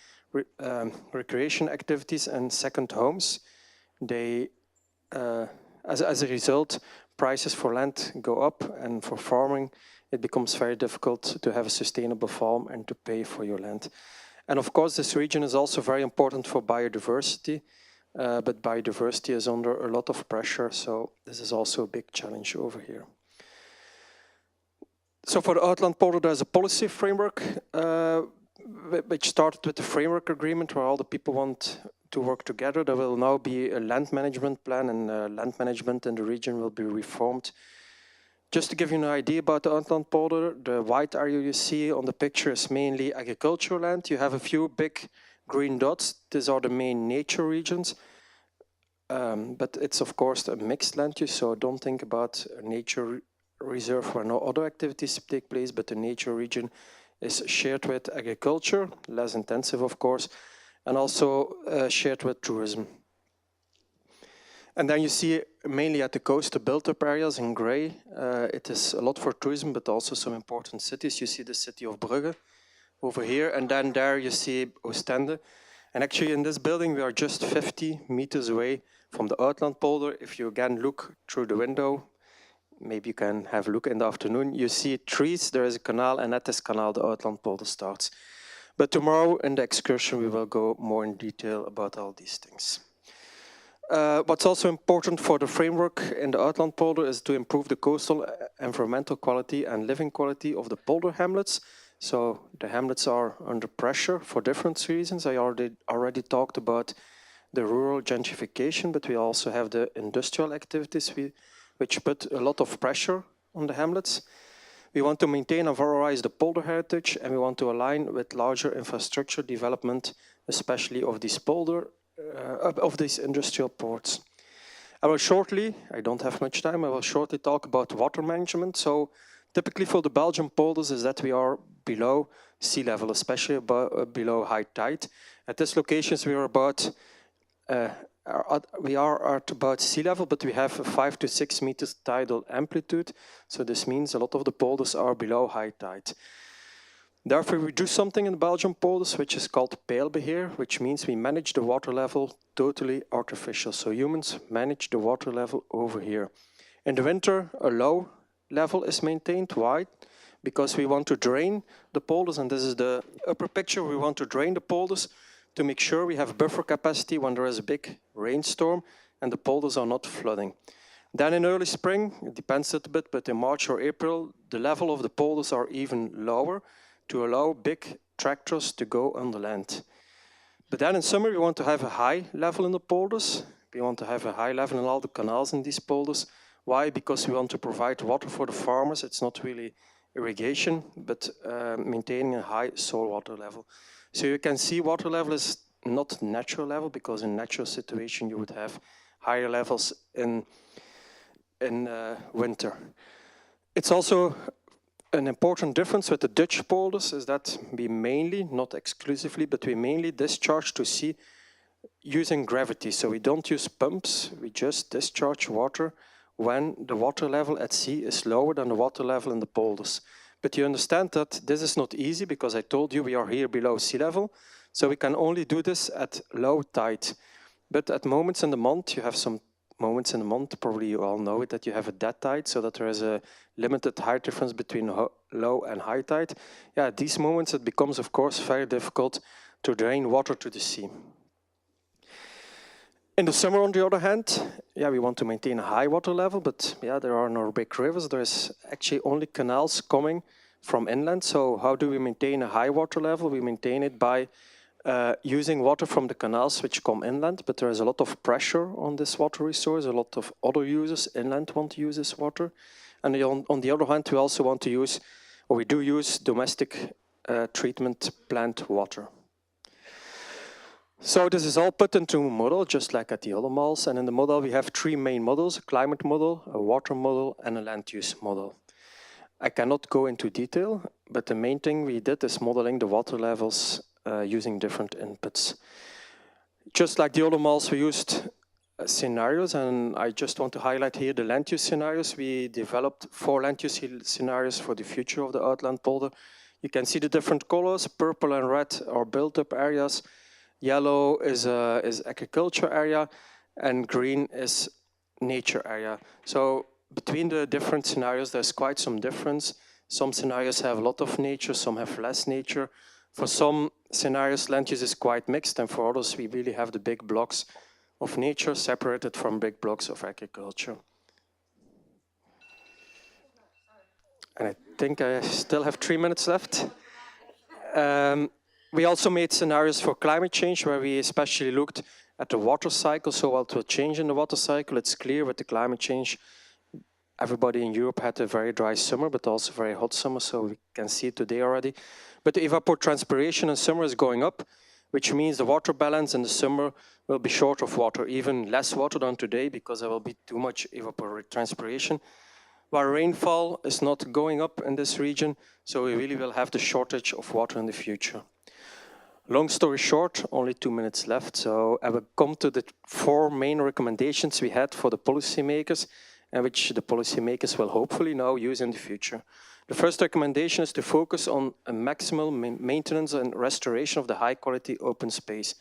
recreation activities and second homes. They, as a result, prices for land go up, and for farming, it becomes very difficult to have a sustainable farm and to pay for your land. And of course, this region is also very important for biodiversity, but biodiversity is under a lot of pressure, so this is also a big challenge over here. So for the Uitland polder, there's a policy framework which started with the framework agreement where all the people want to work together. There will now be a land management plan, and land management in the region will be reformed. Just to give you an idea about the Uitland polder, the white area you see on the picture is mainly agricultural land. You have a few big green dots. These are the main nature regions. But it's of course a mixed land use, so don't think about a nature reserve where no other activities take place, but the nature region is shared with agriculture, less intensive of course, and also shared with tourism. And then you see mainly at the coast the built-up areas in grey. It is a lot for tourism, but also some important cities. You see the city of Brugge over here, and then there you see Oostende. And actually in this building we are just 50 meters away from the Uitland polder. If you again look through the window, maybe you can have a look in the afternoon, you see trees, there is a canal, and at this canal the Uitland polder starts. But tomorrow in the excursion we will go more in detail about all these things. What's also important for the framework in the Uitland polder is to improve the coastal environmental quality and living quality of the polder hamlets. So the hamlets are under pressure for different reasons. I already talked about the rural gentrification, but we also have the industrial activities which put a lot of pressure on the hamlets. We want to maintain and valorize the polder heritage, and we want to align with larger infrastructure development, especially of these of these industrial ports. I will shortly, I don't have much time, I will shortly talk about water management. So typically for the Belgian polders is that we are below sea level, especially below high tide. At these locations we are at about sea level, but we have a 5 to 6 meters tidal amplitude. So this means a lot of the polders are below high tide. Therefore, we do something in the Belgian polders which is called peilbeheer, which means we manage the water level totally artificial. So humans manage the water level over here. In the winter, a low level is maintained. Why? Because we want to drain the polders, and this is the upper picture. We want to drain the polders to make sure we have buffer capacity when there is a big rainstorm and the polders are not flooding. Then in early spring, it depends a little bit, but in March or April, the level of the polders are even lower to allow big tractors to go on the land. But then in summer, we want to have a high level in the polders. We want to have a high level in all the canals in these polders. Why? Because we want to provide water for the farmers. It's not really irrigation, but maintaining a high soil water level. So you can see water level is not natural level, because in natural situation you would have higher levels in winter. It's also an important difference with the Dutch polders is that we mainly, not exclusively, but we mainly discharge to sea using gravity. So we don't use pumps, we just discharge water when the water level at sea is lower than the water level in the polders. But you understand that this is not easy, because I told you we are here below sea level, so we can only do this at low tide. But at moments in the month, you have some moments in the month, probably you all know it, that you have a dead tide, so that there is a limited height difference between low and high tide. Yeah, at these moments it becomes, of course, very difficult to drain water to the sea. In the summer, on the other hand, yeah, we want to maintain a high water level, but yeah, there are no big rivers. There's actually only canals coming from inland. So how do we maintain a high water level? We maintain it by using water from the canals which come inland, but there is a lot of pressure on this water resource. A lot of other users inland want to use this water. And on the other hand, we also want to use, or we do use, domestic treatment plant water. So this is all put into a model, just like at the other malls. And in the model, we have three main models: a climate model, a water model, and a land use model. I cannot go into detail, but the main thing we did is modeling the water levels using different inputs. Just like the other malls, we used scenarios, and I just want to highlight here the land use scenarios. We developed 4 land use scenarios for the future of the Uitland polder. You can see the different colors. Purple and red are built-up areas. Yellow is agriculture area, and green is nature area. So between the different scenarios, there's quite some difference. Some scenarios have a lot of nature, some have less nature. For some scenarios, land use is quite mixed, and for others, we really have the big blocks of nature separated from big blocks of agriculture. And I think I still have 3 minutes left. We also made scenarios for climate change, where we especially looked at the water cycle. So what will change in the water cycle? It's clear with the climate change, everybody in Europe had a very dry summer, but also very hot summer, so we can see it today already. But the evapotranspiration in summer is going up, which means the water balance in the summer will be short of water, even less water than today, because there will be too much evapotranspiration. While rainfall is not going up in this region, so we really will have the shortage of water in the future. Long story short, only 2 minutes left, so I will come to the 4 main recommendations we had for the policymakers, and which the policymakers will hopefully now use in the future. The first recommendation is to focus on a maximal maintenance and restoration of the high-quality open space.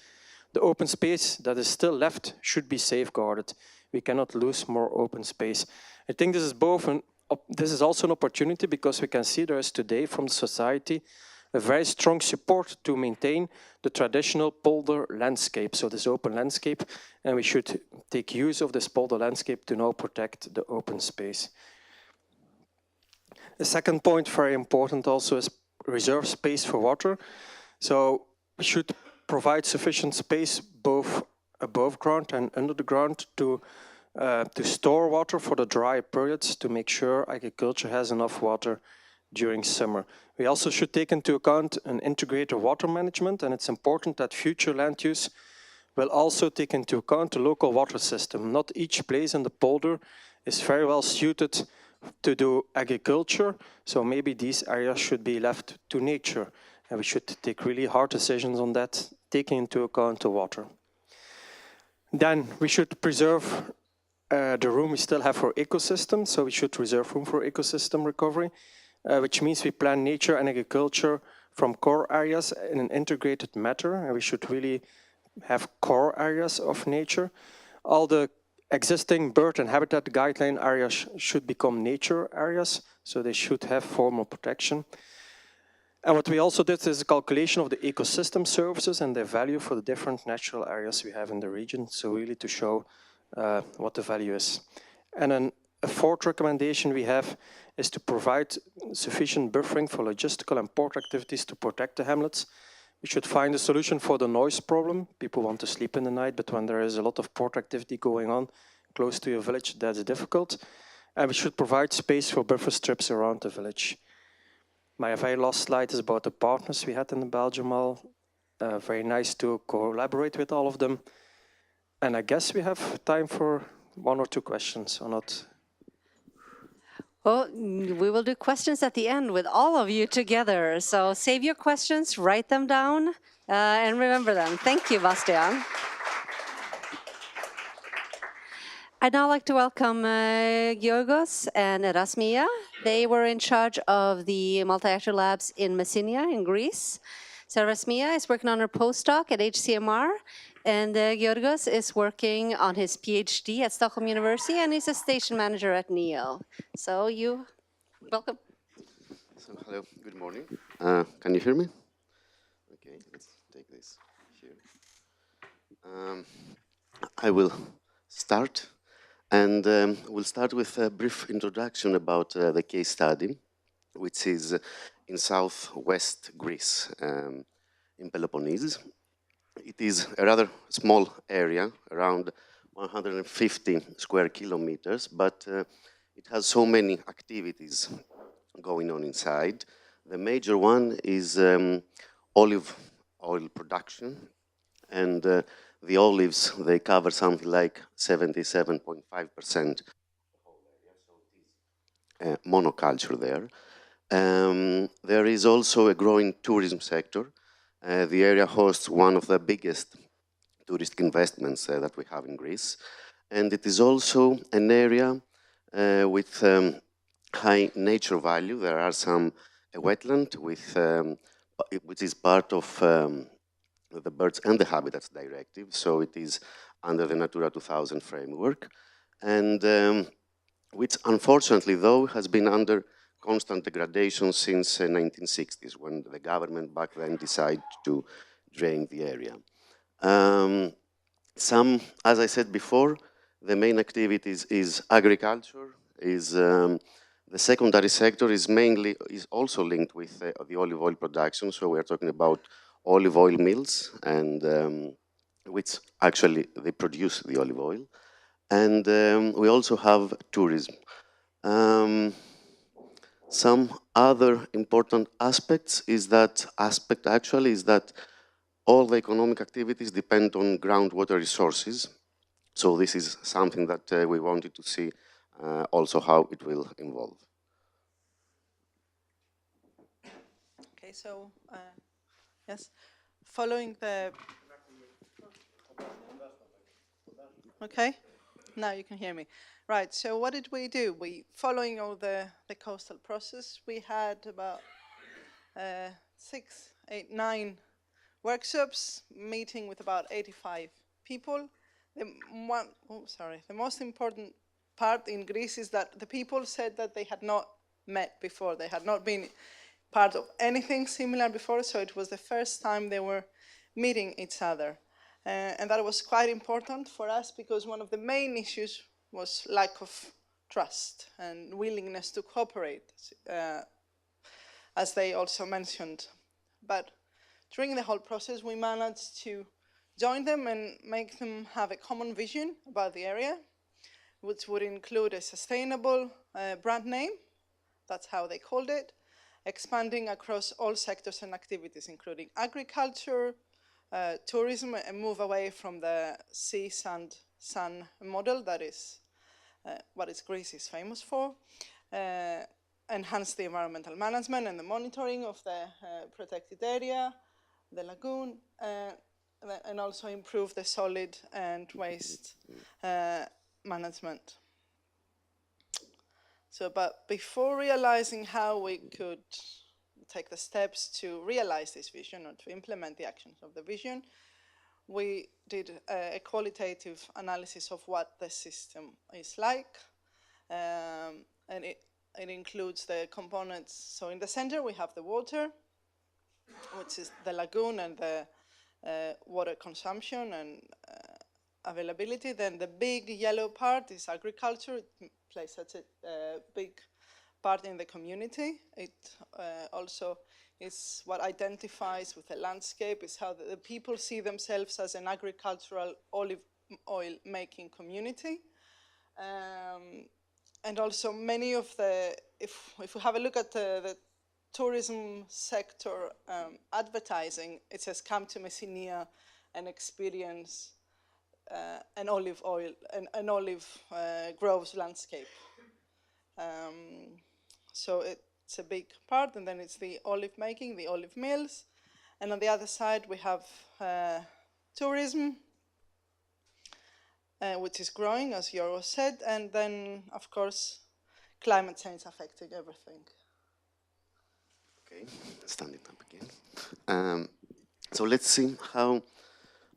The open space that is still left should be safeguarded. We cannot lose more open space. I think this is also an opportunity, because we can see there is today from the society a very strong support to maintain the traditional polder landscape, so this open landscape, and we should take use of this polder landscape to now protect the open space. The second point, very important also, is reserve space for water. So we should provide sufficient space both above ground and under the ground to store water for the dry periods, to make sure agriculture has enough water during summer. We also should take into account an integrated water management, and it's important that future land use will also take into account the local water system. Not each place in the polder is very well suited to do agriculture, so maybe these areas should be left to nature, and we should take really hard decisions on that, taking into account the water. Then we should preserve the room we still have for ecosystems, so we should reserve room for ecosystem recovery, which means we plan nature and agriculture from core areas in an integrated manner, and we should really have core areas of nature. All the existing bird and habitat guideline areas should become nature areas, so they should have formal protection. And what we also did is a calculation of the ecosystem services and their value for the different natural areas we have in the region, so really to show what the value is. And then a 4th recommendation we have is to provide sufficient buffering for logistical and port activities to protect the hamlets. We should find a solution for the noise problem. People want to sleep in the night, but when there is a lot of port activity going on close to your village, that's difficult. And we should provide space for buffer strips around the village. My very last slide is about the partners we had in the Belgium Mall. Very nice to collaborate with all of them. And I guess we have time for 1 or 2 questions, or not? Well, we will do questions at the end with all of you together. So save your questions, write them down, and remember them. Thank you, Bastian. I'd now like to welcome Georgos and Erasmia. They were in charge of the multi-actor labs in Messina in Greece. So Rasmia is working on her postdoc at HCMR, and Georgos is working on his PhD at Stockholm University, and he's a station manager at NEO. So you, welcome. So, hello, good morning. Can you hear me? Okay, let's take this here. I will start, and we'll start with a brief introduction about the case study, which is in southwest Greece, in Peloponnese. It is a rather small area, around 150 square kilometers, but it has so many activities going on inside. The major one is olive oil production, and the olives, they cover something like 77.5% monoculture there. There is also a growing tourism sector. The area hosts one of the biggest tourist investments that we have in Greece. And it is also an area with high nature value. There are some wetland with, which is part of the Birds and the Habitats Directive. So it is under the Natura 2000 framework. And which unfortunately, though, has been under constant degradation since 1960s, when the government back then decided to drain the area. As I said before, the main activities is agriculture, the secondary sector is also linked with the olive oil production. So we're talking about olive oil mills, and which actually they produce the olive oil. And we also have tourism. Some other important aspects is that all the economic activities depend on groundwater resources. So this is something that we wanted to see also how it will evolve. Okay, so yes, following the. Okay, now you can hear me. Right, so what did we do? Following all the coastal process, we had about 6, 8, 9 workshops, meeting with about 85 people. The most important part in Greece is that the people said that they had not met before. They had not been part of anything similar before, so it was the first time they were meeting each other. And that was quite important for us because one of the main issues was lack of trust and willingness to cooperate, as they also mentioned. But during the whole process, we managed to join them and make them have a common vision about the area, which would include a sustainable brand name, that's how they called it, expanding across all sectors and activities, including agriculture, tourism, and move away from the sea, sand, sun model that is what Greece is famous for, enhance the environmental management and the monitoring of the protected area, the lagoon, and also improve the solid and waste management. So, but before realizing how we could take the steps to realize this vision or to implement the actions of the vision, we did a qualitative analysis of what the system is like, and it includes the components. So in the center we have the water, which is the lagoon and the water consumption and availability. Then the big yellow part is agriculture. It plays such a big part in the community. It also is what identifies with the landscape, is how the people see themselves as an agricultural olive oil making community. And also many of the, if we have a look at the tourism sector advertising, it says come to Messinia and experience an olive oil, an olive groves landscape. So it's a big part, and then it's the olive making, the olive mills. And on the other side, we have tourism, which is growing, as Yorgos said, and then, of course, climate change affecting everything. Okay, standing up again. So let's see how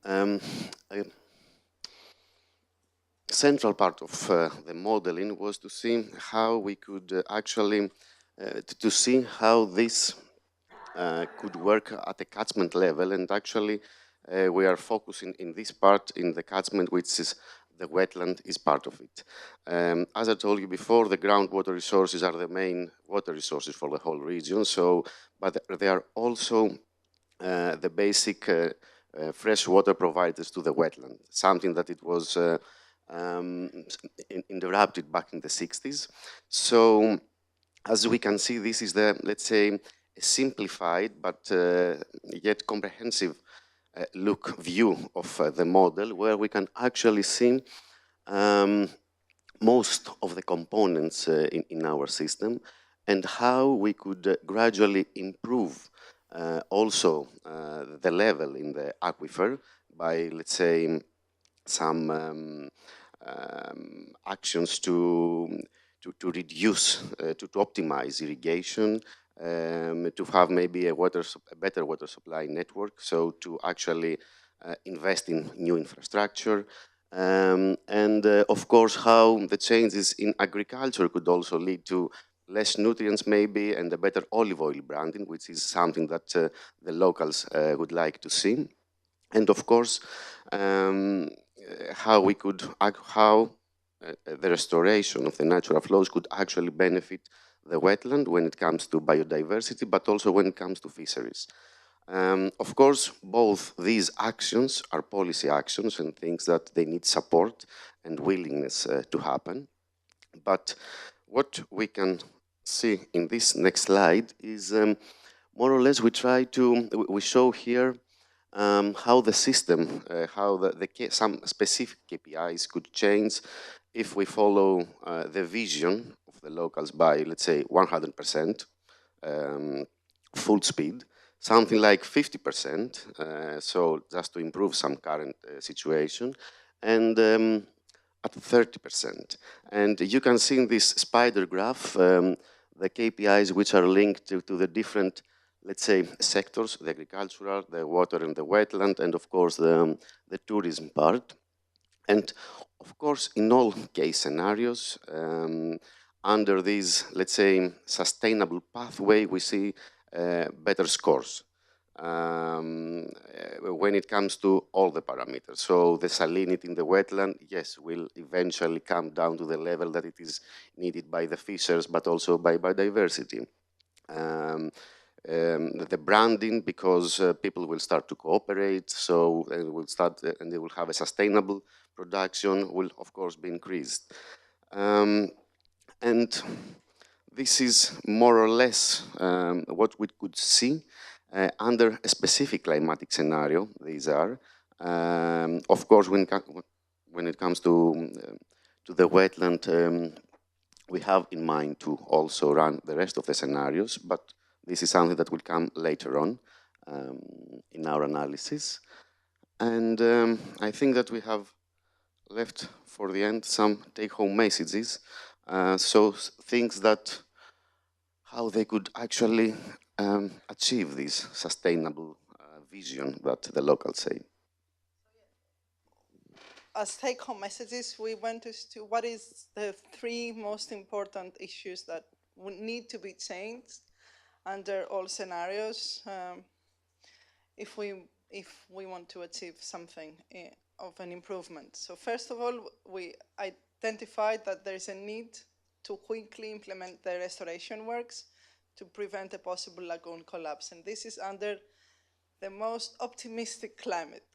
a central part of the modeling was to see how we could actually, to see how this could work at a catchment level, and actually we are focusing in this part in the catchment, which is the wetland is part of it. As I told you before, the groundwater resources are the main water resources for the whole region, so, but they are also the basic fresh water providers to the wetland, something that it was interrupted back in the 60s. So as we can see, this is the, let's say, a simplified but yet comprehensive view of the model, where we can actually see most of the components in our system and how we could gradually improve also the level in the aquifer by, let's say, some actions to reduce, to optimize irrigation, to have maybe a better water supply network, so to actually invest in new infrastructure, and of course how the changes in agriculture could also lead to less nutrients maybe and a better olive oil branding, which is something that the locals would like to see. And of course, how we could, the restoration of the natural flows could actually benefit the wetland when it comes to biodiversity, but also when it comes to fisheries. Of course, both these actions are policy actions and things that they need support and willingness to happen. But what we can see in this next slide is more or less we show here how the system, how some specific KPIs could change if we follow the vision of the locals by, let's say, 100% full speed, something like 50%, so just to improve some current situation, and at 30%. And you can see in this spider graph the KPIs which are linked to the different, let's say, sectors, the agricultural, the water and the wetland, and of course the tourism part. And of course, in all case scenarios, under this, let's say, sustainable pathway, we see better scores when it comes to all the parameters. So the salinity in the wetland, yes, will eventually come down to the level that it is needed by the fishers, but also by biodiversity. The branding, because people will start to cooperate, so and they will have a sustainable production, will of course be increased. And this is more or less what we could see under a specific climatic scenario. These are, of course, when it comes to the wetland, we have in mind to also run the rest of the scenarios, but this is something that will come later on in our analysis. And I think that we have left for the end some take-home messages. So things that, how they could actually achieve this sustainable vision that the locals say. As take-home messages, we went to what is the 3 most important issues that would need to be changed under all scenarios if we want to achieve something of an improvement. So first of all, we identified that there is a need to quickly implement the restoration works to prevent a possible lagoon collapse. And this is under the most optimistic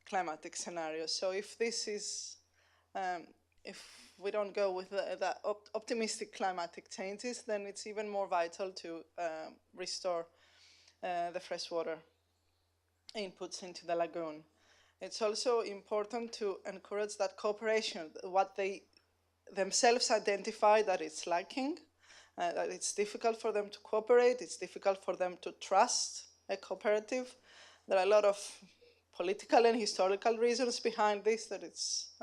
climatic scenario. So if this is, if we don't go with the optimistic climatic changes, then it's even more vital to restore the freshwater inputs into the lagoon. It's also important to encourage that cooperation, what they themselves identify that it's lacking, that it's difficult for them to cooperate, it's difficult for them to trust a cooperative. There are a lot of political and historical reasons behind this that it's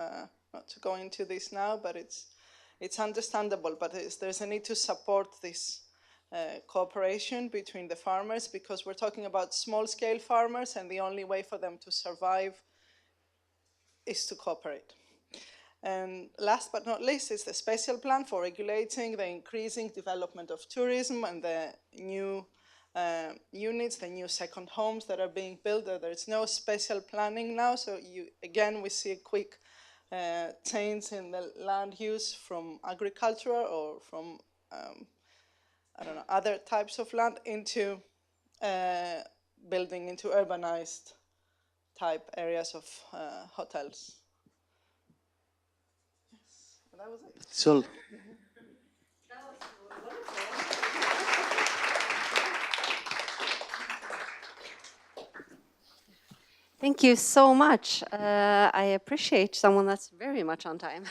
not to go into this now, but it's understandable, but there's a need to support this cooperation between the farmers, because we're talking about small-scale farmers, and the only way for them to survive is to cooperate. And last but not least is the special plan for regulating the increasing development of tourism and the new units, the new second homes that are being built. There's no special planning now, so again we see a quick change in the land use from agricultural or from I don't know, other types of land into building into urbanized type areas of hotels. Yes, that was it. So, Thank you so much. I appreciate someone that's very much on time,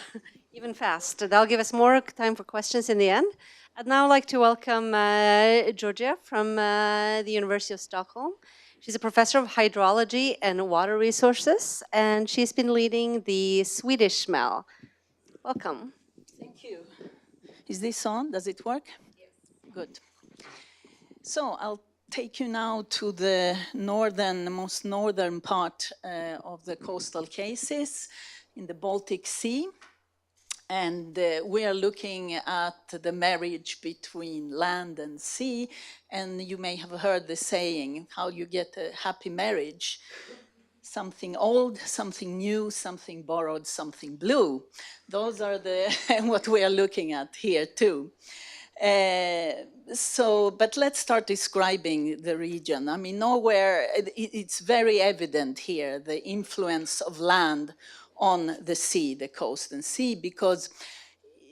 even fast. That'll give us more time for questions in the end. I'd now like to welcome Georgia from the University of Stockholm. She's a professor of hydrology and water resources, and she's been leading the Swedish SMEL. Welcome. Thank you. Is this on? Does it work? Yes. Good. So I'll take you now to the most northern part of the coastal cases in the Baltic Sea. And we are looking at the marriage between land and sea. And you may have heard the saying, how you get a happy marriage. Something old, something new, something borrowed, something blue. Those are the what we are looking at here too. But let's start describing the region. I mean, nowhere, it's very evident here, the influence of land on the sea, the coast and sea, because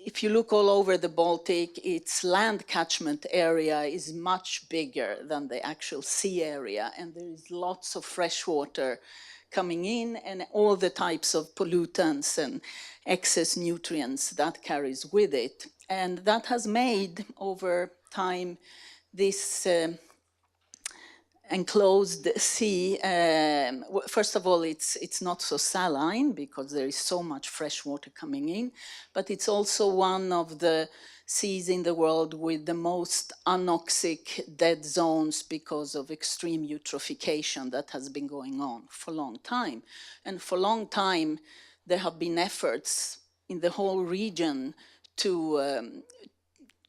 if you look all over the Baltic, its land catchment area is much bigger than the actual sea area, and there is lots of fresh water coming in and all the types of pollutants and excess nutrients that carries with it. And that has made, over time, this enclosed sea, first of all, it's not so saline because there is so much fresh water coming in, but it's also one of the seas in the world with the most anoxic dead zones because of extreme eutrophication that has been going on for a long time. And for a long time, there have been efforts in the whole region to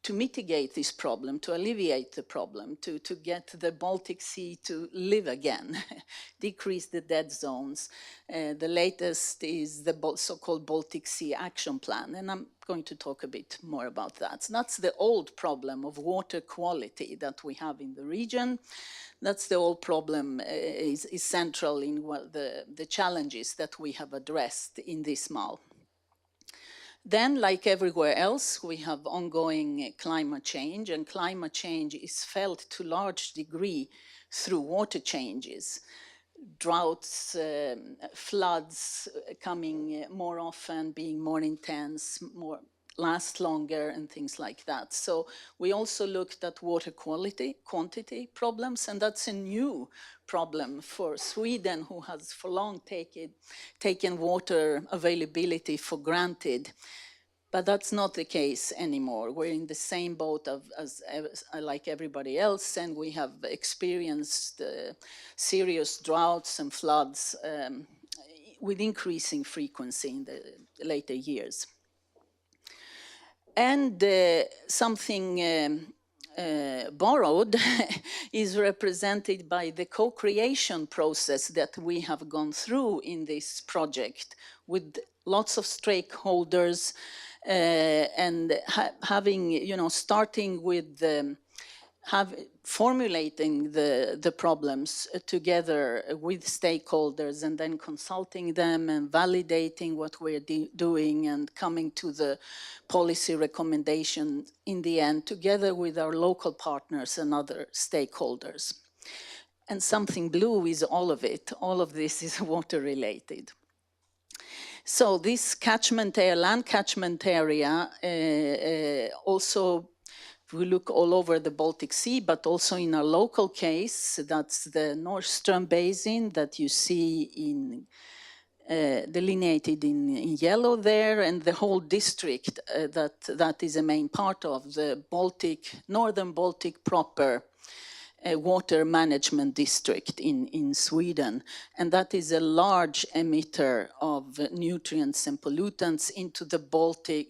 mitigate this problem, to alleviate the problem, to get the Baltic Sea to live again, decrease the dead zones. The latest is the so-called Baltic Sea Action Plan, and I'm going to talk a bit more about that. So that's the old problem of water quality that we have in the region. That's the old problem, is central in the challenges that we have addressed in this MAL. Then, like everywhere else, we have ongoing climate change, and climate change is felt to a large degree through water changes. Droughts, floods coming more often, being more intense, last longer, and things like that. So we also looked at water quantity problems, and that's a new problem for Sweden, who has for long taken water availability for granted. But that's not the case anymore. We're in the same boat as like everybody else, and we have experienced serious droughts and floods with increasing frequency in the later years. And something borrowed is represented by the co-creation process that we have gone through in this project with lots of stakeholders and having, starting with formulating the problems together with stakeholders and then consulting them and validating what we're doing and coming to the policy recommendation in the end together with our local partners and other stakeholders. And something blue is all of it. All of this is water related. So this catchment area, land catchment area, also we look all over the Baltic Sea, but also in our local case, that's the Norrström Basin that you see in delineated in yellow there, and the whole district that is a main part of the Northern Baltic proper water management district in Sweden. And that is a large emitter of nutrients and pollutants into the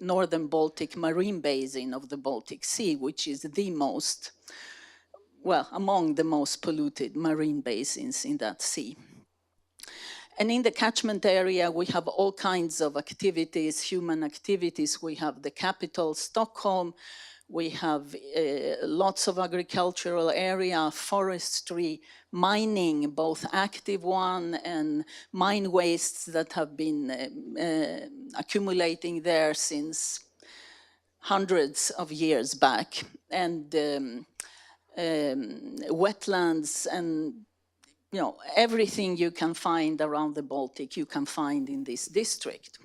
Northern Baltic marine basin of the Baltic Sea, which is the most, well, among the most polluted marine basins in that sea. And in the catchment area, we have all kinds of activities, human activities. We have the capital, Stockholm. We have lots of agricultural area, forestry, mining, both active one and mine wastes that have been accumulating there since hundreds of years back, and wetlands, and everything you can find around the Baltic, you can find in this district.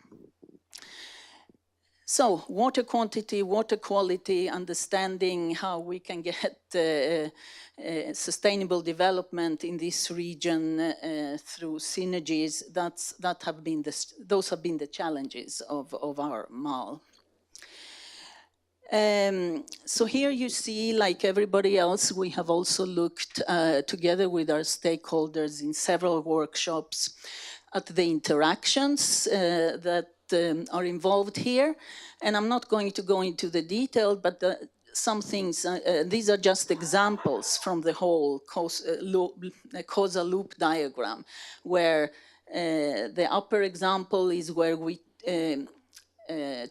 So water quantity, water quality, understanding how we can get sustainable development in this region through synergies, those have been the challenges of our MAL. So here you see, like everybody else, we have also looked together with our stakeholders in several workshops at the interactions that are involved here. And I'm not going to go into the detail, but some things, these are just examples from the whole causal loop diagram, where the upper example is where we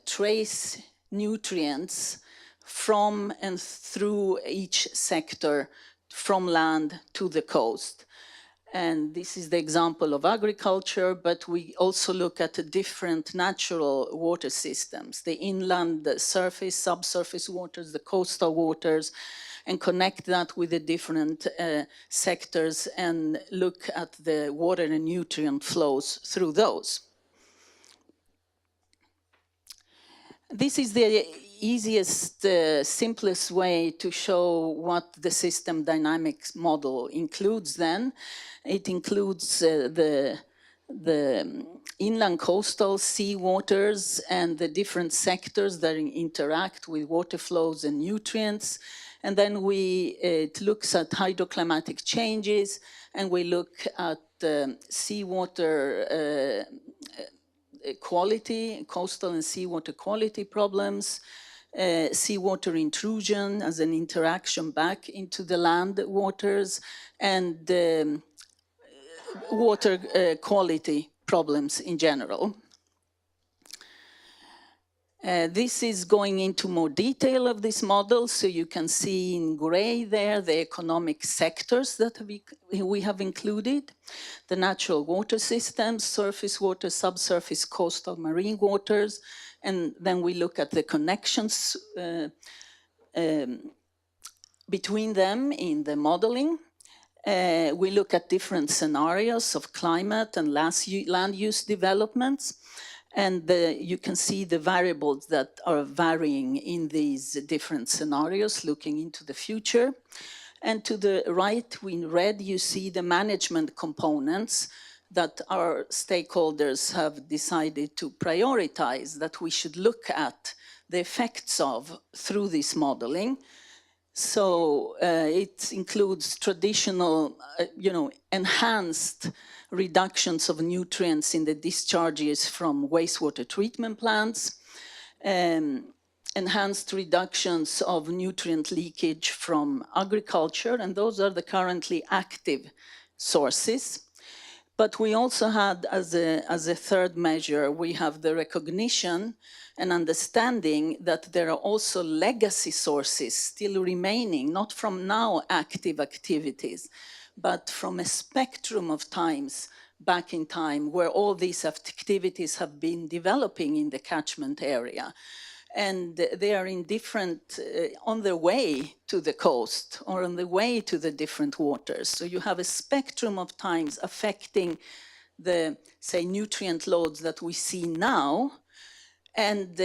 trace nutrients from and through each sector, from land to the coast. And this is the example of agriculture, but we also look at the different natural water systems, the inland, the surface, subsurface waters, the coastal waters, and connect that with the different sectors and look at the water and nutrient flows through those. This is the easiest, simplest way to show what the system dynamics model includes then. It includes the inland coastal sea waters and the different sectors that interact with water flows and nutrients. And then it looks at hydroclimatic changes, and we look at seawater quality, coastal and seawater quality problems, seawater intrusion as an interaction back into the land waters, and water quality problems in general. This is going into more detail of this model, so you can see in gray there the economic sectors that we have included, the natural water systems, surface water, subsurface, coastal, marine waters, and then we look at the connections between them in the modeling. We look at different scenarios of climate and land use developments. And you can see the variables that are varying in these different scenarios, looking into the future. And to the right, in red, you see the management components that our stakeholders have decided to prioritize, that we should look at the effects of through this modeling. So it includes traditional, enhanced reductions of nutrients in the discharges from wastewater treatment plants, enhanced reductions of nutrient leakage from agriculture, and those are the currently active sources. But we also had, as a third measure, we have the recognition and understanding that there are also legacy sources still remaining, not from now active activities, but from a spectrum of times back in time where all these activities have been developing in the catchment area. And they are in different, on their way to the coast or on the way to the different waters. So you have a spectrum of times affecting the, say, nutrient loads that we see now. And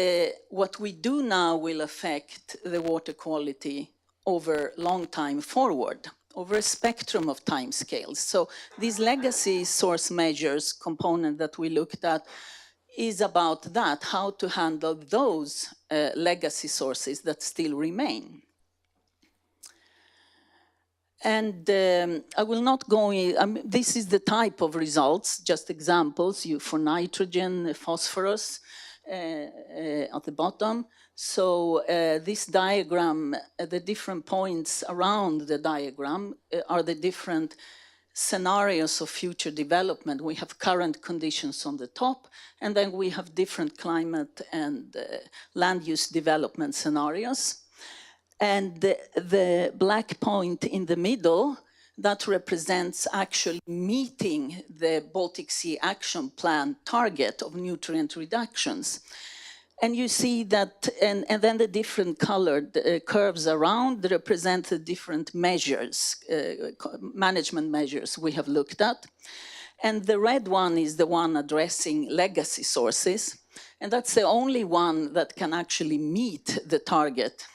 what we do now will affect the water quality over long time forward, over a spectrum of timescales. So these legacy source measures component that we looked at is about that, how to handle those legacy sources that still remain. And I will not go in, this is the type of results, just examples for nitrogen, phosphorus at the bottom. So this diagram, the different points around the diagram are the different scenarios of future development. We have current conditions on the top, and then we have different climate and land use development scenarios. And the black point in the middle, that represents actually meeting the Baltic Sea Action Plan target of nutrient reductions. And you see that, and then the different colored curves around represent the different measures, management measures we have looked at. And the red one is the one addressing legacy sources. And that's the only one that can actually meet the target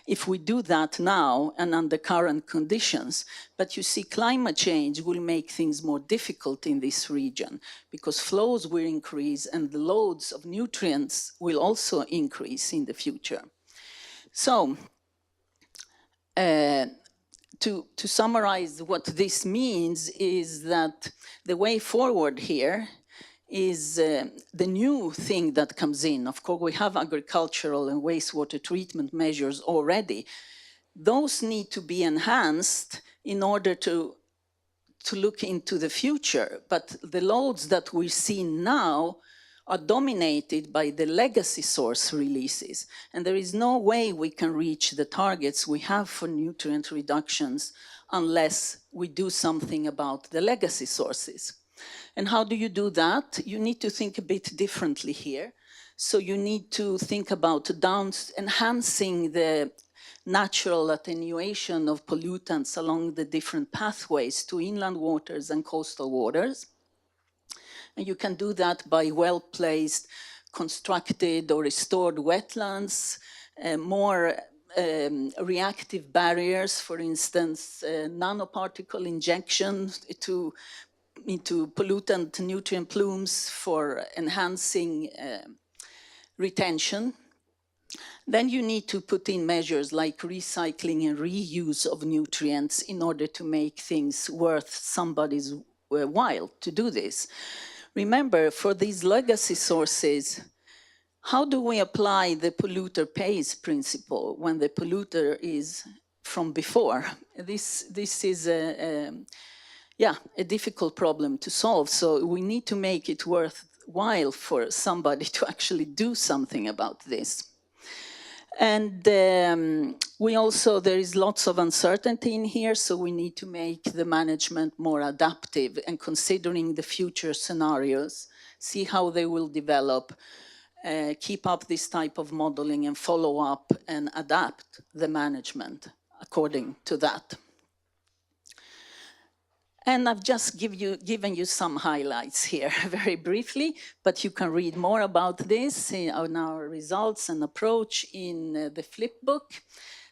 if we do that now and under current conditions. But you see, climate change will make things more difficult in this region because flows will increase and the loads of nutrients will also increase in the future. So, to summarize what this means is that the way forward here is the new thing that comes in. Of course, we have agricultural and wastewater treatment measures already. Those need to be enhanced in order to look into the future. But the loads that we see now are dominated by the legacy source releases. And there is no way we can reach the targets we have for nutrient reductions unless we do something about the legacy sources. And how do you do that? You need to think a bit differently here. So you need to think about enhancing the natural attenuation of pollutants along the different pathways to inland waters and coastal waters. And you can do that by well-placed, constructed or restored wetlands, more reactive barriers, for instance, nanoparticle injection into pollutant nutrient plumes for enhancing retention. Then you need to put in measures like recycling and reuse of nutrients in order to make things worth somebody's while to do this. Remember, for these legacy sources, how do we apply the polluter pays principle when the polluter is from before? This is a difficult problem to solve. So we need to make it worthwhile for somebody to actually do something about this. And there is lots of uncertainty in here, so we need to make the management more adaptive and considering the future scenarios, see how they will develop, keep up this type of modeling and follow up and adapt the management according to that. And I've just given you some highlights here very briefly, but you can read more about this on our results and approach in the flip book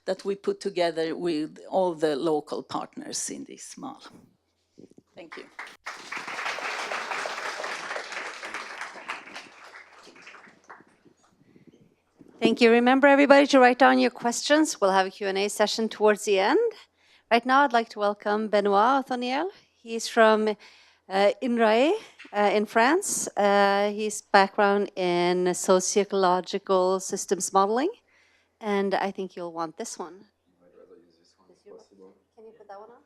that we put together with all the local partners in this MAL. Thank you. Thank you. Remember, everybody, to write down your questions. We'll have a Q&A session towards the end. Right now, I'd like to welcome Benoit Othoniel. He's from INRAE in France. His background in sociological systems modeling. And I think you'll want this one. Can you put that one on?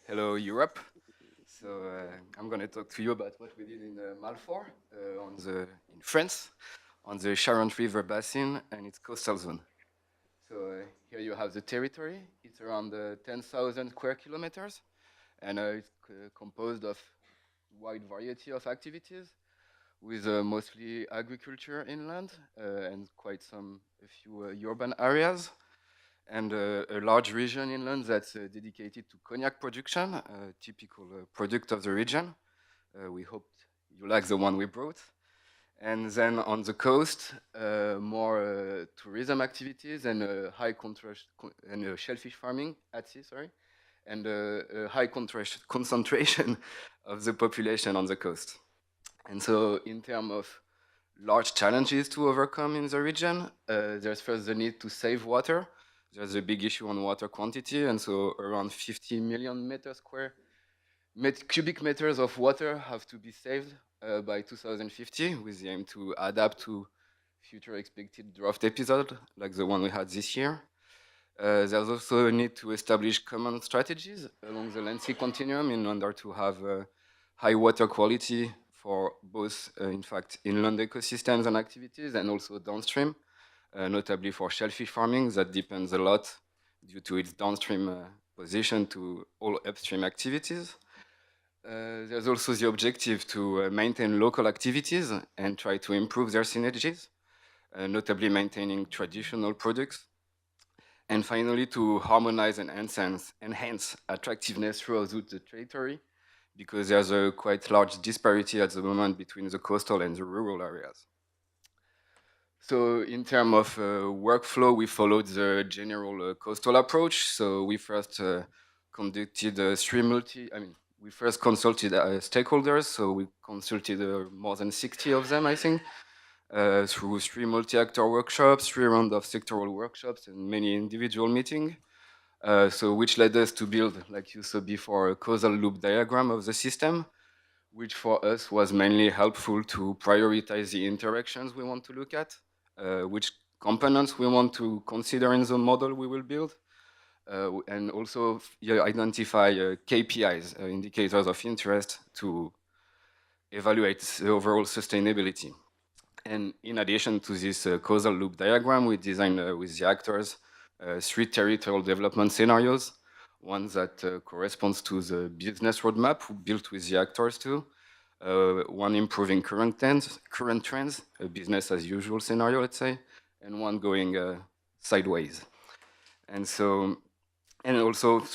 Hello, Europe. So I'm going to talk to you about what we did in Malfort in France, on the Charente River basin and its coastal zone. So here you have the territory. It's around 10,000 square kilometers, and it's composed of a wide variety of activities, with mostly agriculture inland and a few urban areas, and a large region inland that's dedicated to cognac production, a typical product of the region. We hope you like the one we brought. And then on the coast, more tourism activities and high contrast and shellfish farming at sea, sorry, and a high concentration of the population on the coast. And so in terms of large challenges to overcome in the region, there's first the need to save water. There's a big issue on water quantity, and so around 50 million cubic meters of water have to be saved by 2050, with the aim to adapt to future expected drought episodes like the one we had this year. There's also a need to establish common strategies along the land sea continuum in order to have high water quality for both, in fact, inland ecosystems and activities, and also downstream, notably for shellfish farming that depends a lot due to its downstream position to all upstream activities. There's also the objective to maintain local activities and try to improve their synergies, notably maintaining traditional products. And finally, to harmonize and enhance attractiveness throughout the territory, because there's a quite large disparity at the moment between the coastal and the rural areas. So in terms of workflow, we followed the general coastal approach. So we first conducted we first consulted stakeholders. So we consulted more than 60 of them, I think, through 3 multi-actor workshops, 3 rounds of sectoral workshops, and many individual meetings. So which led us to build, like you saw before, a causal loop diagram of the system, which for us was mainly helpful to prioritize the interactions we want to look at, which components we want to consider in the model we will build, and also identify KPIs, indicators of interest, to evaluate the overall sustainability. And in addition to this causal loop diagram, we designed with the actors 3 territorial development scenarios, one that corresponds to the business roadmap built with the actors too, one improving current trends, a business as usual scenario, let's say, and one going sideways. And so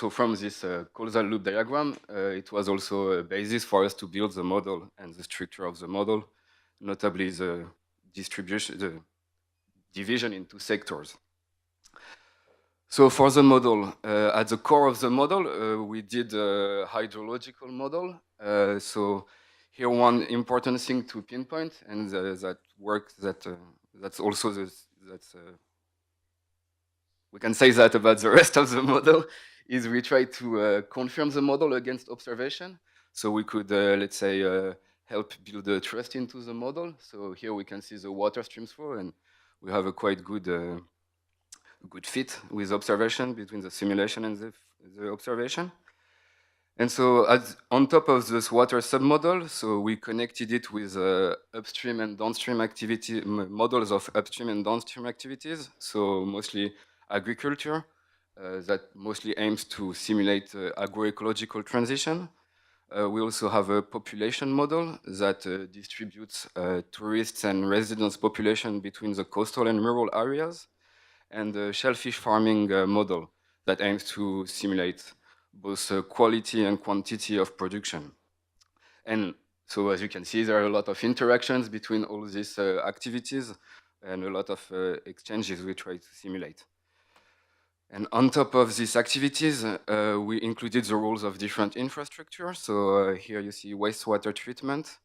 from this causal loop diagram, it was also a basis for us to build the model and the structure of the model, notably the division into sectors. So for the model, at the core of the model, we did a hydrological model. So here one important thing to pinpoint, and that's also we can say that about the rest of the model, is we try to confirm the model against observation. So we could, let's say, help build the trust into the model. So here we can see the water streams flow, and we have a quite good fit with observation between the simulation and the observation. And so on top of this water submodel, so we connected it with upstream and downstream activity models of upstream and downstream activities. So mostly agriculture that mostly aims to simulate agroecological transition. We also have a population model that distributes tourists and residents population between the coastal and rural areas, and the shellfish farming model that aims to simulate both quality and quantity of production. And so as you can see, there are a lot of interactions between all these activities and a lot of exchanges we try to simulate. And on top of these activities, we included the roles of different infrastructure. So here you see wastewater treatment.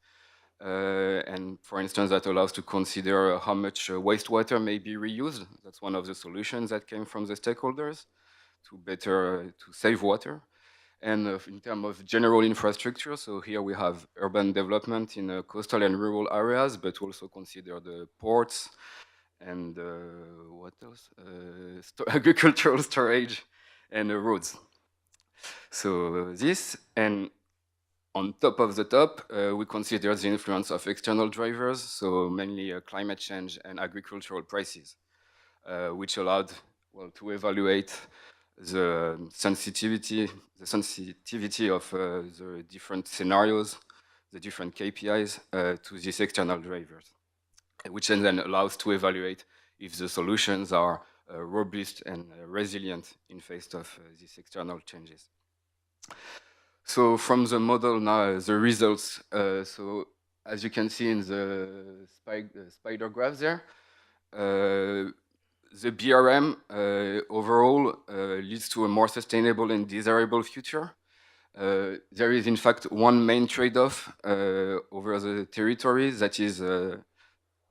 And for instance, that allows to consider how much wastewater may be reused. That's one of the solutions that came from the stakeholders to save water. And in terms of general infrastructure, so here we have urban development in coastal and rural areas, but also consider the ports and what else? Agricultural storage and roads. So this, and on top of the top, we consider the influence of external drivers, so mainly climate change and agricultural prices, which allowed to evaluate the sensitivity of the different scenarios, the different KPIs to these external drivers, which then allows to evaluate if the solutions are robust and resilient in face of these external changes. So from the model now, the results. So as you can see in the spider graph there, the BRM overall leads to a more sustainable and desirable future. There is in fact one main trade-off over the territory, that is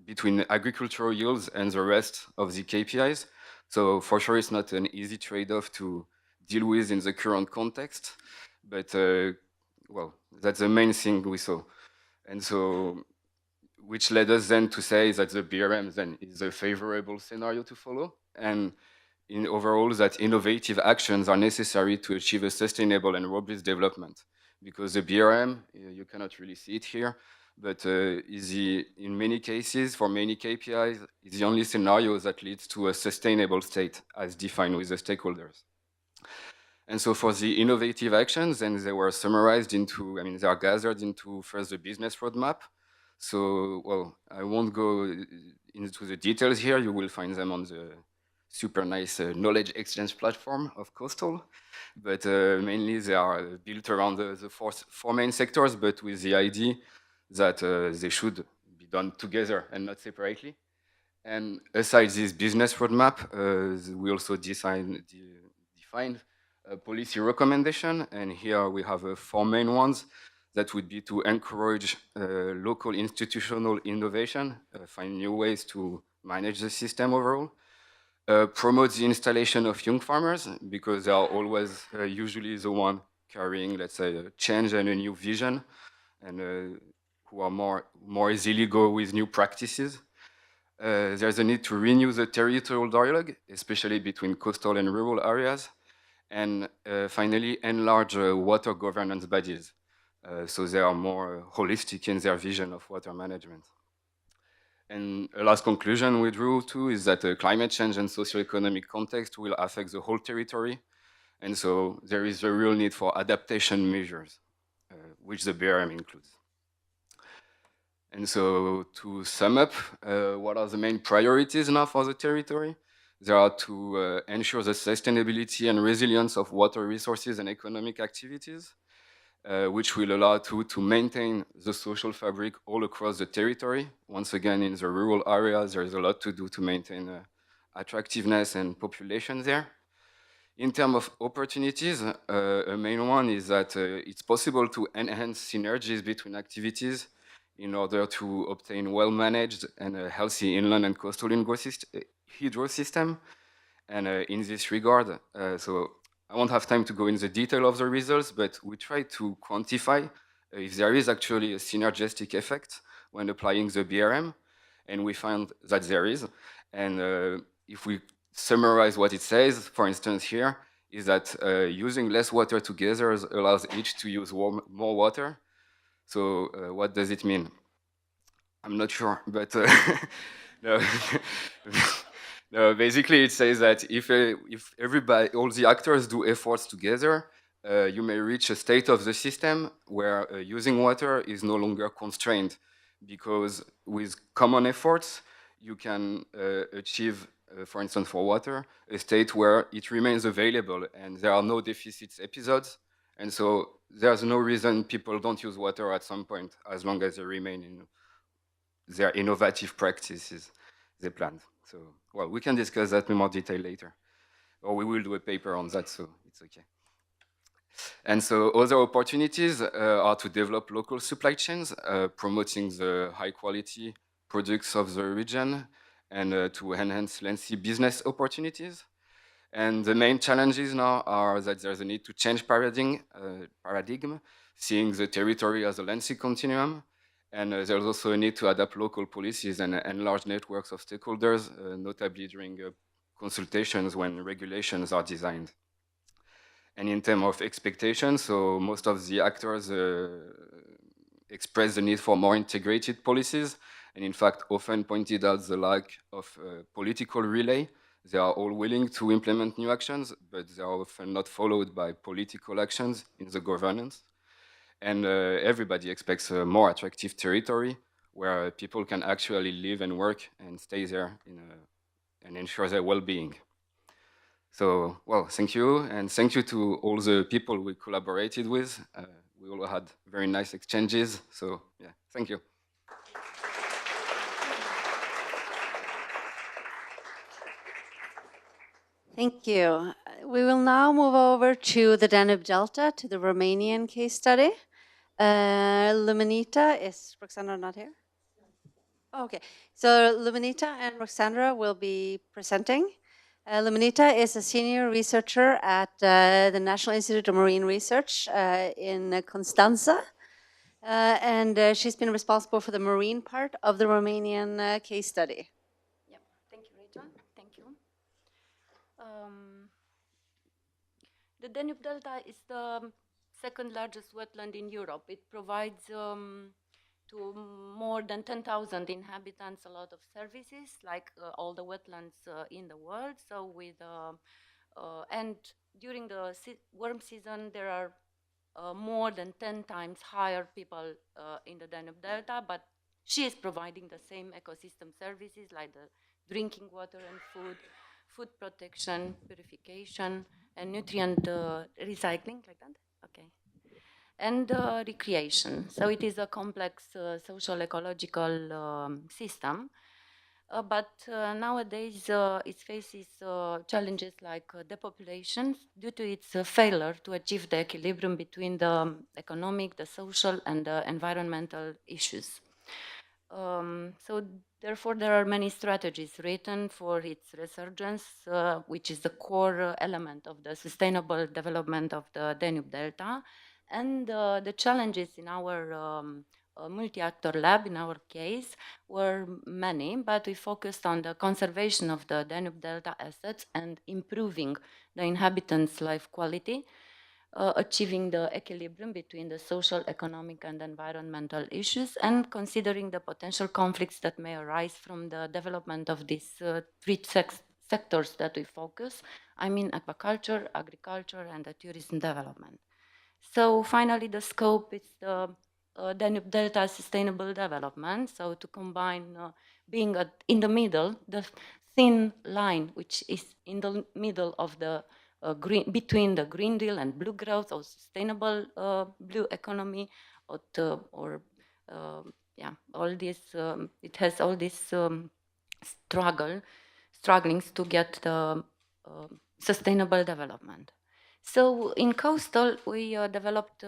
between agricultural yields and the rest of the KPIs. So for sure it's not an easy trade-off to deal with in the current context, but well, that's the main thing we saw. And so, which led us then to say that the BRM then is a favorable scenario to follow, and in overall that innovative actions are necessary to achieve a sustainable and robust development. Because the BRM, you cannot really see it here, but in many cases, for many KPIs, is the only scenario that leads to a sustainable state as defined with the stakeholders. And so for the innovative actions, then they were summarized into, they are gathered into first the business roadmap. So, well, I won't go into the details here. You will find them on the super nice knowledge exchange platform of Coastal. But mainly they are built around the four main sectors, but with the idea that they should be done together and not separately. And aside this business roadmap, we also defined a policy recommendation, and here we have four main ones. That would be to encourage local institutional innovation, find new ways to manage the system overall, promote the installation of young farmers, because they are always usually the one carrying, let's say, a change and a new vision, and who are more easily go with new practices. There's a need to renew the territorial dialogue, especially between coastal and rural areas. And finally, enlarge water governance bodies, so they are more holistic in their vision of water management. And a last conclusion we drew to is that climate change and socioeconomic context will affect the whole territory, and so there is a real need for adaptation measures, which the BRM includes. And so to sum up, what are the main priorities now for the territory? There are to ensure the sustainability and resilience of water resources and economic activities, which will allow to maintain the social fabric all across the territory. Once again, in the rural areas, there is a lot to do to maintain attractiveness and population there. In terms of opportunities, a main one is that it's possible to enhance synergies between activities in order to obtain well-managed and a healthy inland and coastal hydro system. And in this regard, so I won't have time to go into the detail of the results, but we try to quantify if there is actually a synergistic effect when applying the BRM, and we found that there is. And if we summarize what it says, for instance here, is that using less water together allows each to use more water. So what does it mean? I'm not sure, but no. No, basically it says that if everybody, all the actors do efforts together, you may reach a state of the system where using water is no longer constrained, because with common efforts, you can achieve, for instance, for water, a state where it remains available and there are no deficits episodes. And so there's no reason people don't use water at some point, as long as they remain in their innovative practices they planned. So, well, we can discuss that in more detail later. Or we will do a paper on that, so it's okay. And so other opportunities are to develop local supply chains, promoting the high quality products of the region, and to enhance lengthy business opportunities. And the main challenges now are that there's a need to change paradigm, seeing the territory as a lengthy continuum. And there's also a need to adapt local policies and enlarge networks of stakeholders, notably during consultations when regulations are designed. And in terms of expectations, so most of the actors express the need for more integrated policies, and in fact often pointed out the lack of political relay. They are all willing to implement new actions, but they are often not followed by political actions in the governance. And everybody expects a more attractive territory where people can actually live and work and stay there and ensure their well-being. So, well, thank you, and thank you to all the people we collaborated with. We all had very nice exchanges, so yeah, thank you. Thank you. We will now move over to the Danube Delta, to the Romanian case study. Luminita, is Roxandra not here? Okay, so Luminita and Roxandra will be presenting. Luminita is a senior researcher at the National Institute of Marine Research in Constanța. And she's been responsible for the marine part of the Romanian case study. Yep. Thank you, Rachel. Thank you. The Danube Delta is the second largest wetland in Europe. It provides to more than 10,000 inhabitants a lot of services, like all the wetlands in the world. So and during the warm season, there are more than 10 times higher people in the Danube Delta, but she is providing the same ecosystem services like the drinking water and food protection, purification, and nutrient recycling, like that? Okay. And recreation. So it is a complex social ecological system. But nowadays it faces challenges like depopulation due to its failure to achieve the equilibrium between the economic, the social, and the environmental issues. So therefore, there are many strategies written for its resurgence, which is the core element of the sustainable development of the Danube Delta. And the challenges in our multi-actor lab, in our case, were many, but we focused on the conservation of the Danube Delta assets and improving the inhabitants' life quality, achieving the equilibrium between the social, economic, and environmental issues, and considering the potential conflicts that may arise from the development of these three sectors that we focus. I mean aquaculture, agriculture, and the tourism development. So finally, the scope is the Danube Delta sustainable development. So to combine being in the middle, the thin line, which is in the middle of the between the Green Deal and blue growth or sustainable blue economy, yeah, all this, it has all this strugglings to get the sustainable development. So in coastal, we developed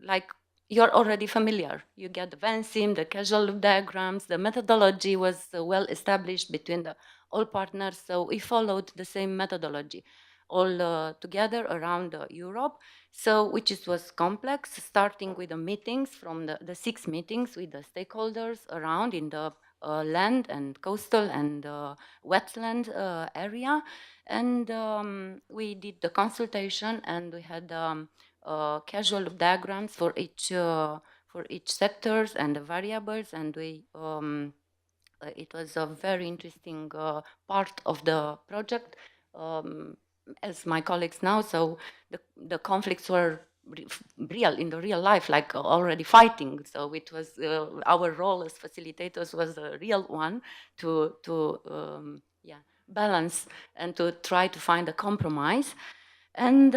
like you're already familiar. You get the VANSIM, the causal loop diagrams. The methodology was well established between all partners, so we followed the same methodology all together around Europe. So which was complex, starting with the meetings from the 6 meetings with the stakeholders around in the land and coastal and wetland area. And we did the consultation, and we had causal loop diagrams for each sectors and the variables, and we it was a very interesting part of the project, as my colleagues know. So the conflicts were real in the real life, like already fighting. So it was our role as facilitators was a real one to yeah, balance and to try to find a compromise. And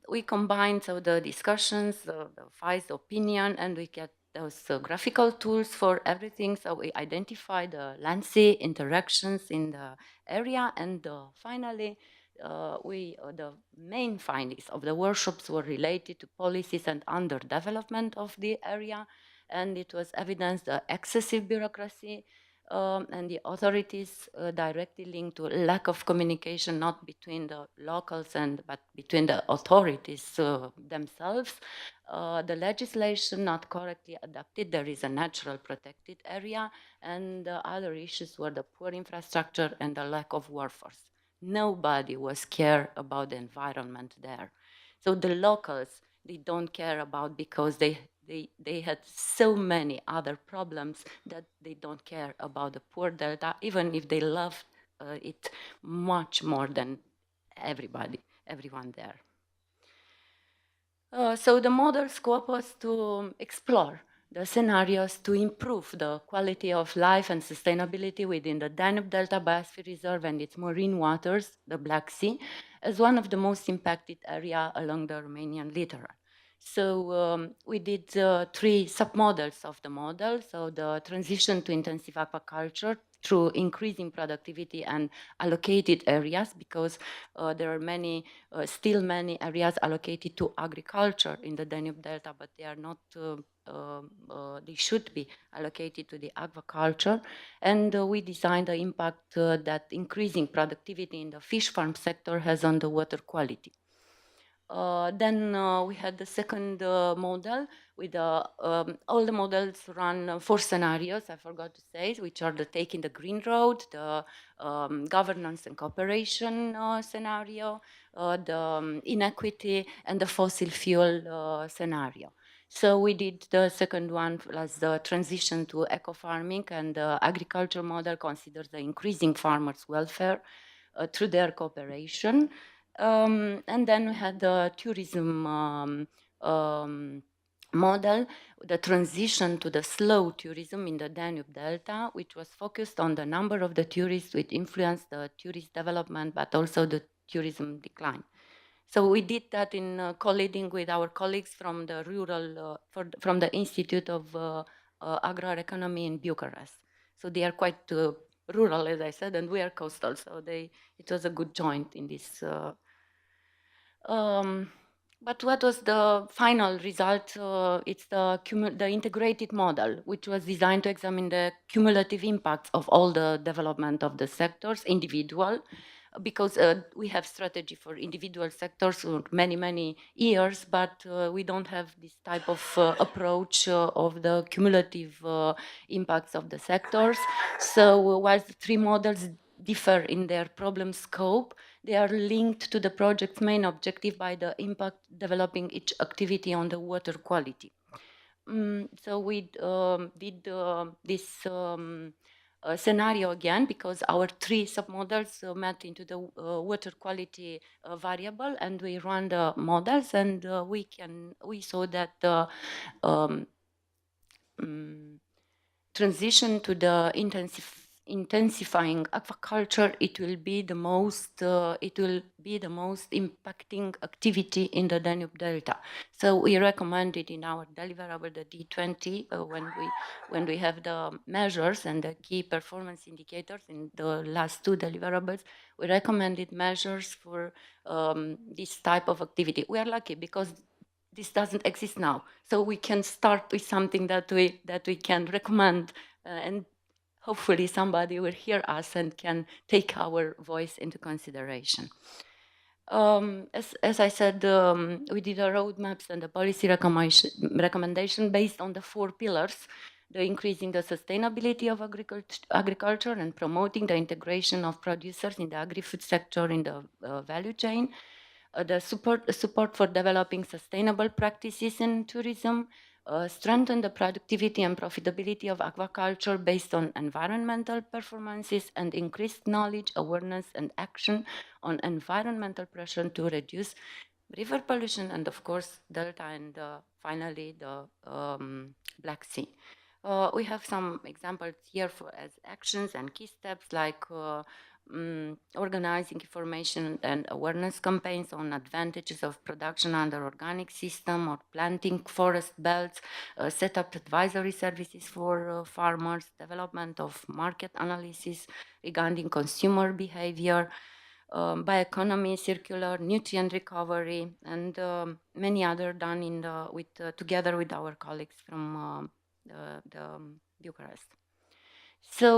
we combined so the discussions, the advice, the opinion, and we get those graphical tools for everything. So we identify the land-sea interactions in the area, and finally the main findings of the workshops were related to policies and underdevelopment of the area, and it was evidence the excessive bureaucracy and the authorities directly linked to lack of communication, not between the locals but between the authorities themselves. The legislation not correctly adapted. There is a natural protected area, and the other issues were the poor infrastructure and the lack of workforce. Nobody was care about the environment there. So the locals, they don't care about because they had so many other problems that they don't care about the poor delta, even if they love it much more than everyone there. So the model scope was to explore the scenarios to improve the quality of life and sustainability within the Danube Delta Biosphere Reserve and its marine waters, the Black Sea, as one of the most impacted areas along the Romanian littoral. So we did 3 submodels of the model. So the transition to intensive aquaculture through increasing productivity and allocated areas, because there are still many areas allocated to agriculture in the Danube Delta, but they are not, they should be allocated to the aquaculture. And we designed the impact that increasing productivity in the fish farm sector has on the water quality. Then we had the second model with all the models run 4 scenarios, I forgot to say, which are the taking the green road, the governance and cooperation scenario, the inequity, and the fossil fuel scenario. So we did the second one as the transition to eco-farming, and the agriculture model considers the increasing farmers' welfare through their cooperation. And then we had the tourism model, the transition to the slow tourism in the Danube Delta, which was focused on the number of the tourists, which influenced the tourist development, but also the tourism decline. So we did that in colliding with our colleagues from the rural, from the Institute of Agroeconomy in Bucharest. So they are quite rural, as I said, and we are coastal. So it was a good joint in this. But what was the final result? It's the integrated model, which was designed to examine the cumulative impacts of all the development of the sectors, individual, because we have strategy for individual sectors for many, many years, but we don't have this type of approach of the cumulative impacts of the sectors. So whilst the 3 models differ in their problem scope, they are linked to the project's main objective by the impact developing each activity on the water quality. So we did this scenario again, because our 3 submodels met into the water quality variable, and we ran the models, and we saw that the transition to the intensifying aquaculture, it will be the most impacting activity in the Danube Delta. So we recommended in our deliverable, the D20, when we have the measures and the key performance indicators in the last 2 deliverables, we recommended measures for this type of activity. We are lucky because this doesn't exist now, so we can start with something that we can recommend, and hopefully somebody will hear us and can take our voice into consideration. As I said, we did a roadmaps and a policy recommendation based on the 4 pillars: the increasing the sustainability of agriculture and promoting the integration of producers in the agri-food sector in the value chain, the support for developing sustainable practices in tourism, strengthen the productivity and profitability of aquaculture based on environmental performances, and increased knowledge, awareness, and action on environmental pressure to reduce river pollution, and of course, Delta, and finally the Black Sea. We have some examples here as actions and key steps, like organizing information and awareness campaigns on advantages of production under organic system, or planting forest belts, set up advisory services for farmers, development of market analysis regarding consumer behavior, bioeconomy, circular, nutrient recovery, and many other done together with our colleagues from the Bucharest. So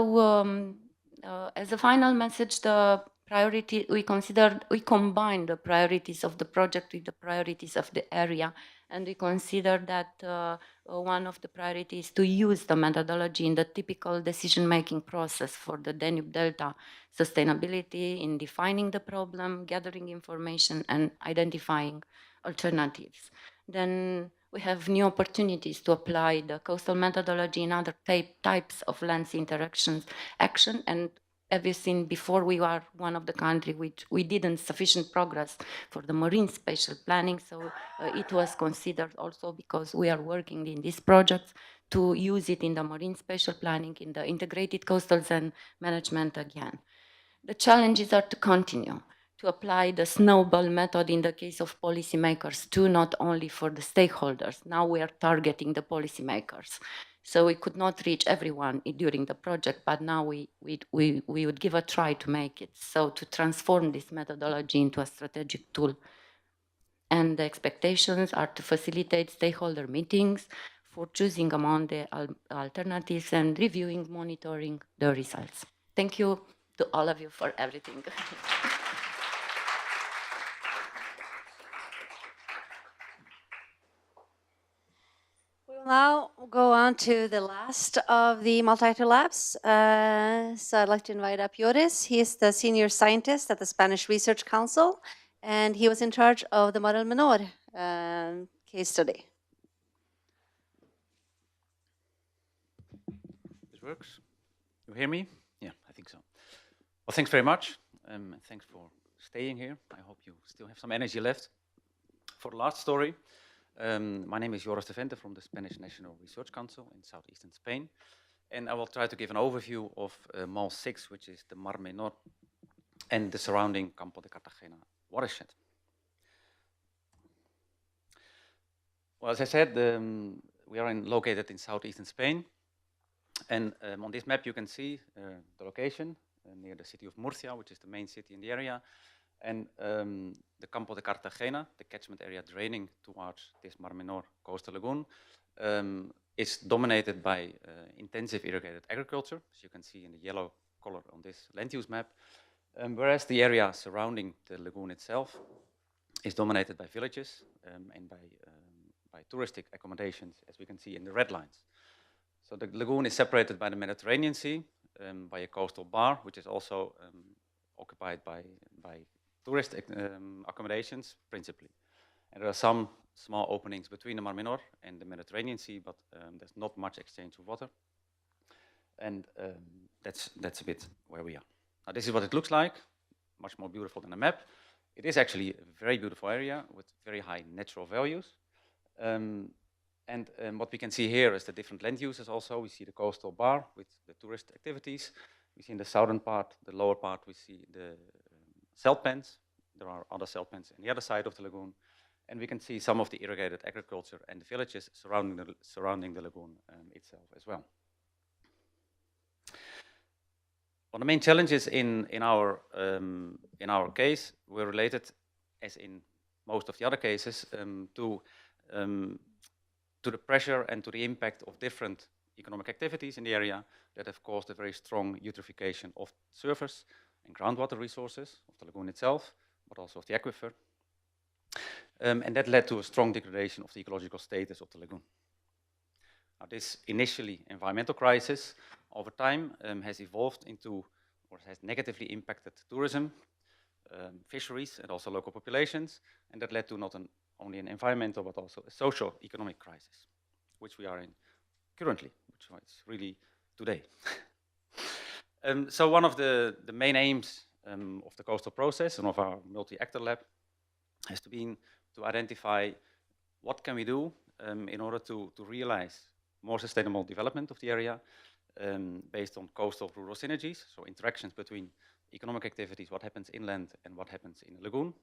as a final message, the priority, we combine the priorities of the project with the priorities of the area, and we consider that one of the priorities is to use the methodology in the typical decision-making process for the Danube Delta sustainability in defining the problem, gathering information, and identifying alternatives. Then we have new opportunities to apply the coastal methodology in other types of land sea interactions action, and as you've seen before, we are one of the countries which we didn't sufficient progress for the marine spatial planning, so it was considered also, because we are working in these projects, to use it in the marine spatial planning, in the integrated coastal zone management again. The challenges are to continue to apply the snowball method in the case of policymakers too, not only for the stakeholders. Now we are targeting the policymakers. So we could not reach everyone during the project, but now we would give a try to make it. So to transform this methodology into a strategic tool. And the expectations are to facilitate stakeholder meetings for choosing among the alternatives and reviewing, monitoring the results. Thank you to all of you for everything. We'll now go on to the last of the multi-actor labs. So I'd like to invite up Joris. He is the senior scientist at the Spanish Research Council, and he was in charge of the Mar el Menor case study. This works? You hear me? Yeah, I think so. Well, thanks very much. Thanks for staying here. I hope you still have some energy left. For the last story, my name is Joris de Vente from the Spanish National Research Council in southeastern Spain. And I will try to give an overview of MAL 6, which is the Mar Menor and the surrounding Campo de Cartagena watershed. Well, as I said, we are located in southeastern Spain. And on this map, you can see the location near the city of Murcia, which is the main city in the area. And the Campo de Cartagena, the catchment area draining towards this Mar Menor coastal lagoon, is dominated by intensive irrigated agriculture, as you can see in the yellow color on this land use map, whereas the area surrounding the lagoon itself is dominated by villages and by touristic accommodations, as we can see in the red lines. So the lagoon is separated by the Mediterranean Sea, by a coastal bar, which is also occupied by tourist accommodations, principally. And there are some small openings between the Mar Menor and the Mediterranean Sea, but there's not much exchange of water. And that's a bit where we are. Now, this is what it looks like, much more beautiful than a map. It is actually a very beautiful area with very high natural values. What we can see here is the different land uses also. We see the coastal bar with the tourist activities. We see in the southern part, the lower part, we see the salt pans. There are other salt pans on the other side of the lagoon. And we can see some of the irrigated agriculture and the villages surrounding the lagoon itself as well. Well, the main challenges in our case were related, as in most of the other cases, to the pressure and to the impact of different economic activities in the area that have caused a very strong eutrophication of surface and groundwater resources of the lagoon itself, but also of the aquifer. And that led to a strong degradation of the ecological status of the lagoon. Now, this initially environmental crisis over time has evolved into, or has negatively impacted tourism, fisheries, and also local populations, and that led to not only an environmental but also a socio-economic crisis, which we are in currently, which is really today. So one of the main aims of the coastal process and of our multi-actor lab has been to identify what can we do in order to realize more sustainable development of the area based on coastal-rural synergies, so interactions between economic activities, what happens inland and what happens in the lagoon.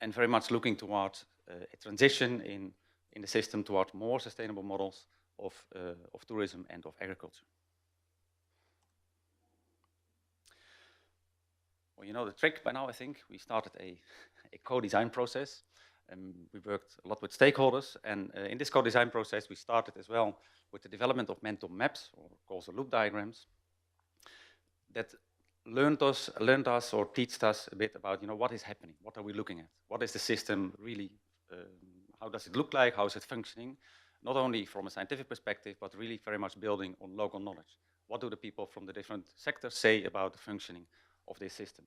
And very much looking towards a transition in the system towards more sustainable models of tourism and of agriculture. Well, you know the trick by now, I think. We started a co-design process. We worked a lot with stakeholders, and in this co-design process, we started as well with the development of mental maps, or causal loop diagrams, that learned us or taught us a bit about, you know, what is happening, what are we looking at, what is the system really, how does it look like, how is it functioning, not only from a scientific perspective, but really very much building on local knowledge. What do the people from the different sectors say about the functioning of this system?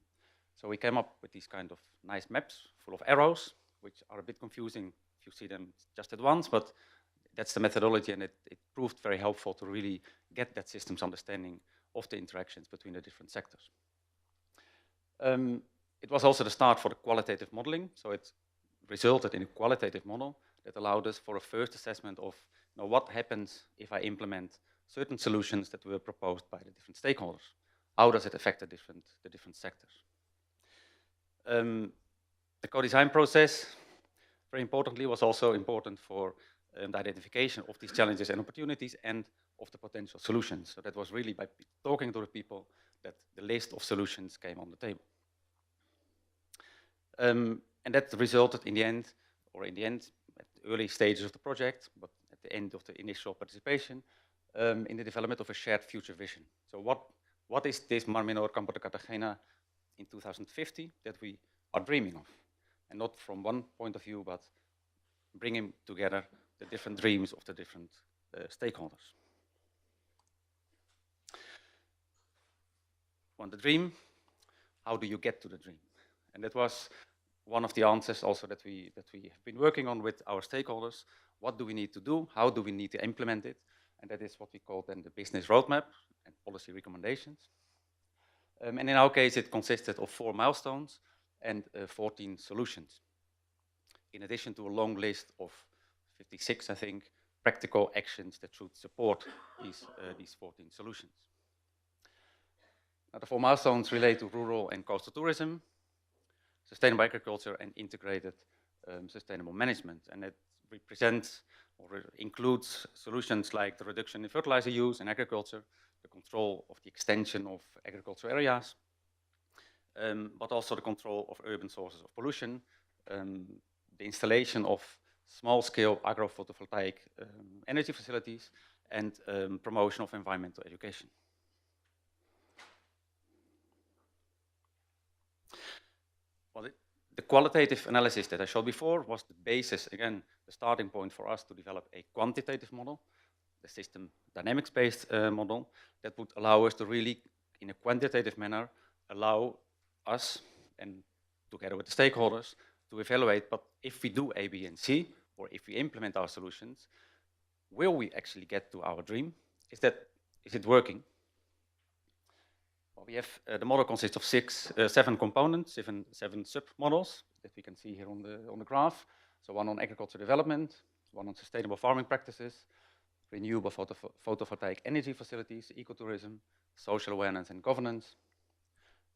So we came up with these kind of nice maps full of arrows, which are a bit confusing if you see them just at once, but that's the methodology, and it proved very helpful to really get that system's understanding of the interactions between the different sectors. It was also the start for the qualitative modeling, so it resulted in a qualitative model that allowed us for a first assessment of, you know, what happens if I implement certain solutions that were proposed by the different stakeholders. How does it affect the different sectors? The co-design process, very importantly, was also important for the identification of these challenges and opportunities and of the potential solutions. So that was really by talking to the people that the list of solutions came on the table. And that resulted in the end, at the early stages of the project, but at the end of the initial participation, in the development of a shared future vision. So what is this Mar Menor Campo de Cartagena in 2050 that we are dreaming of? And not from one point of view, but bringing together the different dreams of the different stakeholders. Want the dream? How do you get to the dream? And that was one of the answers also that we have been working on with our stakeholders. What do we need to do? How do we need to implement it? And that is what we call then the business roadmap and policy recommendations. And in our case, it consisted of 4 milestones and 14 solutions. In addition to a long list of 56, I think, practical actions that should support these 14 solutions. Now, the 4 milestones relate to rural and coastal tourism, sustainable agriculture, and integrated sustainable management. And it represents or includes solutions like the reduction in fertilizer use in agriculture, the control of the extension of agricultural areas, but also the control of urban sources of pollution, the installation of small-scale agro-photovoltaic energy facilities, and promotion of environmental education. Well, the qualitative analysis that I showed before was the basis, again, the starting point for us to develop a quantitative model, the system dynamics-based model that would allow us to really, in a quantitative manner, allow us, and together with the stakeholders, to evaluate, but if we do A, B, and C, or if we implement our solutions, will we actually get to our dream? Is it working? Well, we have, the model consists of 7 components, 7 sub-models that we can see here on the graph. So 1 on agriculture development, 1 on sustainable farming practices, renewable photovoltaic energy facilities, ecotourism, social awareness and governance,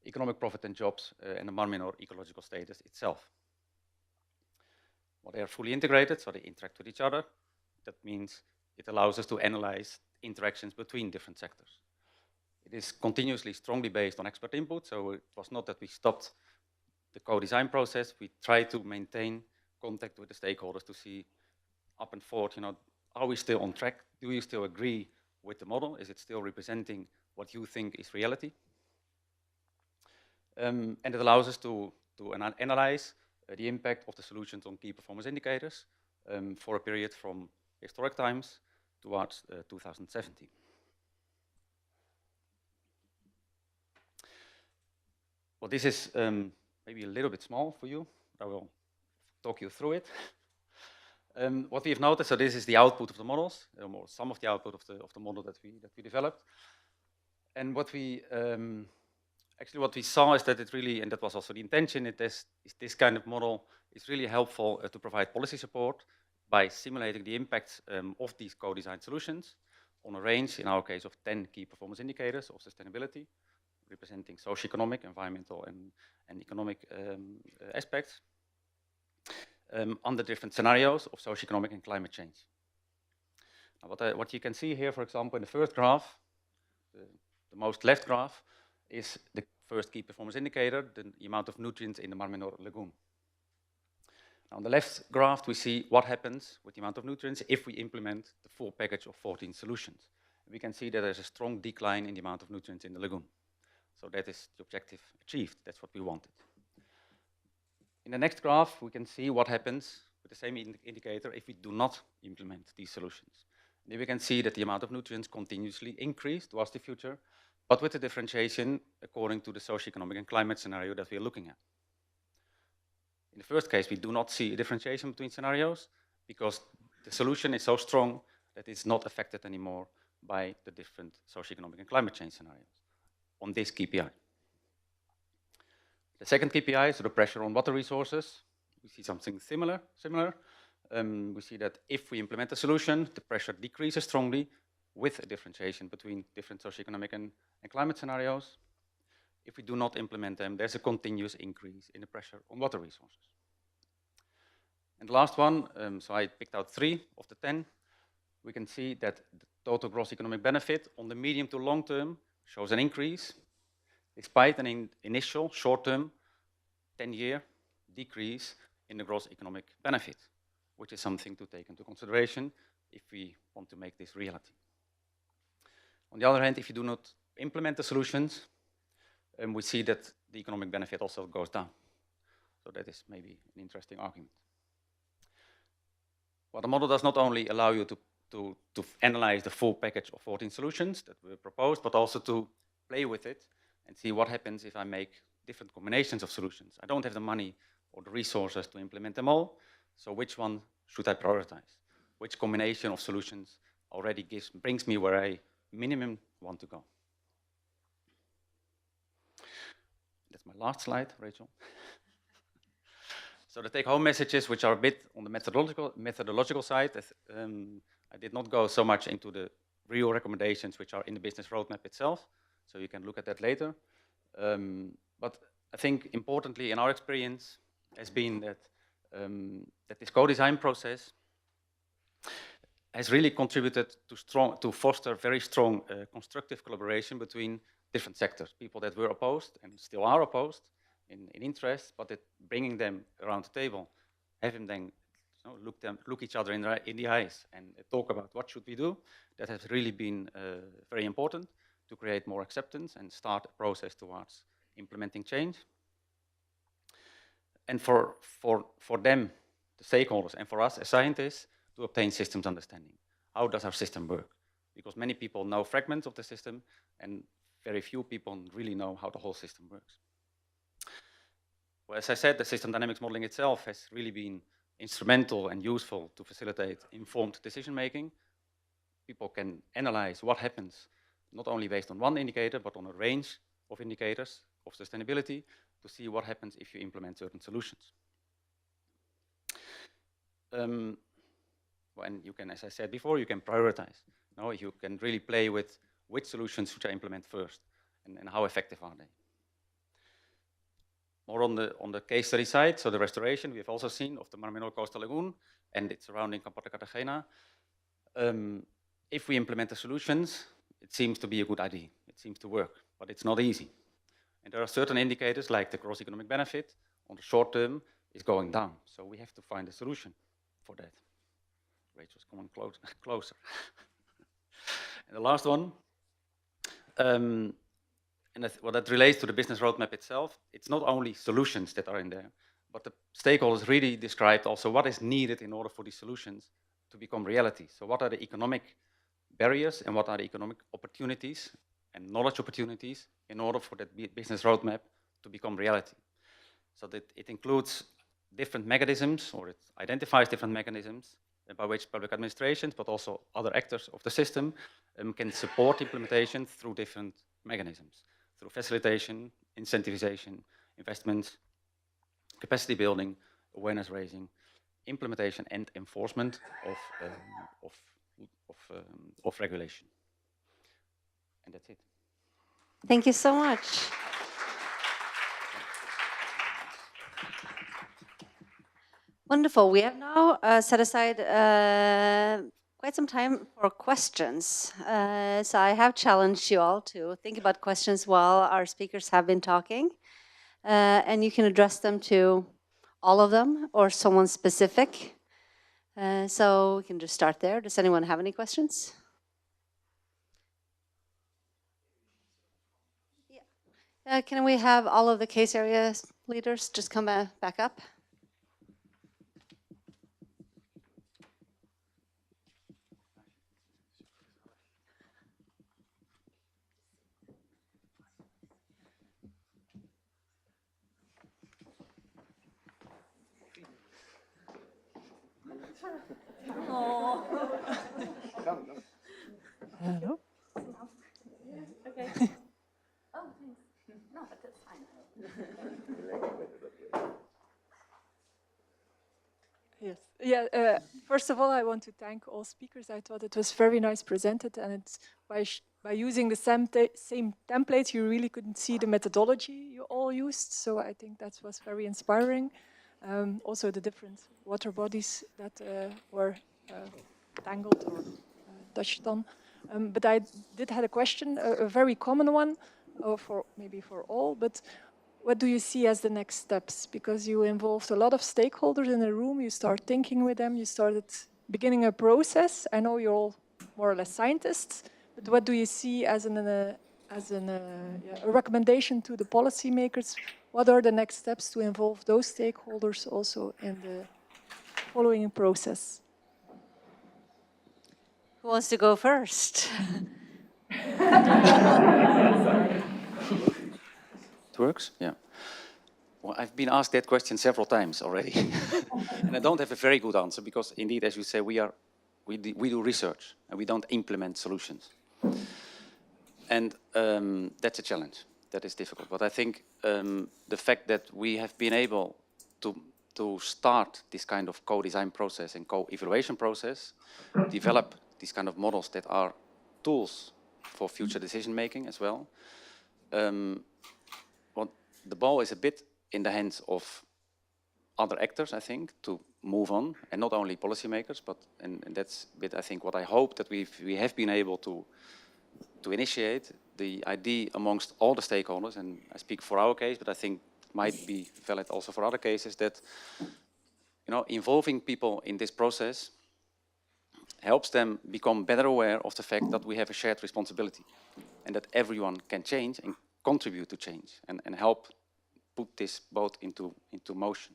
economic profit and jobs, and the Mar Menor ecological status itself. Well, they are fully integrated, so they interact with each other. That means it allows us to analyze interactions between different sectors. It is continuously strongly based on expert input, so it was not that we stopped the co-design process. We try to maintain contact with the stakeholders to see up and forth, are we still on track? Do you still agree with the model? Is it still representing what you think is reality? And it allows us to analyze the impact of the solutions on key performance indicators for a period from historic times towards 2017. Well, this is maybe a little bit small for you. I will talk you through it. What we have noticed, so this is the output of the models, or some of the output of the model that we developed. And what we actually what we saw is that it really, and that was also the intention, this kind of model is really helpful to provide policy support by simulating the impacts of these co-designed solutions on a range, in our case, of 10 key performance indicators of sustainability, representing socioeconomic, environmental, and economic aspects, under different scenarios of socioeconomic and climate change. Now, what you can see here, for example, in the first graph, the most left graph, is the first key performance indicator, the amount of nutrients in the Mar Menor lagoon. Now, on the left graph, we see what happens with the amount of nutrients if we implement the full package of 14 solutions. We can see that there's a strong decline in the amount of nutrients in the lagoon. So that is the objective achieved. That's what we wanted. In the next graph, we can see what happens with the same indicator if we do not implement these solutions. Then we can see that the amount of nutrients continuously increase towards the future, but with the differentiation according to the socioeconomic and climate scenario that we are looking at. In the first case, we do not see a differentiation between scenarios because the solution is so strong that it's not affected anymore by the different socioeconomic and climate change scenarios on this KPI. The second KPI, so the pressure on water resources, we see something similar. We see that if we implement a solution, the pressure decreases strongly with a differentiation between different socioeconomic and climate scenarios. if we do not implement them, there's a continuous increase in the pressure on water resources. And the last one, so I picked out 3 of the 10. We can see that the total gross economic benefit on the medium to long term shows an increase, despite an initial short-term 10-year decrease in the gross economic benefit, which is something to take into consideration if we want to make this reality. On the other hand, if you do not implement the solutions, we see that the economic benefit also goes down. So that is maybe an interesting argument. Well, the model does not only allow you to analyze the full package of 14 solutions that were proposed, but also to play with it and see what happens if I make different combinations of solutions. I don't have the money or the resources to implement them all, so which one should I prioritize? Which combination of solutions already brings me where I minimum want to go? That's my last slide, Rachel. So the take-home messages, which are a bit on the methodological side, I did not go so much into the real recommendations which are in the business roadmap itself, so you can look at that later. But I think importantly in our experience has been that, that this co-design process has really contributed to foster very strong constructive collaboration between different sectors, people that were opposed and still are opposed in interest, but that bringing them around the table, having them look each other in the eyes and talk about what should we do, that has really been very important to create more acceptance and start a process towards implementing change. And for them, the stakeholders, and for us as scientists, to obtain systems understanding. How does our system work? Because many people know fragments of the system, and very few people really know how the whole system works. Well, as I said, the system dynamics modeling itself has really been instrumental and useful to facilitate informed decision-making. People can analyze what happens, not only based on one indicator, but on a range of indicators of sustainability to see what happens if you implement certain solutions. And you can, as I said before, you can prioritize. You can really play with which solutions should I implement first and how effective are they. More on the case study side, so the restoration we have also seen of the Mar Menor coastal lagoon and its surrounding Campo de Cartagena. If we implement the solutions, it seems to be a good idea. It seems to work, but it's not easy. And there are certain indicators like the gross economic benefit on the short term is going down. So we have to find a solution for that. Rachel's coming closer. And the last one, and that relates to the business roadmap itself. It's not only solutions that are in there, but the stakeholders really described also what is needed in order for these solutions to become reality. So what are the economic barriers and what are the economic opportunities and knowledge opportunities in order for that business roadmap to become reality. So that it includes different mechanisms, or it identifies different mechanisms by which public administrations, but also other actors of the system can support implementation through different mechanisms, through facilitation, incentivization, investments, capacity building, awareness raising, implementation and enforcement of regulation. And that's it. Thank you so much. Wonderful. We have now set aside quite some time for questions. So I have challenged you all to think about questions while our speakers have been talking. And you can address them to all of them or someone specific. So we can just start there. Does anyone have any questions? Yeah. Can we have all of the case area leaders just come back up? Hello. Okay. Oh, thanks. No, but that's fine. Yes. Yeah. First of all, I want to thank all speakers. I thought it was very nice presented, and it's by using the same templates, you really couldn't see the methodology you all used. So I think that was very inspiring. Also the different water bodies that were tangled or touched on. But I did have a question, a very common one, for maybe for all, but what do you see as the next steps? Because you involved a lot of stakeholders in the room, you start thinking with them, you started beginning a process. I know you're all more or less scientists, but what do you see as a recommendation to the policymakers? What are the next steps to involve those stakeholders also in the following process? Who wants to go first? It works? Yeah. Well, I've been asked that question several times already. And I don't have a very good answer because indeed, as you say, we do research and we don't implement solutions. And that's a challenge. That is difficult. But I think the fact that we have been able to start this kind of co-design process and co-evaluation process, develop these kind of models that are tools for future decision making as well. Well, the ball is a bit in the hands of other actors, I think, to move on, and not only policymakers, but and that's a bit, I think, what I hope that we have been able to initiate the idea amongst all the stakeholders, and I speak for our case, but I think it might be valid also for other cases, that involving people in this process helps them become better aware of the fact that we have a shared responsibility and that everyone can change and contribute to change and help put this boat into motion.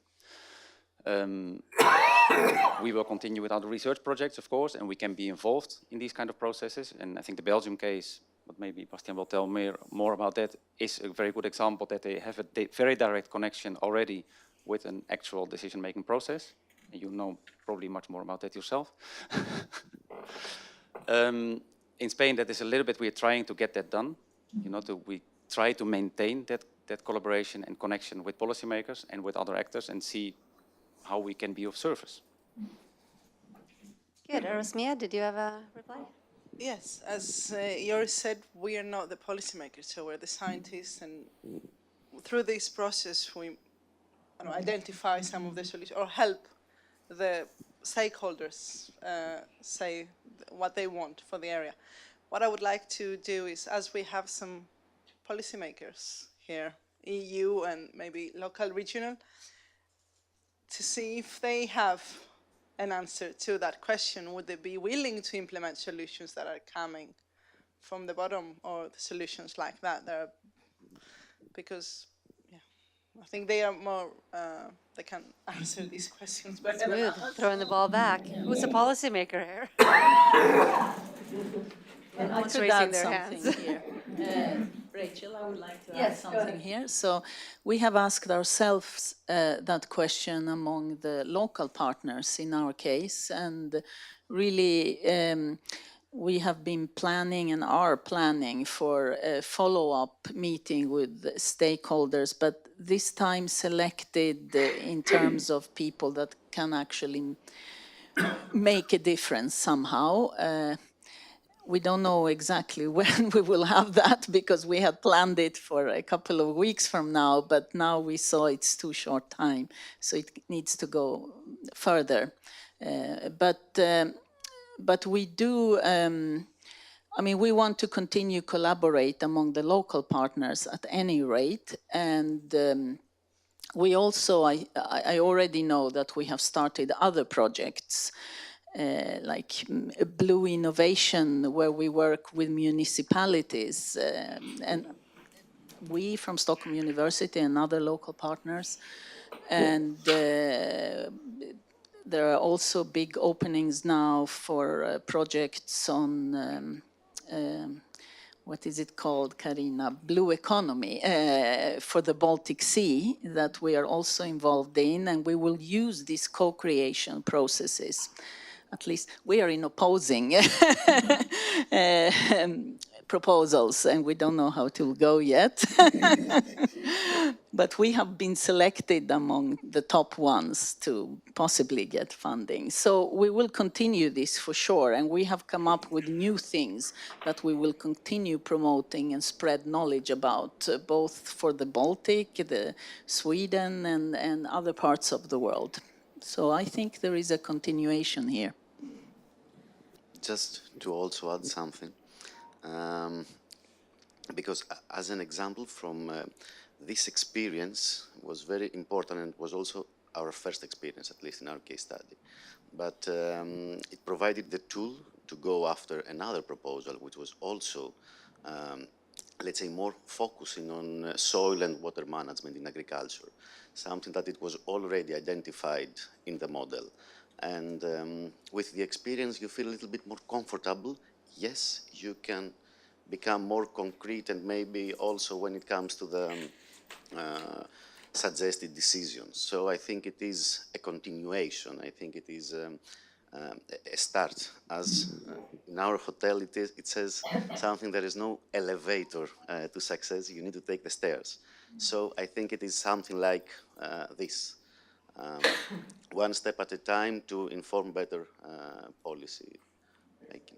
We will continue with other research projects, of course, and we can be involved in these kind of processes. And I think the Belgium case, but maybe Bastien will tell more about that, is a very good example that they have a very direct connection already with an actual decision-making process. And you know probably much more about that yourself. In Spain, that is a little bit, we're trying to get that done. We try to maintain that collaboration and connection with policymakers and with other actors and see how we can be of service. Good. Arosmia, did you have a reply? Yes, as Joris said, we are not the policymakers, so we're the scientists, and through this process we identify some of the solutions or help the stakeholders say what they want for the area. What I would like to do is, as we have some policymakers here, EU and maybe local, regional, to see if they have an answer to that question. Would they be willing to implement solutions that are coming from the bottom, or the solutions like that? Because I think they are more, they can answer these questions better. Smooth, throwing the ball back. Who's a policymaker here? I could add something here. Rachel, I would like to add something here. So we have asked ourselves that question among the local partners in our case, and really we have been planning and are planning for a follow-up meeting with stakeholders, but this time selected in terms of people that can actually make a difference somehow. We don't know exactly when we will have that, because we had planned it for a couple of weeks from now, but now we saw it's too short time, so it needs to go further. But we do, I mean, we want to continue collaborate among the local partners at any rate, and we also, I already know that we have started other projects, like Blue Innovation, where we work with municipalities, and we from Stockholm University and other local partners. And there are also big openings now for projects on, what is it called, Karina? Blue Economy for the Baltic Sea, that we are also involved in, and we will use these co-creation processes. At least we are in opposing proposals, and we don't know how it will go yet. But we have been selected among the top ones to possibly get funding. So we will continue this for sure, and we have come up with new things that we will continue promoting and spread knowledge about, both for the Baltic, the Sweden, and other parts of the world. So I think there is a continuation here. Just to also add something, because as an example from this experience was very important and was also our first experience, at least in our case study. But it provided the tool to go after another proposal, which was also, let's say, more focusing on soil and water management in agriculture, something that it was already identified in the model. And with the experience, you feel a little bit more comfortable. Yes, you can become more concrete, and maybe also when it comes to the suggested decisions. So I think it is a continuation. I think it is a start. As in our hotel, it says something, there is no elevator to success. You need to take the stairs. So I think it is something like this. One step at a time to inform better policy making.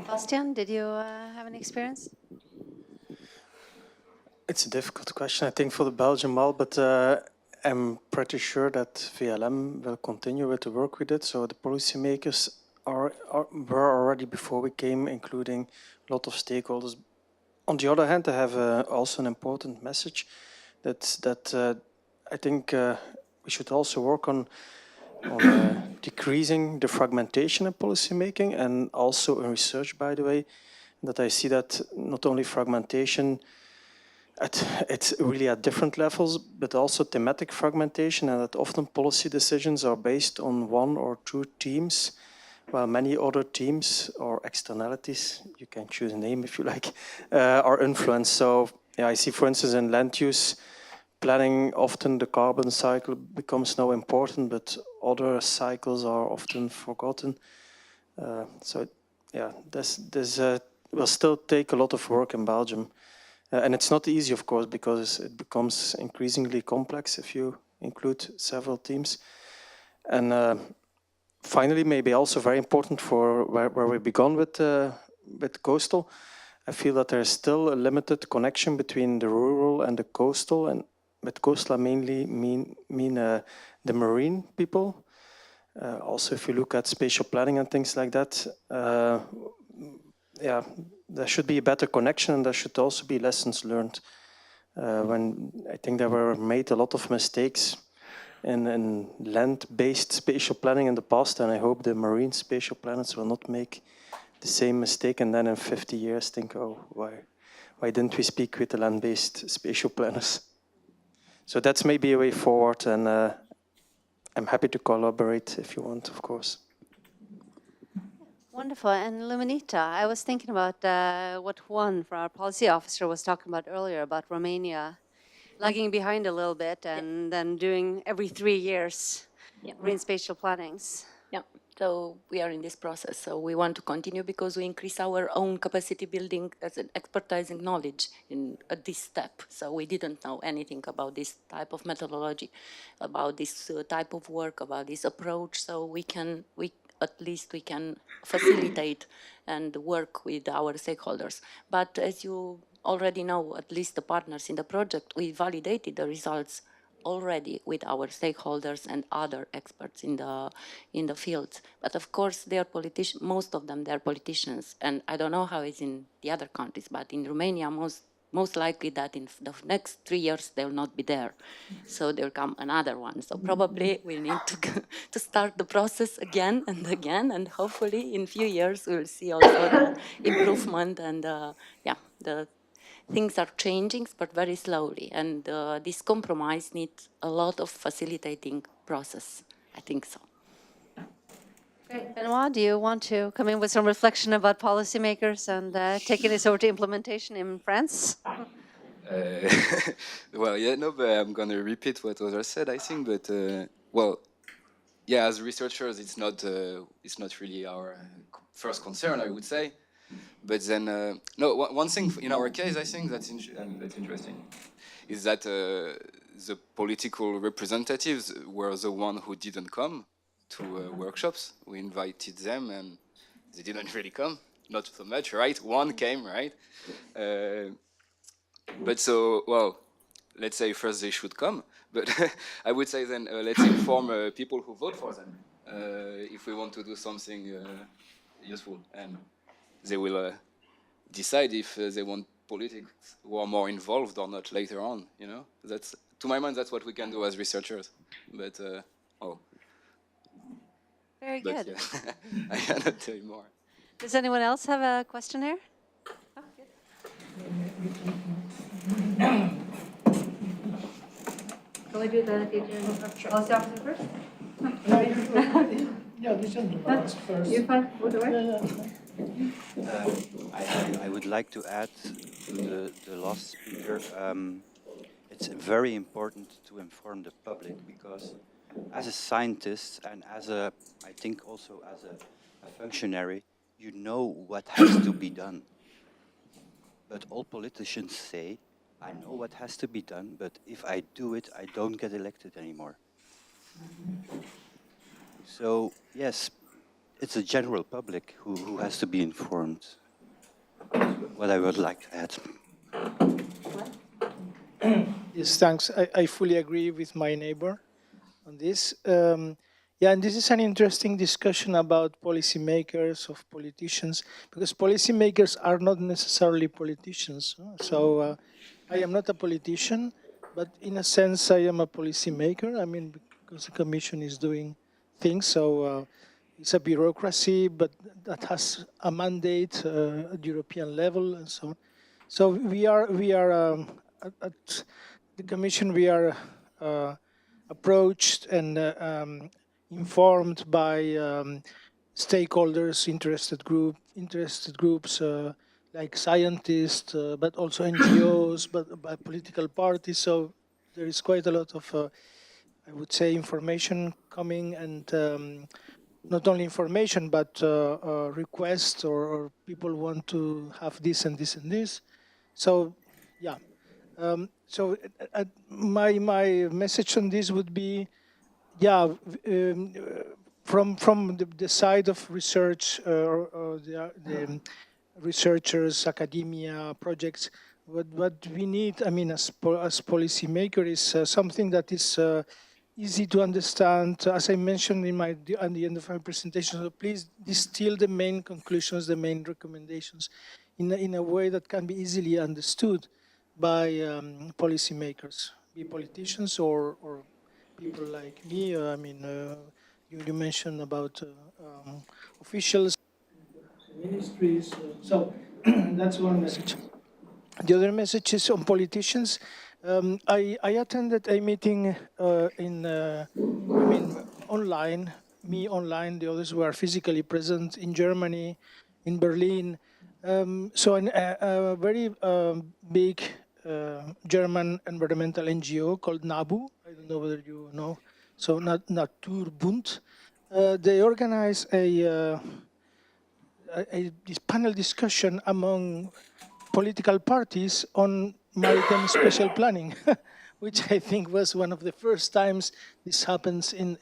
Bastian, did you have any experience? It's a difficult question, I think, for the Belgian MAL, but I'm pretty sure that VLM will continue with the work we did. So the policymakers were already, before we came, including a lot of stakeholders. On the other hand, I have also an important message that I think we should also work on decreasing the fragmentation in policymaking, and also in research, by the way, that I see that not only fragmentation, it's really at different levels, but also thematic fragmentation, and that often policy decisions are based on one or two teams, while many other teams or externalities, you can choose a name if you like, are influenced. So yeah, I see, for instance, in land use planning, often the carbon cycle becomes now important, but other cycles are often forgotten. So yeah, this will still take a lot of work in Belgium. And it's not easy, of course, because it becomes increasingly complex if you include several teams. And finally, maybe also very important for where we began with coastal, I feel that there is still a limited connection between the rural and the coastal. And with coastal, I mainly mean the marine people. Also, if you look at spatial planning and things like that, yeah, there should be a better connection, and there should also be lessons learned. When I think there were made a lot of mistakes in land-based spatial planning in the past, and I hope the marine spatial planners will not make the same mistake and then in 50 years think, oh, why didn't we speak with the land-based spatial planners? So that's maybe a way forward, and I'm happy to collaborate if you want, of course. Wonderful. And Luminita, I was thinking about what Juan, our policy officer, was talking about earlier about Romania lagging behind a little bit and then doing every 3 years green spatial plannings. Yeah, so we are in this process. So we want to continue because we increase our own capacity building as an expertise knowledge at this step. So we didn't know anything about this type of methodology, about this type of work, about this approach. So at least we can facilitate and work with our stakeholders. But as you already know, at least the partners in the project, we validated the results already with our stakeholders and other experts in the field. But of course, they are politicians. Most of them, they are politicians. And I don't know how it's in the other countries, but in Romania, most likely that in the next 3 years, they will not be there. So there will come another one. So probably we need to start the process again, and hopefully in a few years, we will see also the improvement, and the things are changing, but very slowly. And this compromise needs a lot of facilitating process. I think so. Great. Benoit, do you want to come in with some reflection about policymakers and taking this over to implementation in France? Well, yeah, no, but I'm going to repeat what others said, I think. But, well, yeah, as researchers, it's not really our first concern, I would say. But then, no, one thing in our case, I think that's interesting, is that the political representatives were the one who didn't come to workshops. We invited them and they didn't really come, not so much, right? One came, right? But so, well, let's say first they should come, but I would say then let's inform people who vote for them if we want to do something useful, and they will decide if they want politics who are more involved or not later on, you know? That's, to my mind, that's what we can do as researchers, but, oh. Very But, good. yeah, I cannot tell you more. Does anyone else have a question here? Can we do the policy officer first? Yeah, this gentleman was first. You're fine, go to work. I would like to add to the last speaker, it's very important to inform the public, because as a scientist and as a, I think also as a functionary, you know what has to be done. But all politicians say, I know what has to be done, but if I do it, I don't get elected anymore. So, yes, it's the general public who has to be informed. What I would like to add. Yes, thanks. I fully agree with my neighbor on this. Yeah, and this is an interesting discussion about policymakers, of politicians, because policymakers are not necessarily politicians. So I am not a politician, but in a sense I am a policymaker. I mean, because the Commission is doing things, so it's a bureaucracy, but that has a mandate at European level and so on. So we are at the Commission, we are approached and informed by stakeholders, interested groups like scientists, but also NGOs, but by political parties. So there is quite a lot of, I would say, information coming, and not only information, but requests or people want to have this and this and this. So, yeah. So my message on this would be, yeah, from the side of research or the researchers, academia, projects, what we need, I mean, as policymaker, is something that is easy to understand. As I mentioned at the end of my presentation, so please distill the main conclusions, the main recommendations in a way that can be easily understood by policymakers, be politicians or people like me. I mean, you mentioned about officials, ministries. So that's one message. The other message is on politicians. I attended a meeting online, me online, the others were physically present in Germany, in Berlin. So a very big German environmental NGO called NABU, I don't know whether you know, so Naturbund. They organized this panel discussion among political parties on maritime special planning, which I think was one of the first times this happens in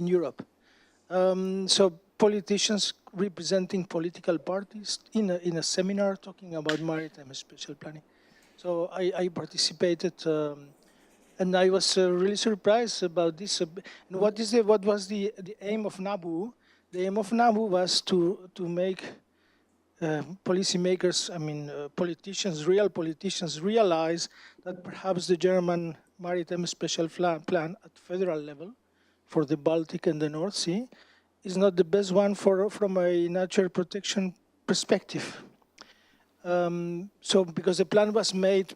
Europe. So politicians representing political parties in a seminar talking about maritime special planning. So I participated, and I was really surprised about this. And what was the aim of NABU? The aim of NABU was to make policymakers, I mean politicians, real politicians, realize that perhaps the German maritime special plan at federal level for the Baltic and the North Sea is not the best one from a natural protection perspective. So because the plan was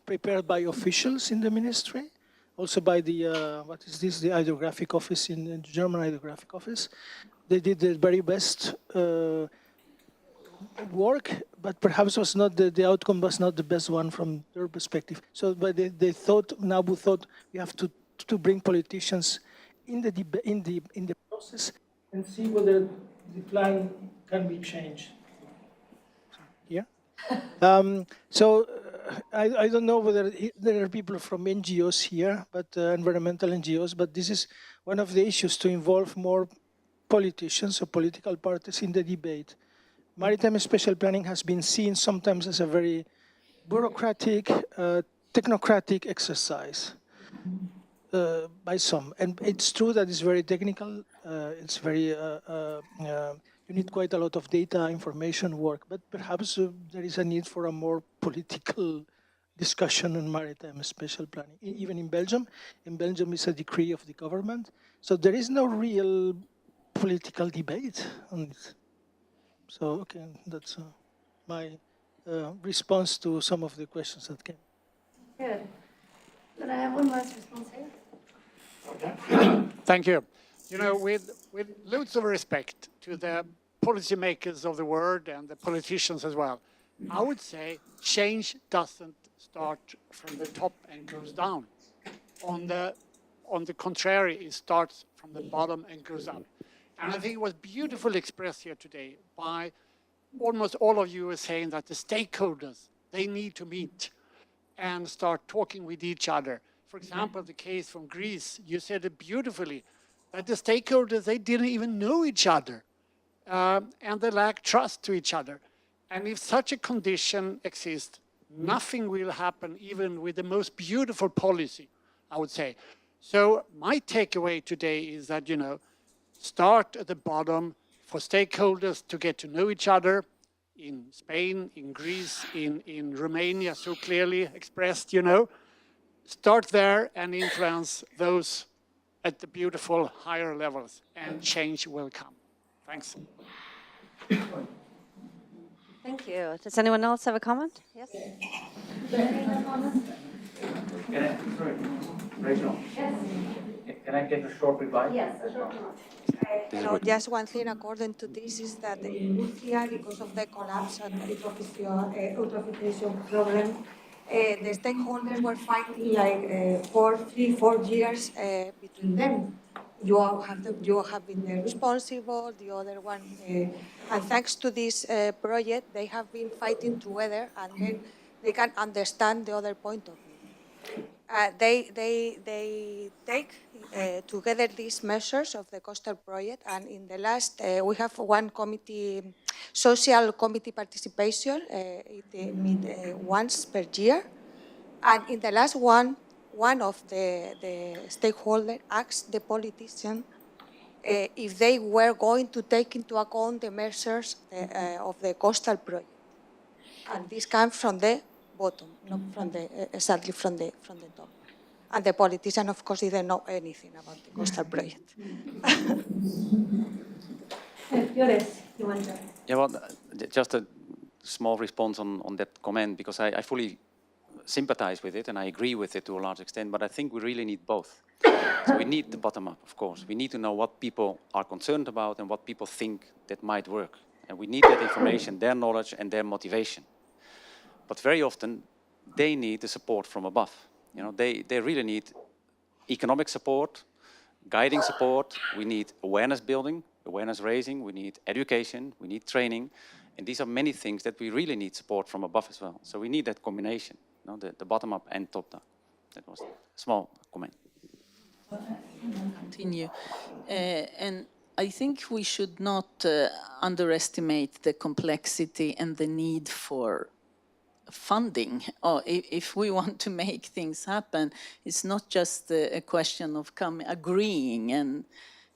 prepared by officials in the ministry, also by the, what is this, the hydrographic office in the German hydrographic office. They did the very best work, but perhaps was not the outcome was not the best one from their perspective. So, but they thought, NABU thought, we have to bring politicians in the process and see whether the plan can be changed. Yeah. I don't know whether there are people from NGOs here, but environmental NGOs, but this is one of the issues to involve more politicians or political parties in the debate. Maritime spatial planning has been seen sometimes as a very bureaucratic, technocratic exercise by some. And it's true that it's very technical. It's very, you need quite a lot of data, information work, but perhaps there is a need for a more political discussion on maritime spatial planning. Even in Belgium is a decree of the government. So there is no real political debate on it. So, okay, that's my response to some of the questions that came. Good. But I have one last response here. Thank you. You know, with loads of respect to the policymakers of the world and the politicians as well, I would say change doesn't start from the top and goes down. On the contrary, it starts from the bottom and goes up. And I think it was beautifully expressed here today by almost all of you were saying that the stakeholders, they need to meet and start talking with each other. For example, the case from Greece, you said it beautifully, that the stakeholders, they didn't even know each other, and they lack trust to each other. And if such a condition exists, nothing will happen even with the most beautiful policy, I would say. So my takeaway today is that, you know, start at the bottom for stakeholders to get to know each other in Spain, in Greece, in Romania, so clearly expressed, you know. Start there and influence those at the beautiful higher levels, and change will come. Thanks. Thank you. Does anyone else have a comment? Yes? Rachel? Yes. Can I get a short reply? Yes, a short reply. Just one thing according to this is that in Murcia, because of the collapse and eutrophication problem, the stakeholders were fighting like 4 years between them. You have been responsible, the other one, and thanks to this project, they have been fighting together, and then they can understand the other point of view. They take together these measures of the coastal project, and in the last, we have one committee, social committee participation, it meet once per year, and in the last one of the stakeholders asked the politician if they were going to take into account the measures of the coastal project, and this comes from the bottom, not from exactly from the top. And the politician, of course, didn't know anything about the coastal project. You want to? Yeah, well, just a small response on that comment, because I fully sympathize with it and I agree with it to a large extent, but I think we really need both. So we need the bottom up, of course. We need to know what people are concerned about and what people think that might work. And we need that information, their knowledge and their motivation. But very often, they need the support from above. You know, they really need economic support, guiding support. We need awareness building, awareness raising. We need education. We need training. And these are many things that we really need support from above as well. So we need that combination, you know, the bottom up and top down. That was a small comment. Continue. And I think we should not underestimate the complexity and the need for funding. If we want to make things happen, it's not just a question of agreeing and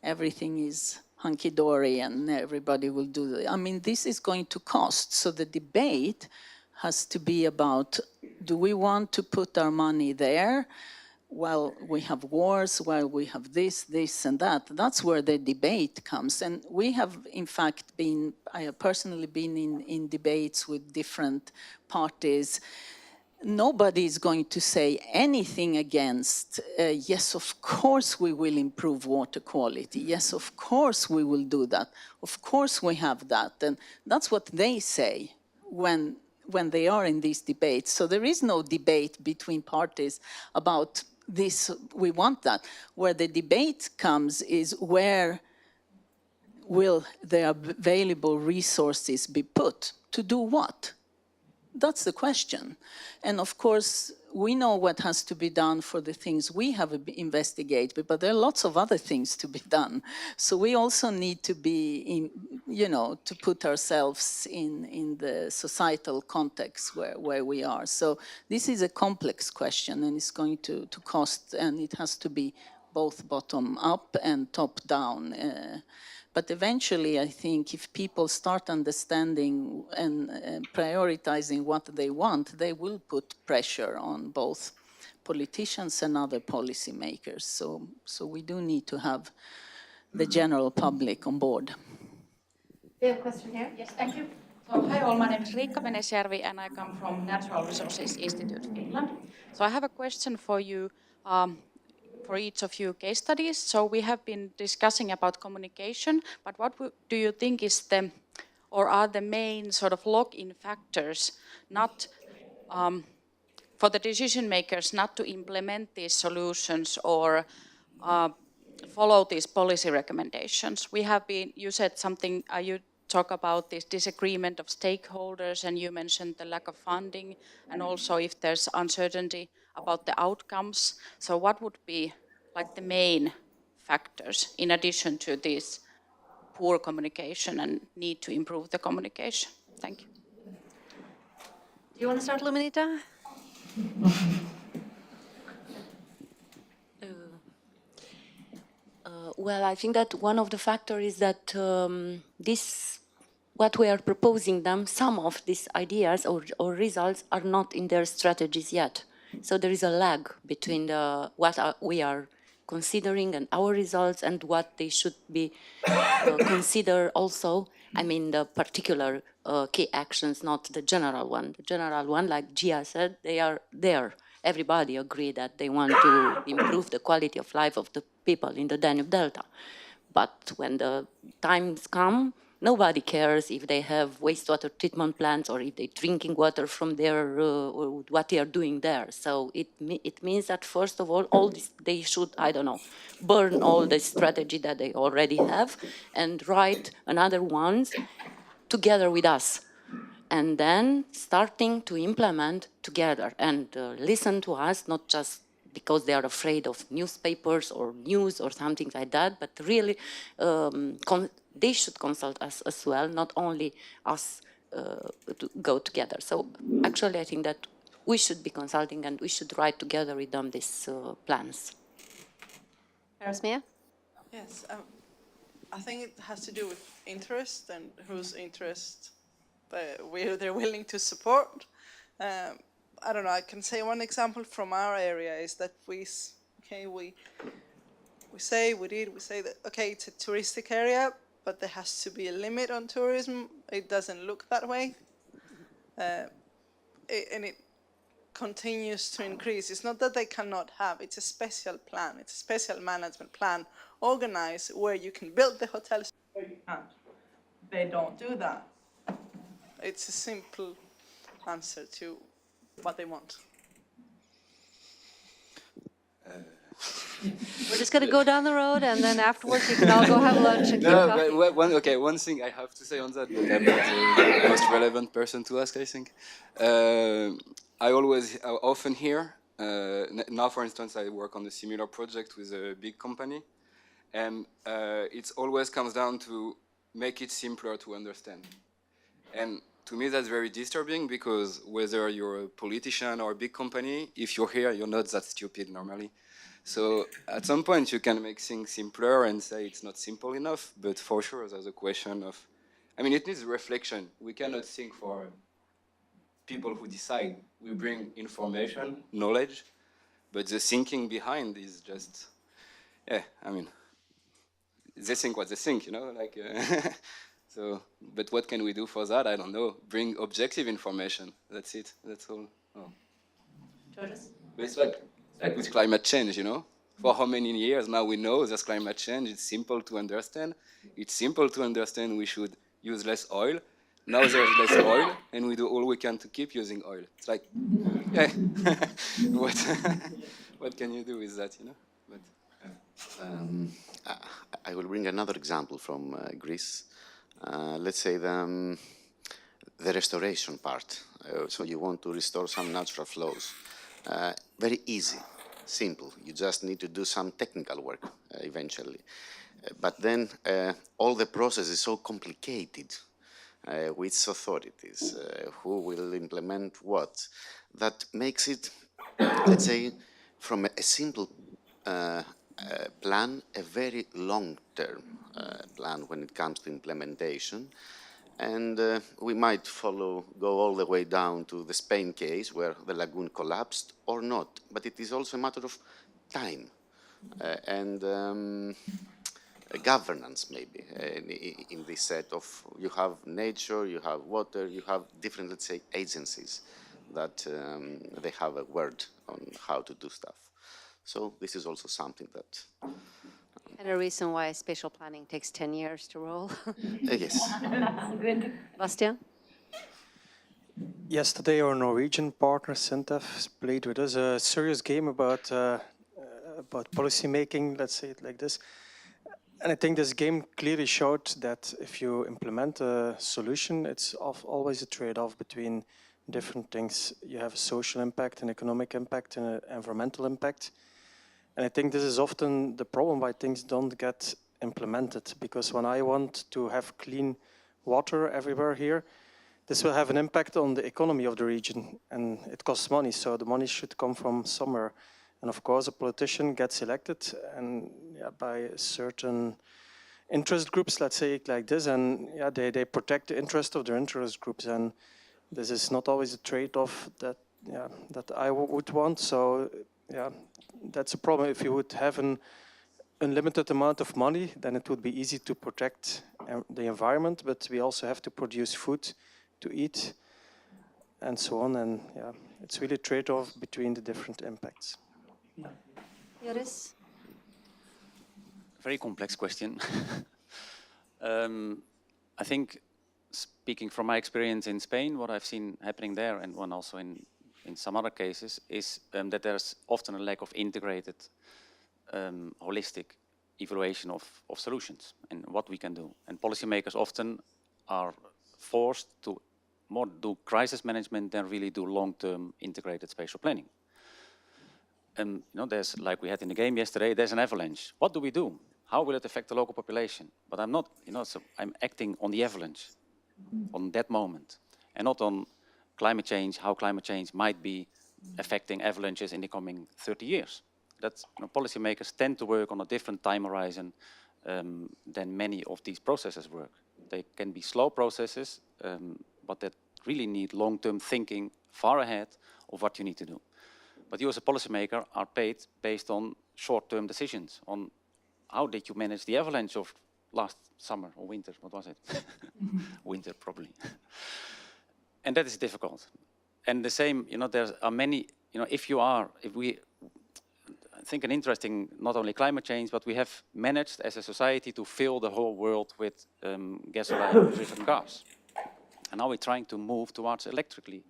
everything is hunky-dory and everybody will do it. I mean, this is going to cost. So the debate has to be about, do we want to put our money there while we have wars, while we have this and that? That's where the debate comes. And we have, in fact, I have personally been in debates with different parties. Nobody is going to say anything against, yes, of course we will improve water quality. Yes, of course we will do that. Of course we have that. And that's what they say when they are in these debates. So there is no debate between parties about this, we want that. Where the debate comes is where will the available resources be put? To do what? That's the question. And of course, we know what has to be done for the things we have investigated, but there are lots of other things to be done. So we also need to be, to put ourselves in the societal context where we are. So this is a complex question, and it's going to cost, and it has to be both bottom up and top down. But eventually, I think if people start understanding and prioritizing what they want, they will put pressure on both politicians and other policymakers. So we do need to have the general public on board. We have a question here. Yes, thank you. So, hi all, my name is Riikka Venesjärvi and I come from Natural Resources Institute, Finland. So I have a question for you, for each of you case studies. So we have been discussing about communication, but what do you think is or are the main sort of lock-in factors not for the decision makers not to implement these solutions or follow these policy recommendations? You said something, you talk about this disagreement of stakeholders, and you mentioned the lack of funding, and also if there's uncertainty about the outcomes. So what would be like the main factors in addition to this poor communication and need to improve the communication? Thank you. Do you want to start, Luminita? Well, I think that one of the factors is that what we are proposing them, some of these ideas or results are not in their strategies yet. So there is a lag between we are considering and our results and what they should be considered also. I mean, the particular key actions, not the general one. The general one, like Gia said, they are there. Everybody agree that they want to improve the quality of life of the people in the Danube Delta. But when the times come, nobody cares if they have wastewater treatment plants or if they're drinking water from there or what they are doing there. So it means that, first of all this, they should, I don't know, burn all the strategy that they already have and write another ones together with us. And then starting to implement together and listen to us, not just because they are afraid of newspapers or news or something like that, but really they should consult us as well, not only us to go together. So actually I think that we should be consulting and we should write together with them these plans. Erasmia? Yes, I think it has to do with interest and whose interest they're willing to support. I don't know, I can say one example from our area is that we say that, okay, it's a touristic area, but there has to be a limit on tourism. It doesn't look that way. And it continues to increase. It's not that they cannot have, it's a special plan, it's a special management plan organized where you can build the hotels where you can't. They don't do that. It's a simple answer to what they want. We're just going to go down the road, and then afterwards you can all go have lunch and keep talking. But one thing I have to say on that, but I'm not the most relevant person to ask, I think. I often hear, now for instance, I work on a similar project with a big company, and it always comes down to make it simpler to understand. And to me, that's very disturbing, because whether you're a politician or a big company, if you're here, you're not that stupid normally. So at some point, you can make things simpler and say it's not simple enough, but for sure, there's a question of, I mean, it needs reflection. We cannot think for people who decide. We bring information, knowledge, but the thinking behind is just, yeah, I mean, they think what they think, you know, like, so, but what can we do for that? I don't know. Bring objective information. That's it. That's all. Oh. But it's like with climate change, you know. For how many years now we know there's climate change. It's simple to understand. It's simple to understand we should use less oil. Now there's less oil, and we do all we can to keep using oil. It's like, yeah, what can you do with that, you know? But, I will bring another example from Greece. Let's say the restoration part. So you want to restore some natural flows. Very easy, simple. You just need to do some technical work eventually. But then all the process is so complicated with authorities, who will implement what, that makes it, let's say, from a simple plan, a very long-term plan when it comes to implementation. And we might go all the way down to the Spain case where the lagoon collapsed or not, but it is also a matter of time and governance maybe in this set of, you have nature, you have water, you have different, let's say, agencies that they have a word on how to do stuff. So this is also something that... And a reason why spatial planning takes 10 years to roll. Yes. Bastian? Yesterday, our Norwegian partner, Sintef, played with us a serious game about policy making, let's say it like this. And I think this game clearly showed that if you implement a solution, it's always a trade-off between different things. You have a social impact, an economic impact, and an environmental impact. And I think this is often the problem why things don't get implemented, because when I want to have clean water everywhere here, this will have an impact on the economy of the region, and it costs money, so the money should come from somewhere. And of course, a politician gets elected and by certain interest groups, let's say it like this, and they protect the interest of their interest groups, and this is not always a trade-off that I would want. So that's a problem. If you would have an unlimited amount of money, then it would be easy to protect the environment, but we also have to produce food to eat and so on. And it's really a trade-off between the different impacts. Joris? Very complex question. I think, speaking from my experience in Spain, what I've seen happening there, and one also in some other cases, is that there's often a lack of integrated, holistic evaluation of solutions and what we can do. And policymakers often are forced to more do crisis management than really do long-term integrated spatial planning. There's, like we had in the game yesterday, there's an avalanche. What do we do? How will it affect the local population? But I'm not, so I'm acting on the avalanche, on that moment, and not on climate change, how climate change might be affecting avalanches in the coming 30 years. That's, policymakers tend to work on a different time horizon than many of these processes work. They can be slow processes, but that really need long-term thinking far ahead of what you need to do. But you as a policymaker are paid based on short-term decisions, on how did you manage the avalanche of last summer or winter, what was it? Winter, probably. And that is difficult. And the same, there are many, if we think an interesting, not only climate change, but we have managed as a society to fill the whole world with gasoline-driven cars. And now we're trying to move towards electrically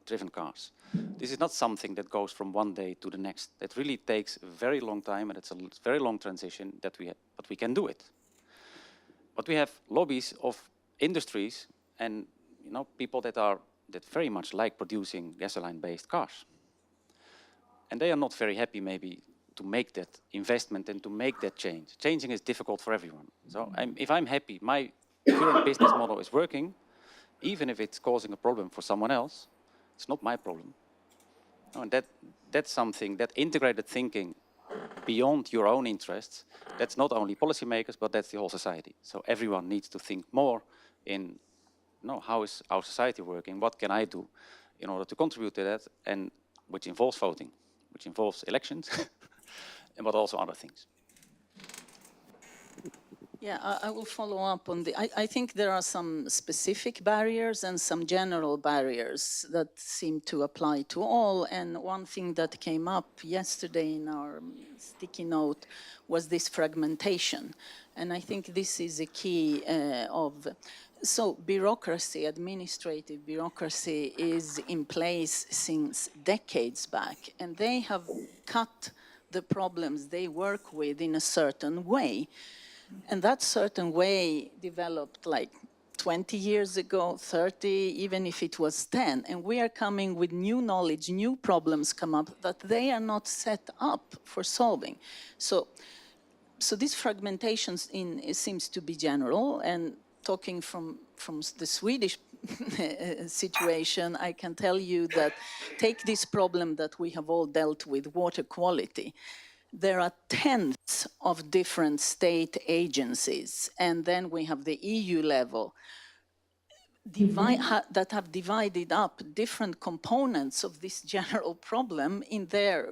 driven cars. This is not something that goes from one day to the next. It really takes a very long time, and it's a very long transition that but we can do it. But we have lobbies of industries and people that very much like producing gasoline-based cars. And they are not very happy maybe to make that investment and to make that change. Changing is difficult for everyone. So if I'm happy, my current business model is working, even if it's causing a problem for someone else, it's not my problem. And that's something, that integrated thinking beyond your own interests, that's not only policymakers, but that's the whole society. So everyone needs to think more in, how is our society working? What can I do in order to contribute to that? And which involves voting, which involves elections, but also other things. Yeah, I will follow up on I think there are some specific barriers and some general barriers that seem to apply to all. And one thing that came up yesterday in our sticky note was this fragmentation. And I think this is a key so bureaucracy, administrative bureaucracy is in place since decades back, and they have cut the problems they work with in a certain way. And that certain way developed like 20 years ago, 30, even if it was 10. And we are coming with new knowledge, new problems come up that they are not set up for solving. So this fragmentation seems to be general, and talking from the Swedish situation, I can tell you that take this problem that we have all dealt with, water quality. There are tens of different state agencies, and then we have the EU level that have divided up different components of this general problem in their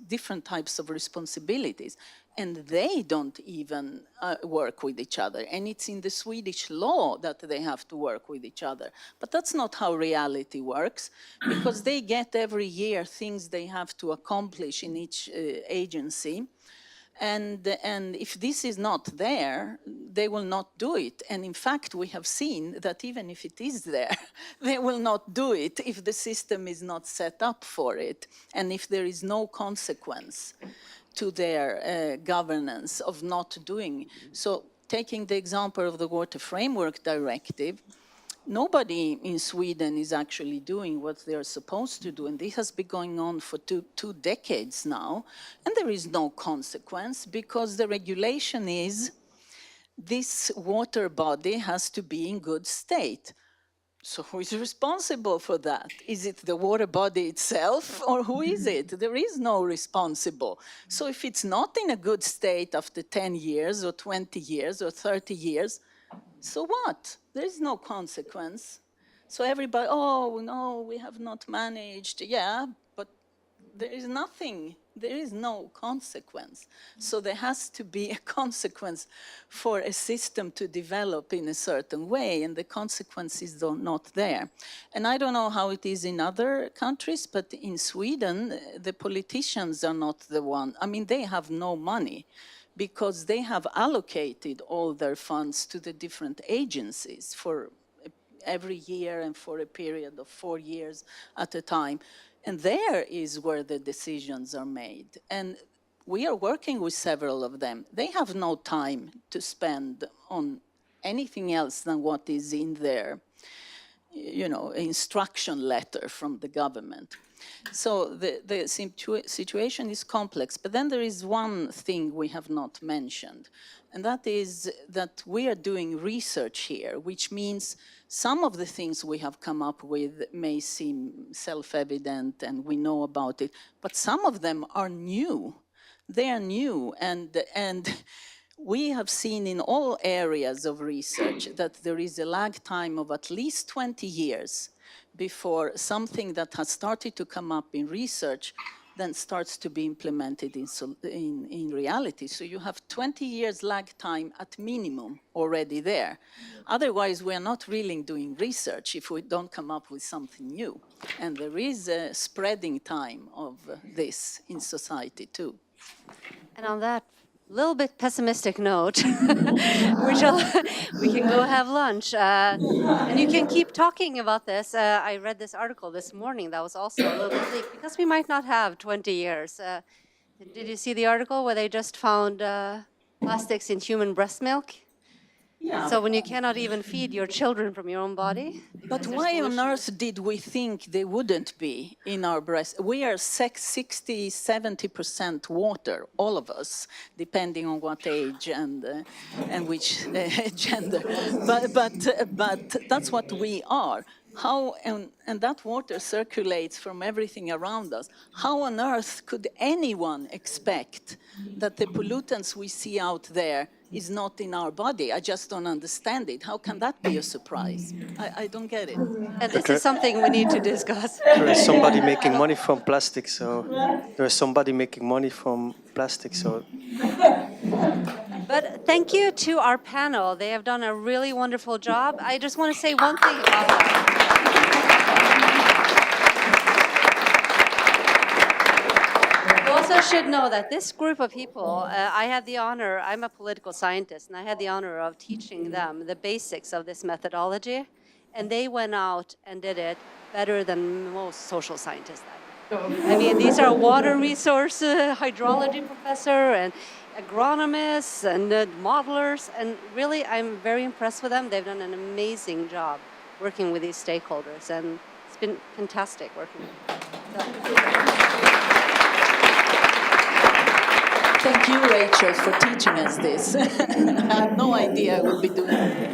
different types of responsibilities. And they don't even work with each other. And it's in the Swedish law that they have to work with each other. But that's not how reality works, because they get every year things they have to accomplish in each agency. And if this is not there, they will not do it. And in fact, we have seen that even if it is there, they will not do it if the system is not set up for it, and if there is no consequence to their governance of not doing. So taking the example of the Water Framework Directive, nobody in Sweden is actually doing what they're supposed to do, and this has been going on for two decades now, and there is no consequence because the regulation is this water body has to be in good state. So who is responsible for that? Is it the water body itself, or who is it? There is no responsible. So if it's not in a good state after 10 years or 20 years or 30 years, so what? There is no consequence. So everybody, oh, no, we have not managed. Yeah, but there is nothing. There is no consequence. So there has to be a consequence for a system to develop in a certain way, and the consequences are not there. And I don't know how it is in other countries, but in Sweden, the politicians are not the one. I mean, they have no money, because they have allocated all their funds to the different agencies for every year and for a period of 4 years at a time. And there is where the decisions are made. And we are working with several of them. They have no time to spend on anything else than what is in their, instruction letter from the government. So the situation is complex, but then there is one thing we have not mentioned, and that is that we are doing research here, which means some of the things we have come up with may seem self-evident and we know about it, but some of them are new. They are new, and we have seen in all areas of research that there is a lag time of at least 20 years before something that has started to come up in research then starts to be implemented in reality. So you have 20 years lag time at minimum already there. Otherwise, we are not really doing research if we don't come up with something new. And there is a spreading time of this in society too. And on that little bit pessimistic note, we can go have lunch. And you can keep talking about this. I read this article this morning that was also a little bit bleak, because we might not have 20 years. Did you see the article where they just found plastics in human breast milk? Yeah. So when you cannot even feed your children from your own body? But why on earth did we think they wouldn't be in our breast? We are 60, 70% water, all of us, depending on what age and which gender. But that's what we are. How, and that water circulates from everything around us. How on earth could anyone expect that the pollutants we see out there is not in our body? I just don't understand it. How can that be a surprise? I don't get it. And this is something we need to discuss. There is somebody making money from plastic, so there is somebody making money from plastic, so. But thank you to our panel. They have done a really wonderful job. I just want to say one thing about that. You also should know that this group of people, I had the honor, I'm a political scientist, and I had the honor of teaching them the basics of this methodology, and they went out and did it better than most social scientists. I mean, these are water resource hydrology professor, and agronomists and modelers, and really I'm very impressed with them. They've done an amazing job working with these stakeholders, and it's been fantastic working with them. Thank you, Rachel, for teaching us this. I had no idea I would be doing it.